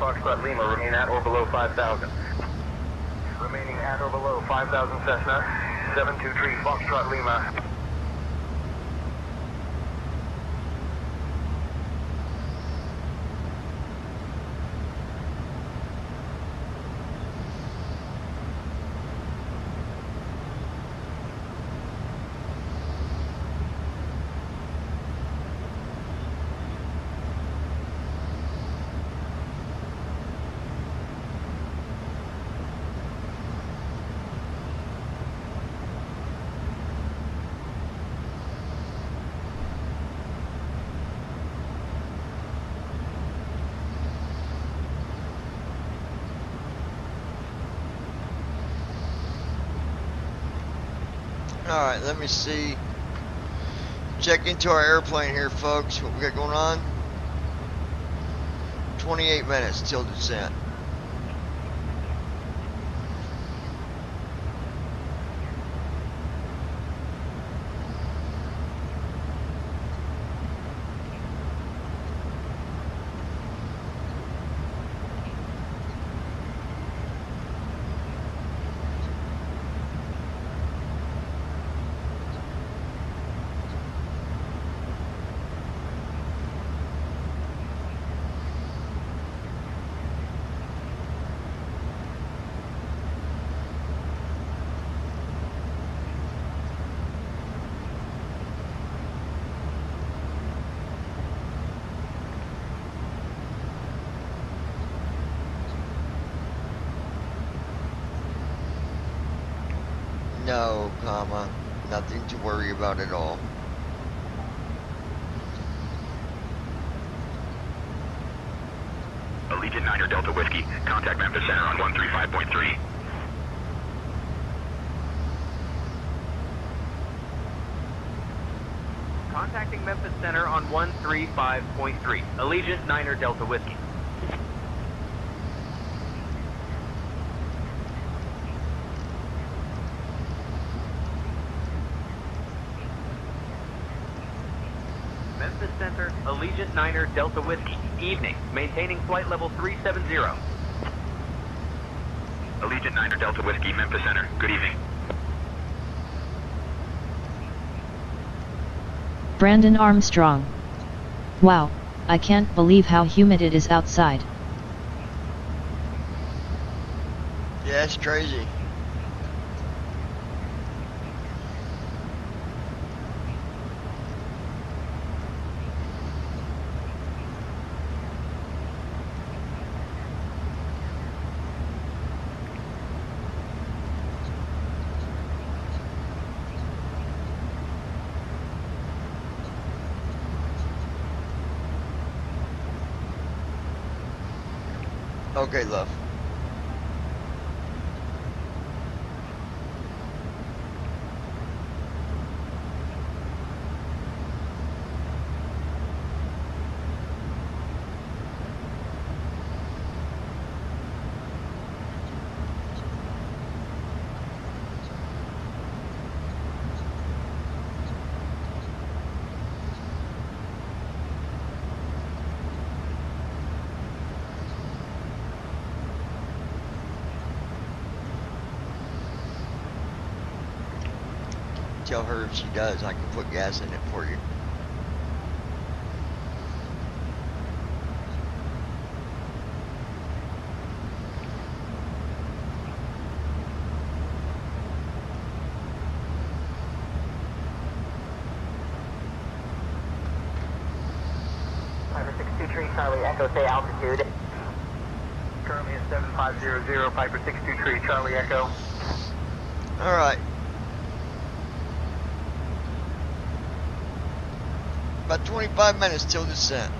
Foxtrot Lima, remain at or below 5,000. Remaining at or below 5,000 Cessna, 723 Foxtrot Lima. Alright, let me see. Check into our airplane here, folks. What we got going on? 28 minutes till descent. No, comma, nothing to worry about at all. Allegiant 9er Delta Whiskey, contact Memphis Center on 135.3. Contacting Memphis Center on 135.3. Allegiant 9er Delta Whiskey. Memphis Center, Allegiant 9er Delta Whiskey. Evening, maintaining flight level 370. Allegiant 9er Delta Whiskey, Memphis Center. Good evening. Brandon Armstrong. Wow, I can't believe how humid it is outside. Yeah, it's crazy. Okay, love. Tell her if she does, I can put gas in it for you. Piper 623 Charlie Echo, say altitude. Currently at 7500, Piper 623 Charlie Echo. Alright. About 25 minutes till descent.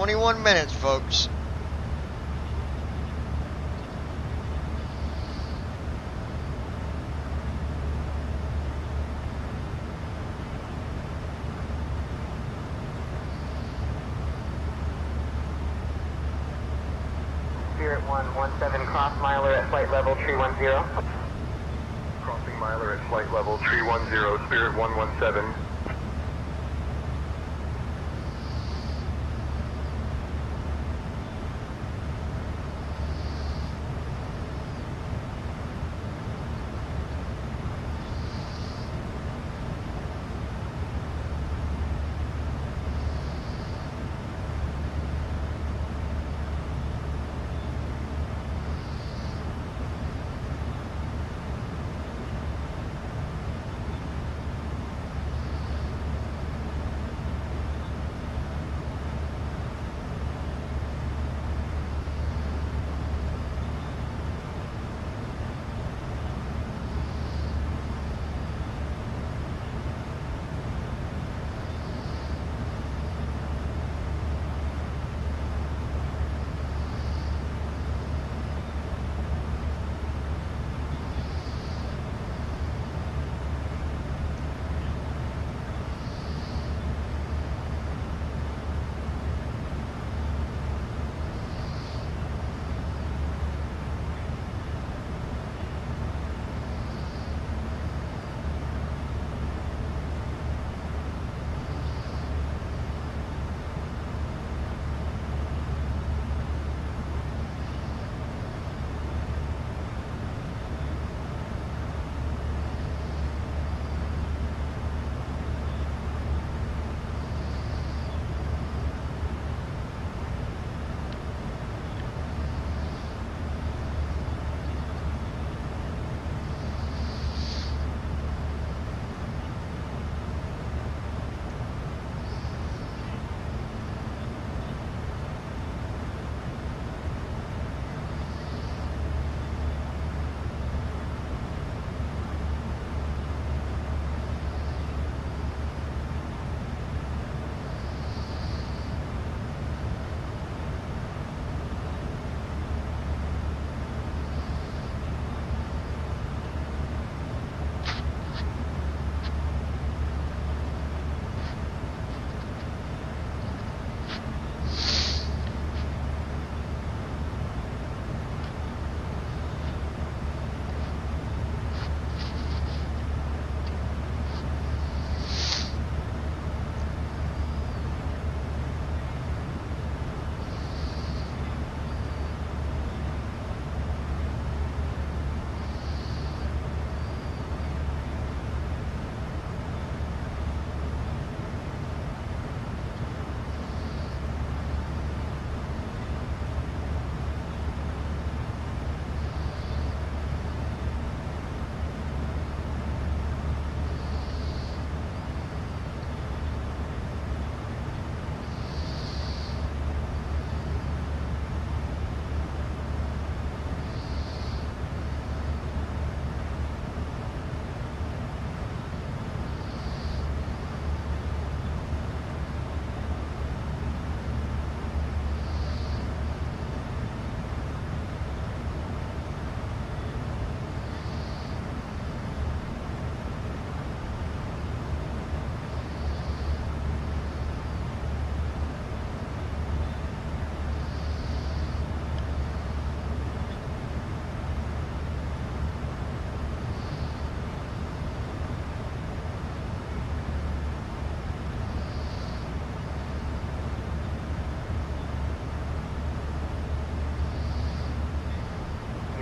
21 minutes, folks. Spirit 117, cross miler at flight level 310. Crossing miler at flight level 310, Spirit 117.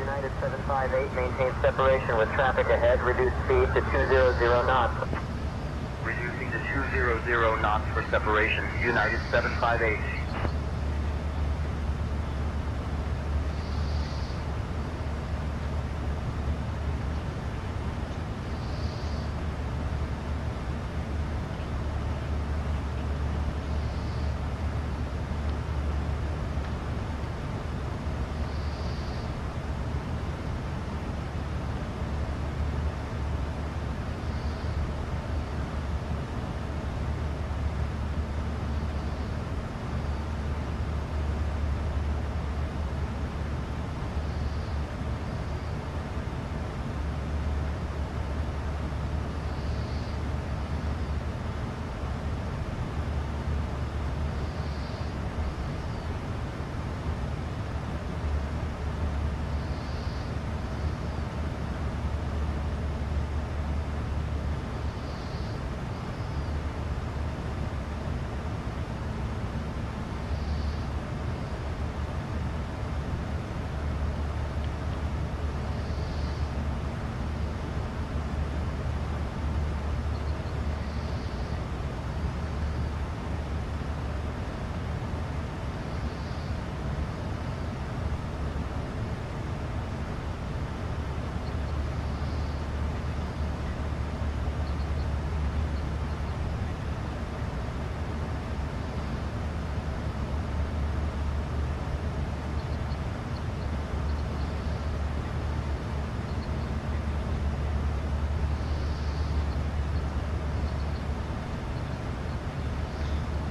United 758, maintain separation with traffic ahead, reduce speed to 200 knots. Reducing to 200 knots for separation, United 758.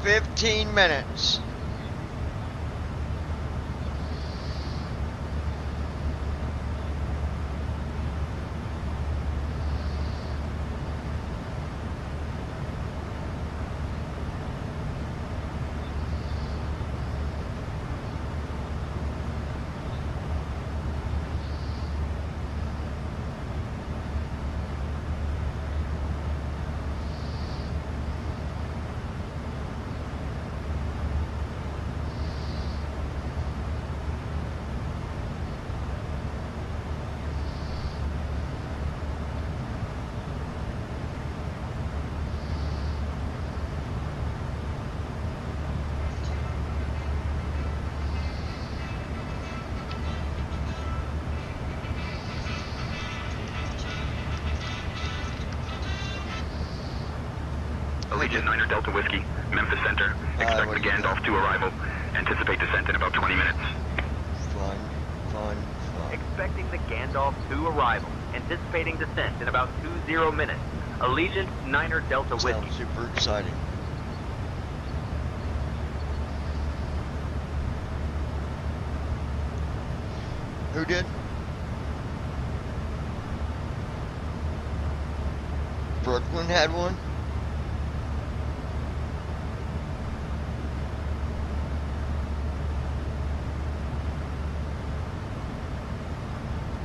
15 minutes. Allegiant 9er Delta Whiskey, Memphis Center. Expect the Gandalf to arrival. Anticipate descent in about 20 minutes. Fun. Expecting the Gandalf to arrival. Anticipating descent in about 20 minutes. Allegiant 9er Delta Whiskey. Sounds super exciting. Who did? Brooklyn had one?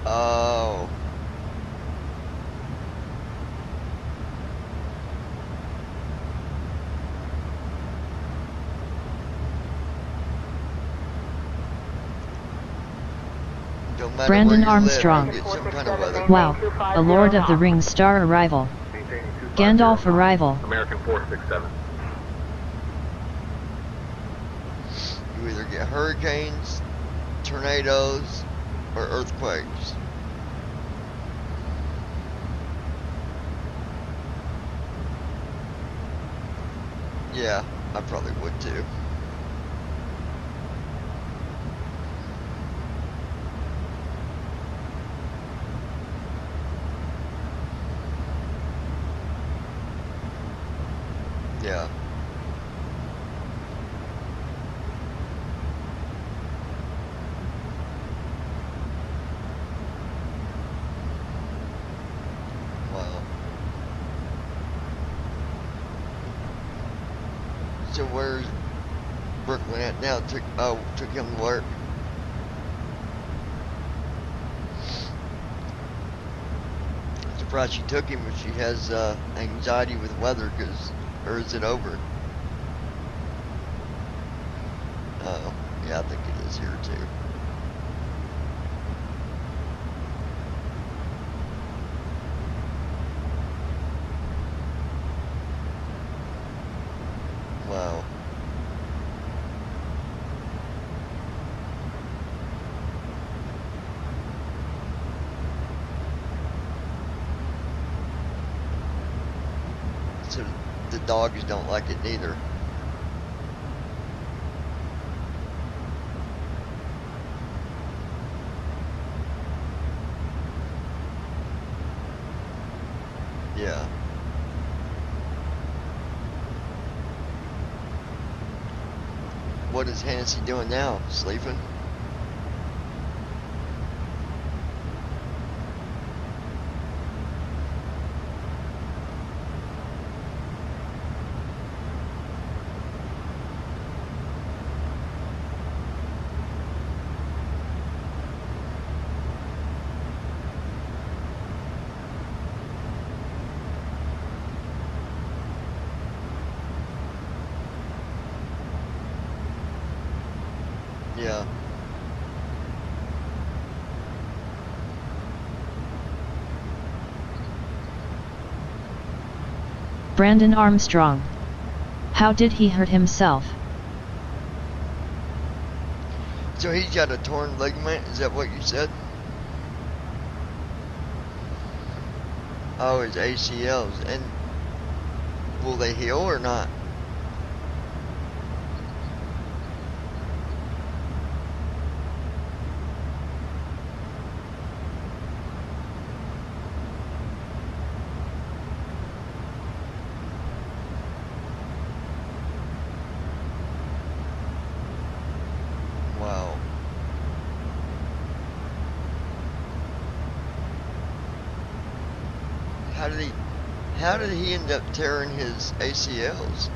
Oh. Don't matter Brandon where you Armstrong. live, you get some kind of weather. Wow, a Lord of the Rings star arrival. Gandalf arrival. American 467. You either get hurricanes, tornadoes, or earthquakes. Yeah, I probably would too. Yeah. Wow. So where's Brooklyn at now? Took him to work. I'm surprised she took him if she has anxiety with weather, or is it over? Oh, yeah, I think it is here too. Wow. So the dogs don't like it neither. Yeah. What is Hennessy doing now? Sleeping? Yeah. Brandon Armstrong. How did he hurt himself? So he's got a torn ligament, is that what you said? Oh, his ACLs. And will they heal or not? How did he end up tearing his ACLs?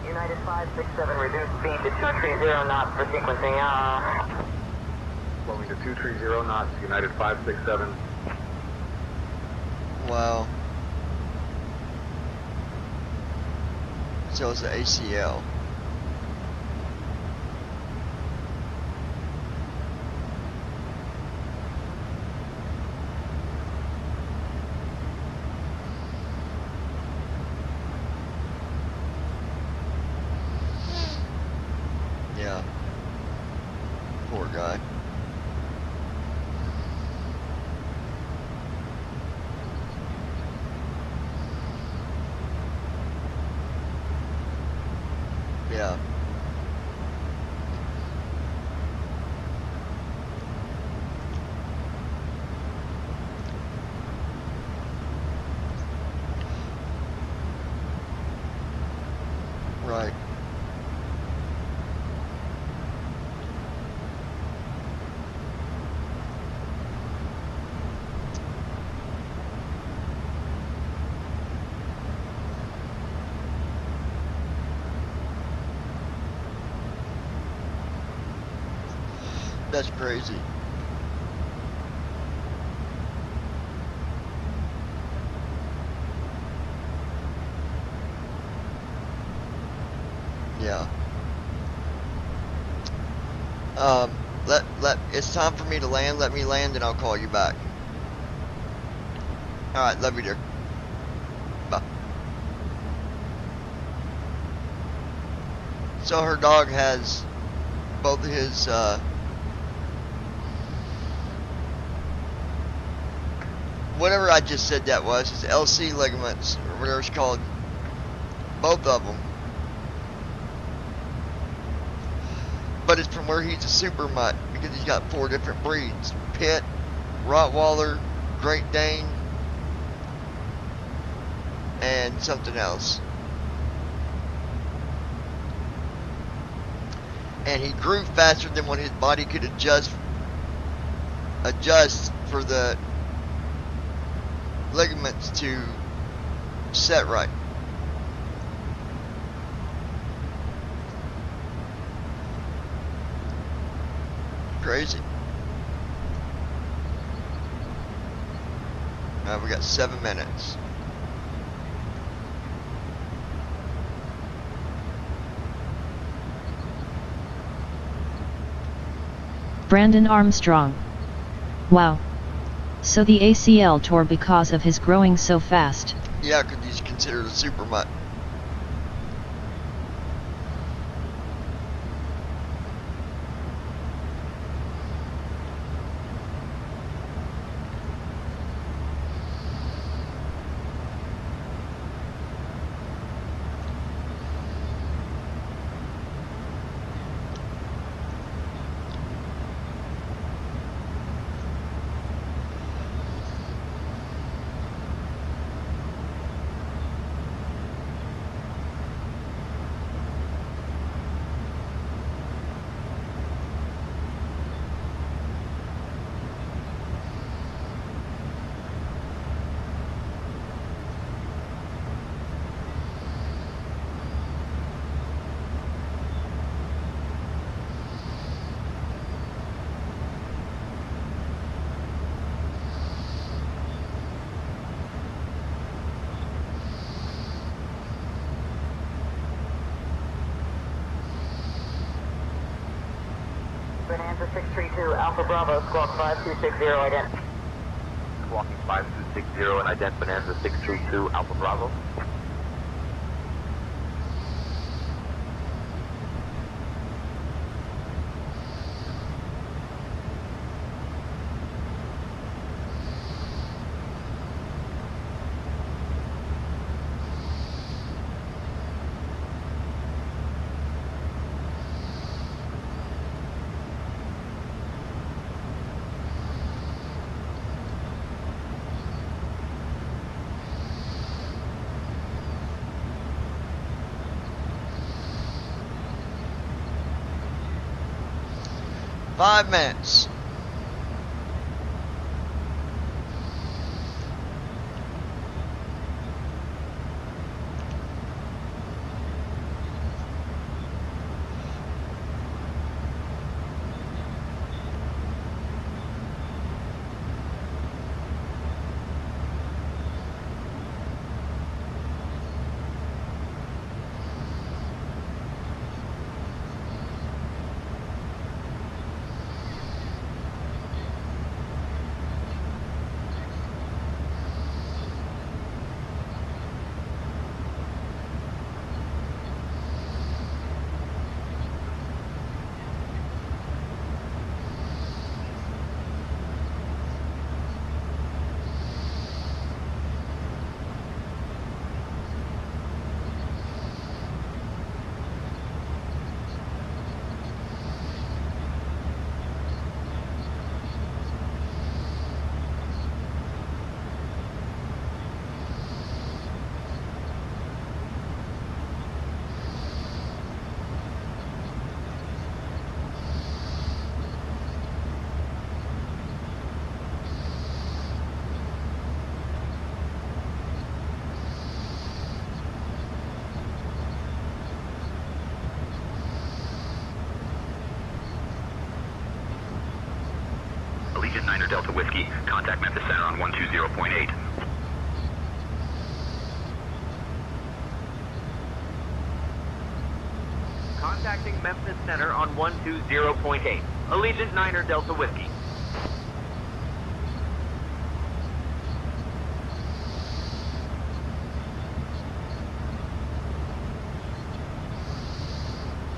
United 567, reduce speed to 230 knots for sequencing. Flowing to 230 knots, United 567. Wow. So it's the ACL. Yeah. Poor guy. Yeah. Right. That's crazy. Yeah. It's time for me to land. Let me land and I'll call you back. Alright, love you, dear. Bye. So her dog has both of his, whatever I just said that was, his LC ligaments, or whatever it's called, both of them. But it's from where he's a super mutt, because he's got 4 different breeds: Pit, Rottweiler, Great Dane, and something else. And he grew faster than what his body could adjust for the ligaments to set right. Crazy. Alright, we got 7 minutes. Brandon Armstrong. Wow. So the ACL tore because of his growing so fast. Yeah, because he's considered a super mutt. Bonanza 632, Alpha Bravo, squawk 5260, ident. Squawking 5260 and ident Bonanza 632, Alpha Bravo. 5 minutes. Allegiant 9 Delta Whiskey, contact Memphis Center on 120.8. Contacting Memphis Center on 120.8. Allegiant 9 Delta Whiskey.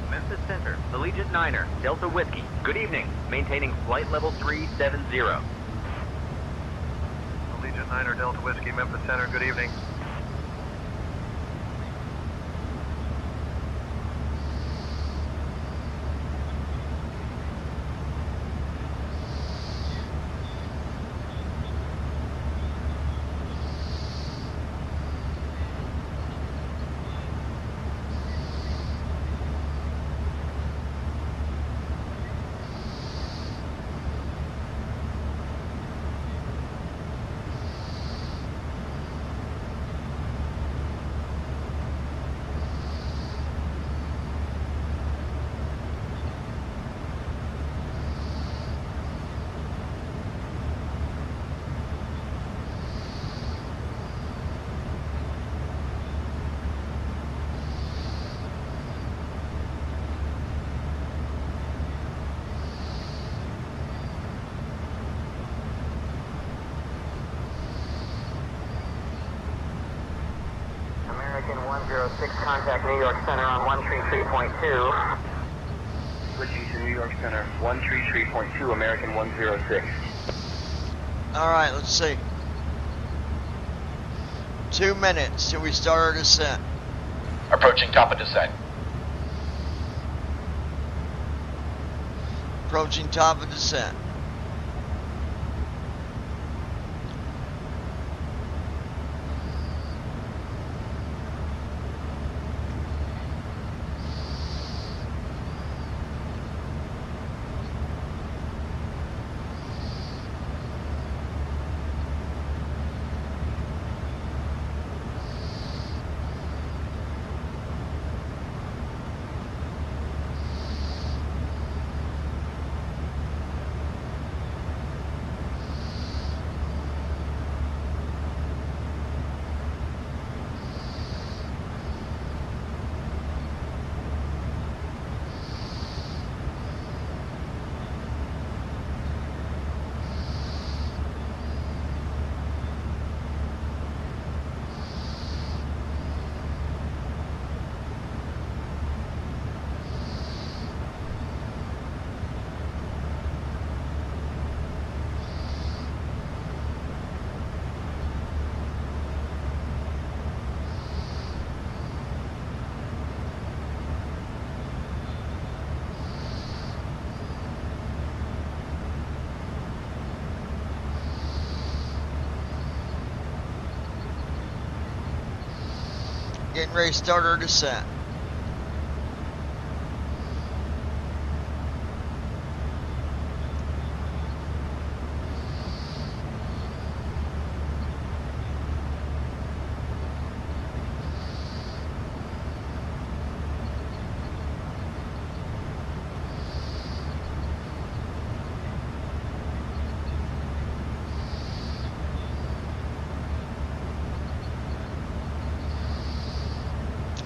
Memphis Center, Allegiant 9er, Delta Whiskey. Good evening. Maintaining flight level 370. Allegiant 9 Delta Whiskey, Memphis Center, good evening. American 106, contact New York Center on 133.2. Switching to New York Center, 133.2, American 106. Alright, let's see. 2 minutes till we start our descent. Approaching top of descent. Approaching top of descent. Getting ready to start our descent.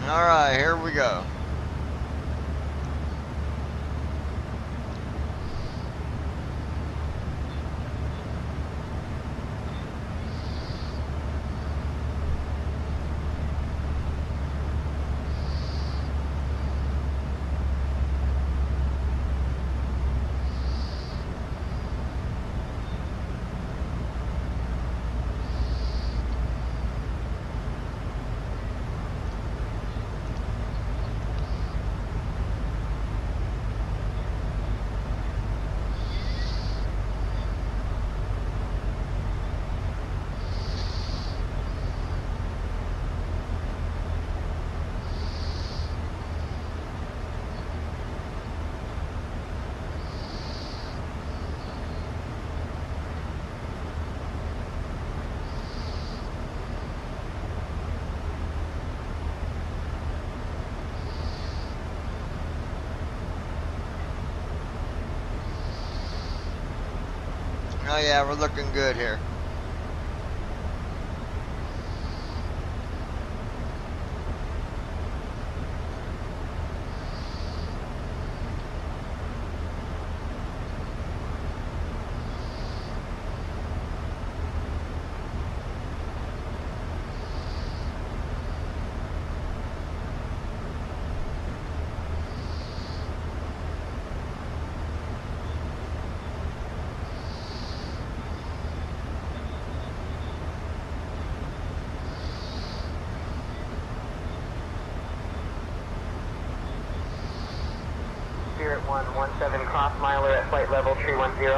Alright, here we go. Oh yeah, we're looking good here. Spirit 117, cross miler at flight level 310.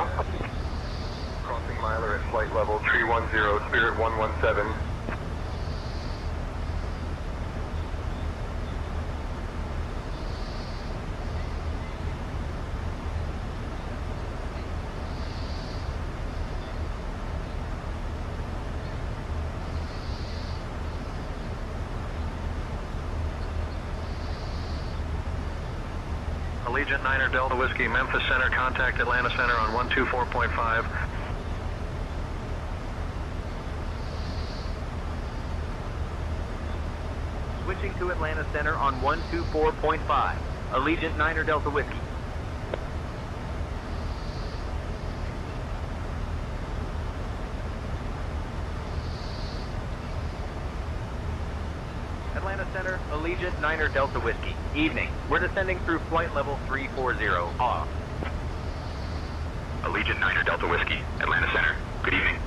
Crossing miler at flight level 310, Spirit 117. Allegiant 9er Delta Whiskey, Memphis Center, contact Atlanta Center on 124.5. Switching to Atlanta Center on 124.5. Allegiant 9er Delta Whiskey. Atlanta Center, Allegiant 9er Delta Whiskey. Evening. We're descending through flight level 340. Off. Allegiant 9er Delta Whiskey, Atlanta Center. Good evening.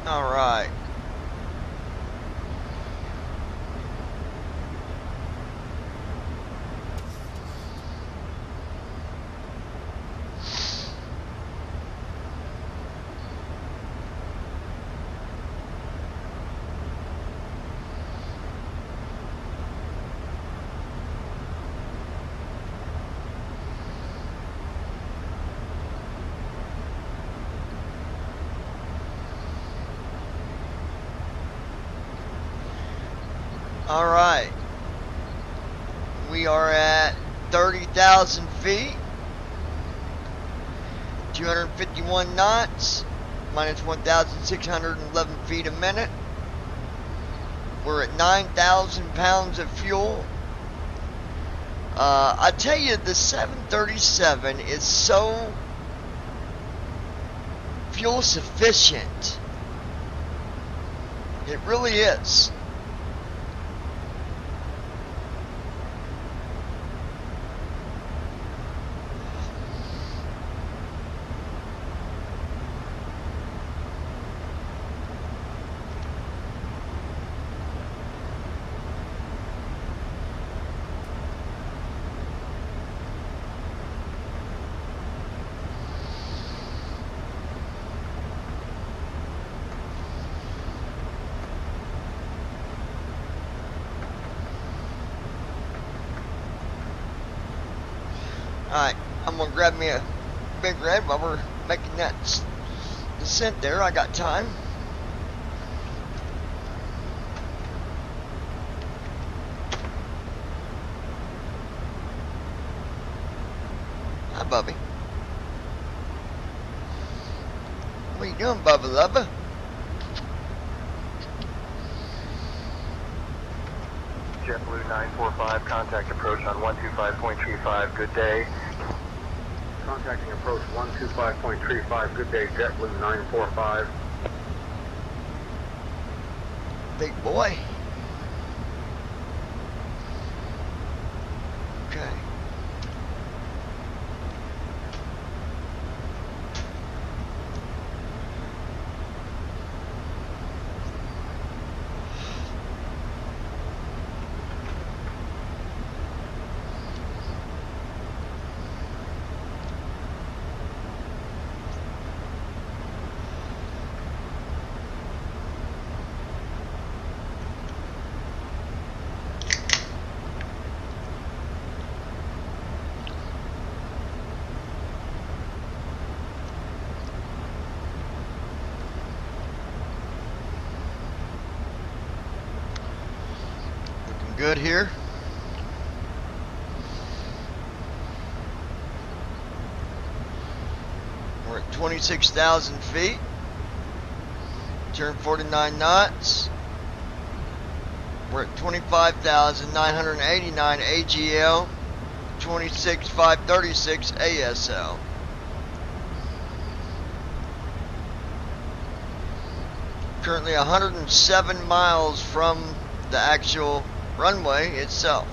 All right. All right. We are at 30,000 feet, 251 knots, minus 1,611 feet a minute. We're at 9,000 pounds of fuel. I tell you, the 737 is so fuel sufficient. It really is. Alright, I'm gonna grab me a Big Red while we're making that descent there. I got time. Hi, Bubby. What you doing, Bubba Lubba? JetBlue 945, contact approach on 125.35, good day. Contacting approach 125.35, good day, JetBlue 945. Big boy. Okay. Good here. We're at 26,000 feet. Turn 49 knots. We're at 25,989 AGL, 26,536 ASL. Currently 107 miles from the actual runway itself.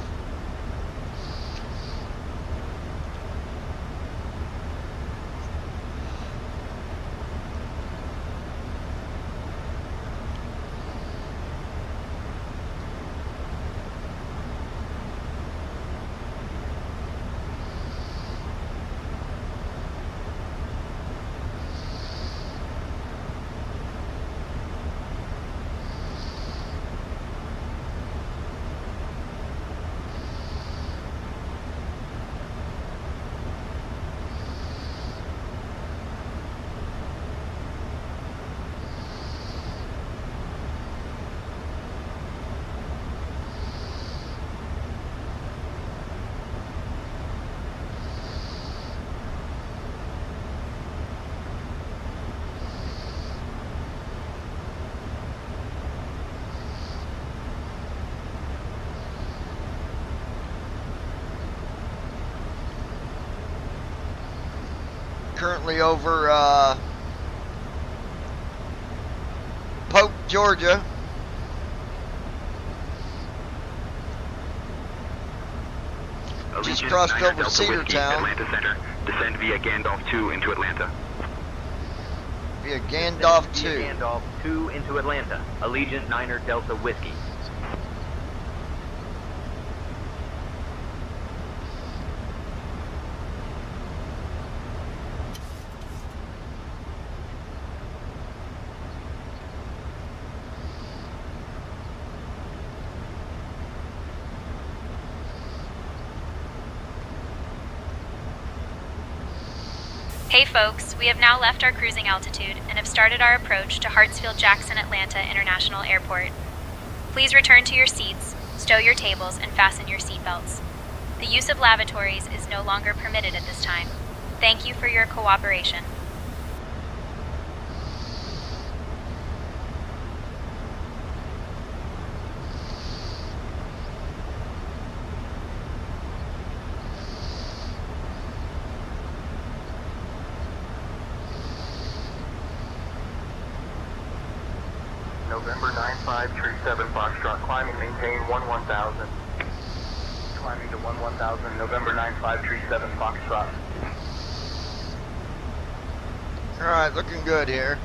Currently over Polk, Georgia. Just crossed over Cedartown. Atlanta Center. Descend via Gandalf 2 into Atlanta. Via Gandalf 2. Via Gandalf 2 into Atlanta. Allegiant Niner Delta Whiskey. Hey folks, we have now left our cruising altitude and have started our approach to Hartsfield-Jackson Atlanta International Airport. Please return to your seats, stow your tables, and fasten your seatbelts. The use of lavatories is no longer permitted at this time. Thank you for your cooperation. November 9537 Foxtrot, climbing, maintain 11,000. Climbing to 11,000, November 9537 Foxtrot. Alright, looking good here.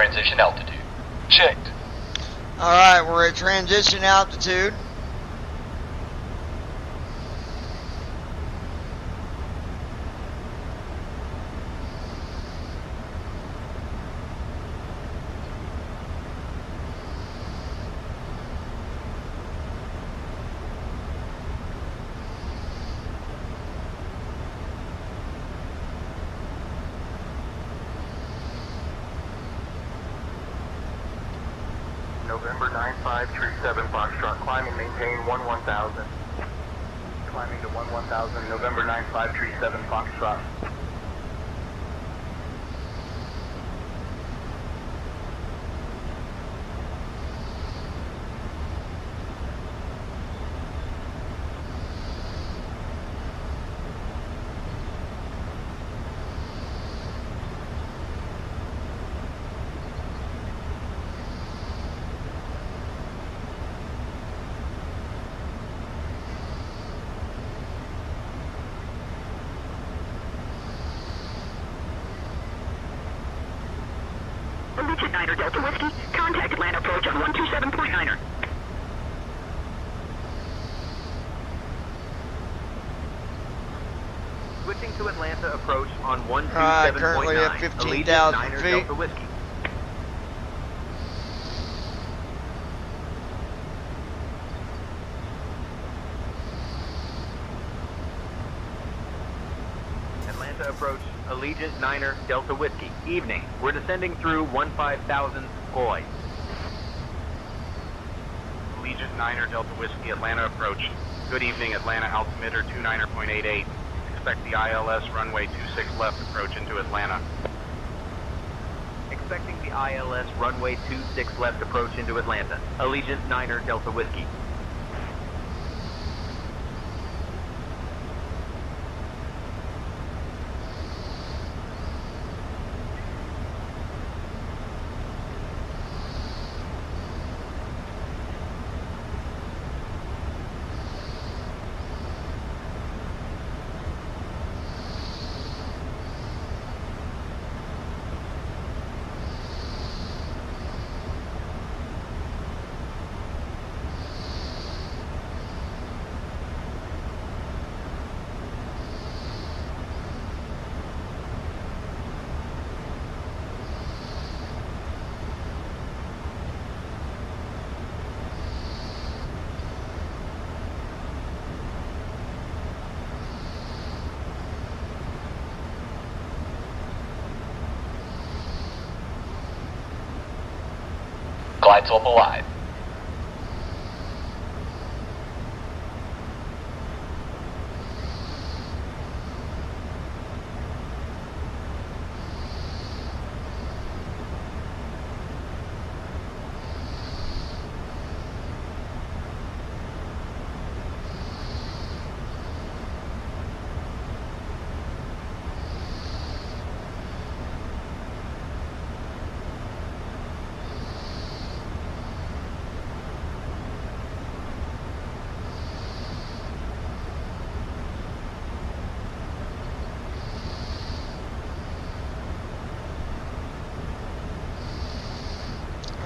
transition altitude. Checked. Alright, we're at transition altitude. November 9537 Foxtrot, climb and maintain 11,000. Climbing to 11,000, November 9537 Foxtrot. Allegiant 9er Delta Whiskey, contact Atlanta approach on 127.9er. Switching to Atlanta approach on 127.9. Alright, currently at 15,000 Allegiant 9er feet. Delta Whiskey. Atlanta approach, Allegiant 9er Delta Whiskey. Evening. We're descending through 15,000 Skoy. Allegiant 9er Delta Whiskey, Atlanta approach. Good evening, Atlanta altimeter 29.88. Expect the ILS runway 26 left approach into Atlanta. Expecting the ILS runway 26 left approach into Atlanta. Allegiant 9er Delta Whiskey. Glide slope alive.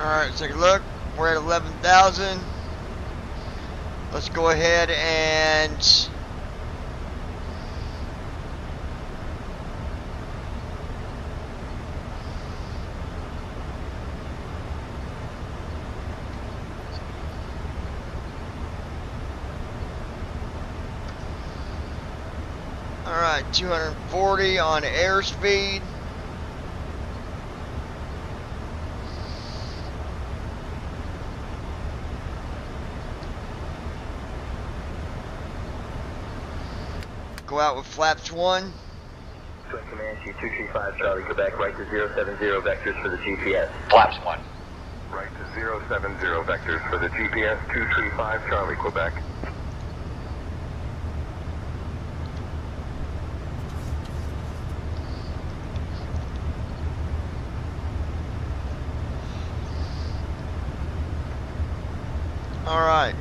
Alright, let's take a look. We're at 11,000. Let's go ahead and alright, 240 on airspeed. Go out with flaps 1. Twin Comanche 235 Charlie, Quebec, right to 070 vectors for the GPS. Flaps 1. Right to 070 vectors for the GPS 235 Charlie, Quebec. Alright.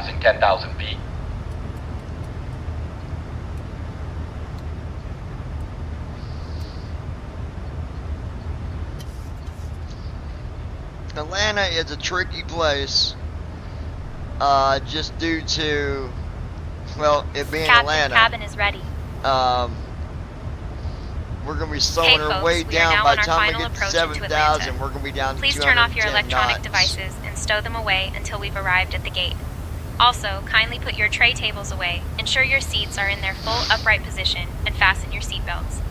passing 10,000 feet. Atlanta is a tricky place, just due to, well, it being Captain, Atlanta. cabin is ready. We're going to be slowing Hey our folks, way we are down. now By on the our time we final get to approach into 7,000, Atlanta. we're going to be down Please to turn off your 210 electronic knots. devices and stow them away until we've arrived at the gate. Also, kindly put your tray tables away, ensure your seats are in their full upright position, and fasten your seatbelts.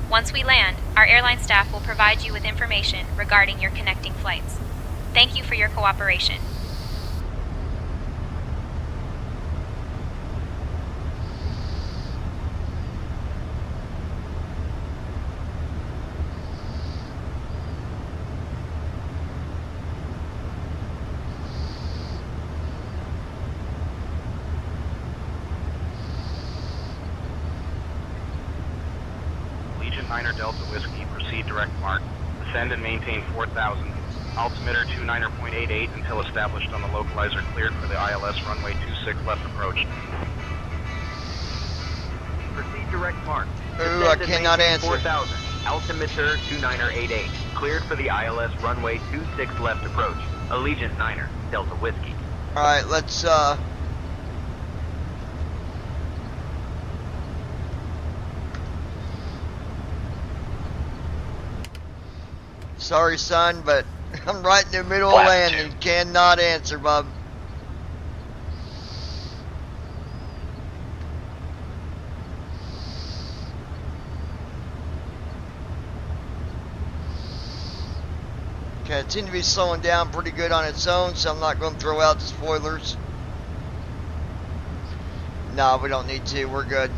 Once we land, our airline staff will provide you with information regarding your connecting flights. Thank you for your cooperation. Legion 9er Delta Whiskey, proceed direct mark. Ascend and maintain 4,000. Altimeter 29.88 until established on the localizer cleared for the ILS runway 26 left approach. Proceed direct mark. Ooh, I Descend and cannot maintain answer. 4,000. Altimeter 29er88. Cleared for the ILS runway 26 left approach. Allegiant 9er, Delta Whiskey. Alright, let's, sorry, son, but I'm right in the middle of landing. Cannot answer, bub. Okay, it seems to be slowing down pretty good on its own, so I'm not going to throw out the spoilers. No, we don't need to. We're good.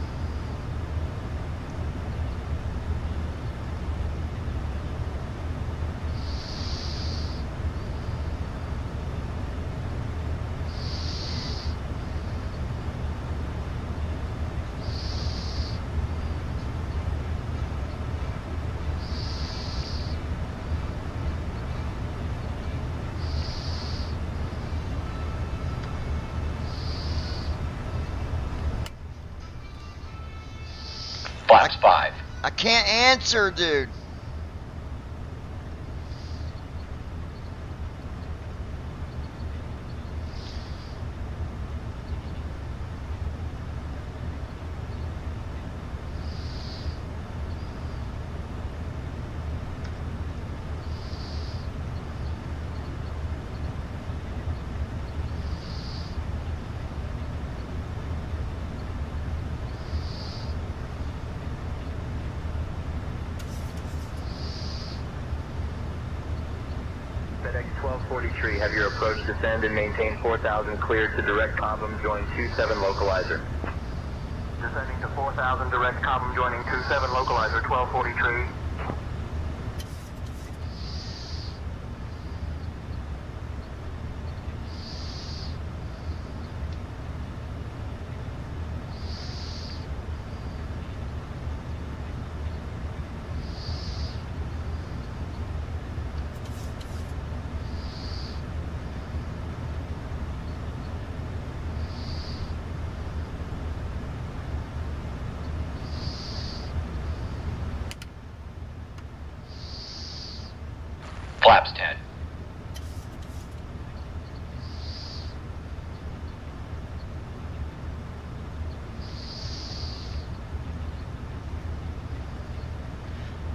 Flaps 5. I can't answer, dude. FedEx 1243, have your approach descend and maintain 4,000 cleared to direct column, join 27 localizer. Descending to 4,000 direct column, joining 27 localizer, 1243. Flaps 10.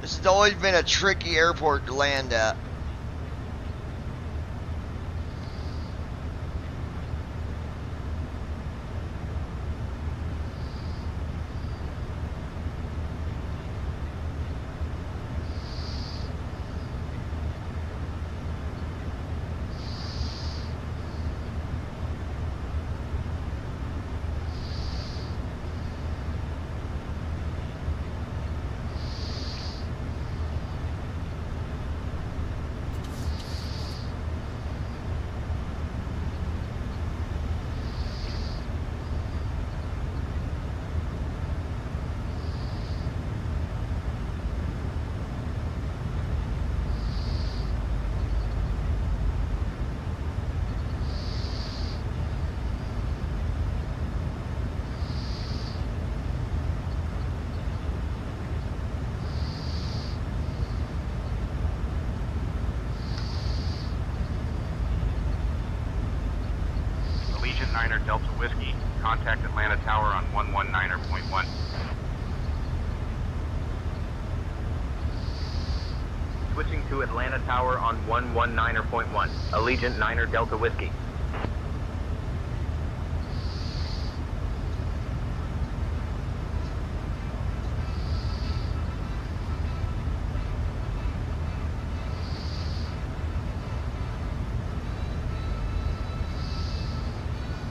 This has always been a tricky airport to land at. Niner Delta Whiskey. Contact Atlanta Tower on 119.1. Switching to Atlanta Tower on 119.1. Allegiant Niner Delta Whiskey.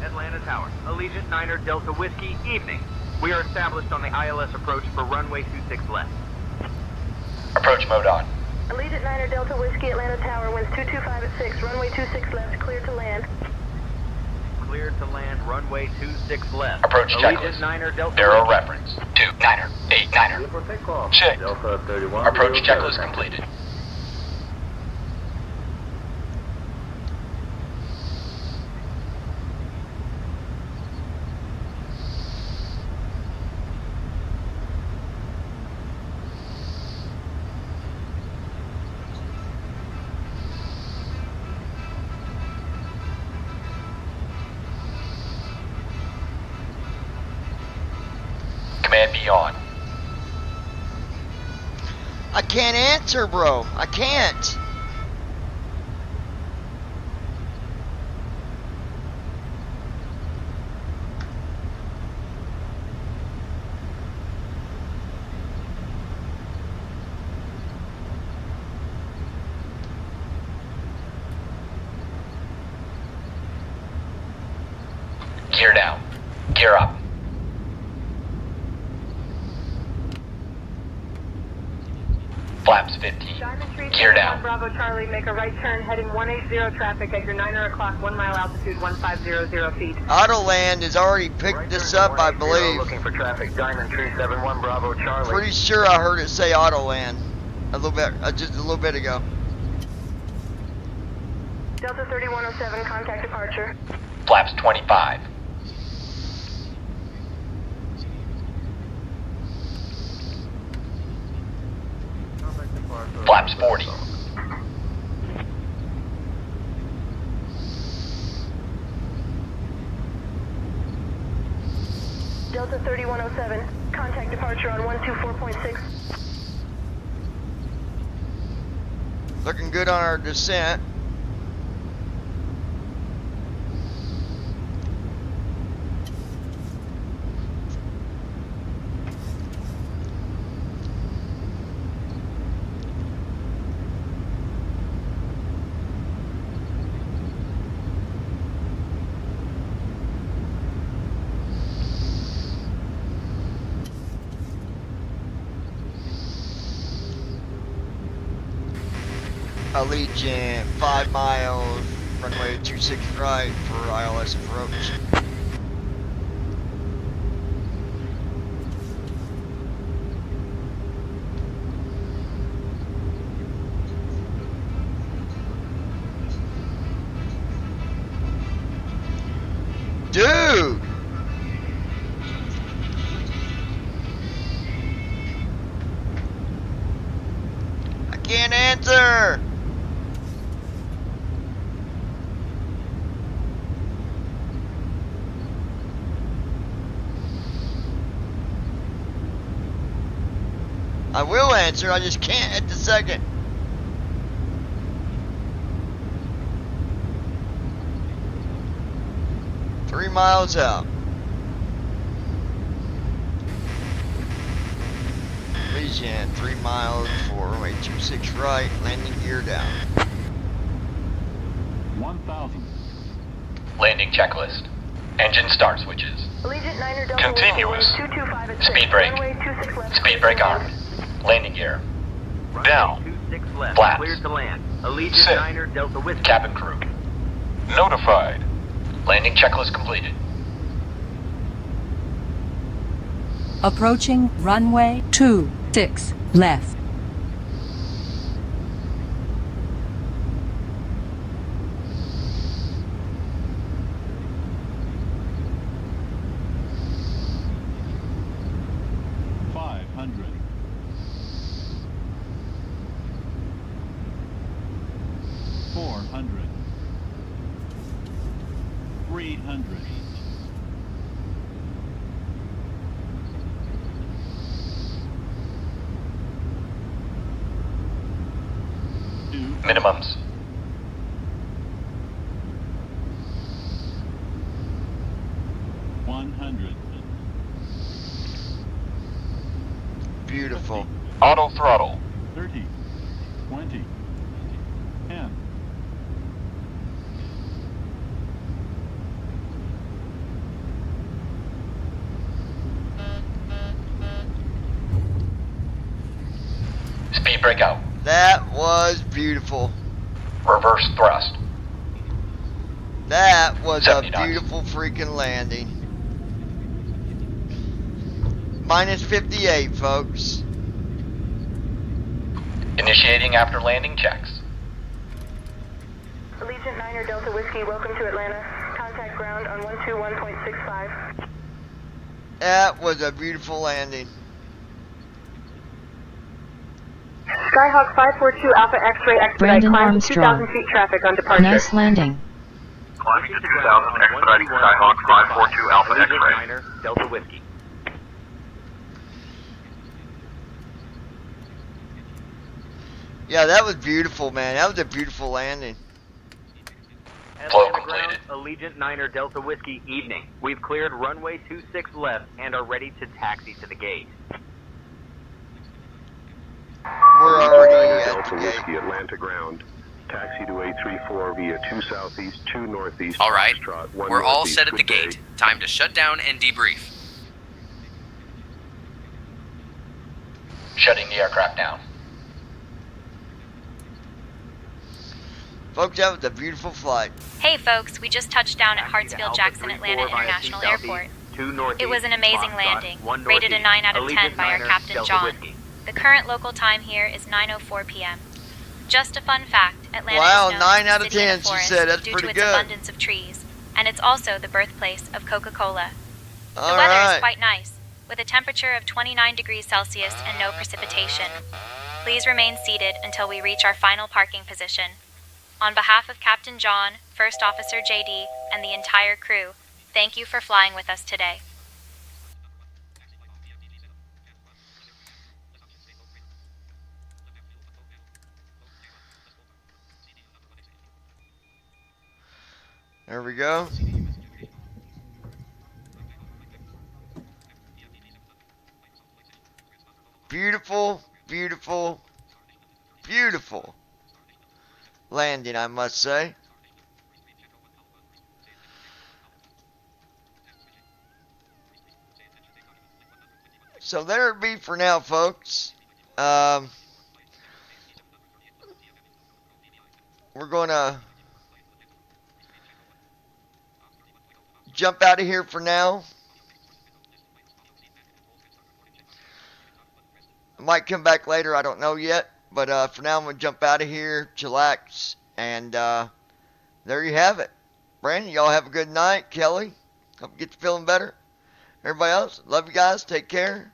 Atlanta Tower, Allegiant Niner Delta Whiskey, evening. We are established on the ILS approach for runway 26 left. Approach mode on. Allegiant Niner Delta Whiskey, Atlanta Tower, winds 225 at 6, runway 26 left, clear to land. Clear to land, runway 26 left. Approach Allegiant checklist. Niner Delta Arrow Whiskey. reference. 2 Niner 8 Niner. Check. Delta 31. Approach checklist completed. Command B on. I can't answer, bro. I can't. Gear down. Gear up. Flaps 15. Gear down. Bravo Charlie, make a right turn heading 180 traffic at your 9 o'clock, 1 mile altitude, 1500 feet. Autoland has already picked this up, I believe. Looking for traffic, Diamond Tree 71 Bravo Charlie. Pretty sure I heard it say Autoland a little bit, just a little bit ago. Delta 3107, contact departure. Flaps 25. Flaps 40. Delta 3107, contact departure on 124.6. Looking good on our descent. Allegiant, 5 miles, runway 26 right for ILS approach. Dude! I can't answer! I will answer, I just can't at the second. Three miles out. Legion, 3 miles for runway 26 right, landing gear down. 1,000. Landing checklist. Engine start switches. Allegiant Niner Delta Continuous. 225 at 6. Speed brake. Runway 26 left. Speed brake armed. Landing gear. Down. 26 left. Flaps. Cleared to land. Allegiant Set. Niner Delta Whiskey. Cabin crew. Notified. Landing checklist completed. Approaching runway 26 left. 300. Minimums. Beautiful. Auto throttle. 30, 20, 10. Speed breakout. That was beautiful. Reverse thrust. That was a 70 knots. beautiful freaking landing. Minus 58, folks. Initiating after landing checks. Allegiant 9er Delta Whiskey, welcome to Atlanta. Contact ground on 121.65. That was a beautiful landing. Skyhawk 542 Alpha X-ray expedite. Brandon Climb to Armstrong. 2,000 feet traffic on departure. Nice landing. Climb to 2000, expediting Skyhawk 542 Alpha Allegiant X-ray. 9er Delta Whiskey. Yeah, that was beautiful, man. That was a beautiful landing. Flow Atlanta ground, completed. Allegiant 9er Delta Whiskey, evening. We've cleared runway 26 left and are ready to taxi to the gate. We're already at Delta the gate. Whiskey, Atlanta ground. Taxi to 834 via 2 southeast, 2 northeast. All right, Foxtrot, 1 we're all northeast. set at the Good day. gate. Time to shut down and debrief. Shutting the aircraft down. Folks, that was a beautiful flight. Hey folks, we just touched down at Taxi to Hartsfield Alpha Jackson 34 Atlanta via International 2 southeast, Airport. 2 northeast. It was an amazing Foxtrot, landing, 1 rated a northeast. 9 out of 10 Allegiant by our 9er Captain Delta John. Whiskey. The current local time here is 9:04 p.m. Just a fun fact, Atlanta Wow, is known 9 as out the of city in 10, the she forest said. That's due pretty to its good. abundance of trees, and it's also the birthplace of Coca-Cola. The All weather right. is quite nice, with a temperature of 29 degrees Celsius and no precipitation. Please remain seated until we reach our final parking position. On behalf of Captain John, First Officer JD, and the entire crew, thank you for flying with us today. There we go. Beautiful, beautiful, beautiful landing, I must say. So there it be for now, folks. We're going to jump out of here for now. I might come back later, I don't know yet. But for now, I'm going to jump out of here, chillax, and there you have it. Brandon, y'all have a good night. Kelly, hope you get to feeling better. Everybody else, love you guys. Take care.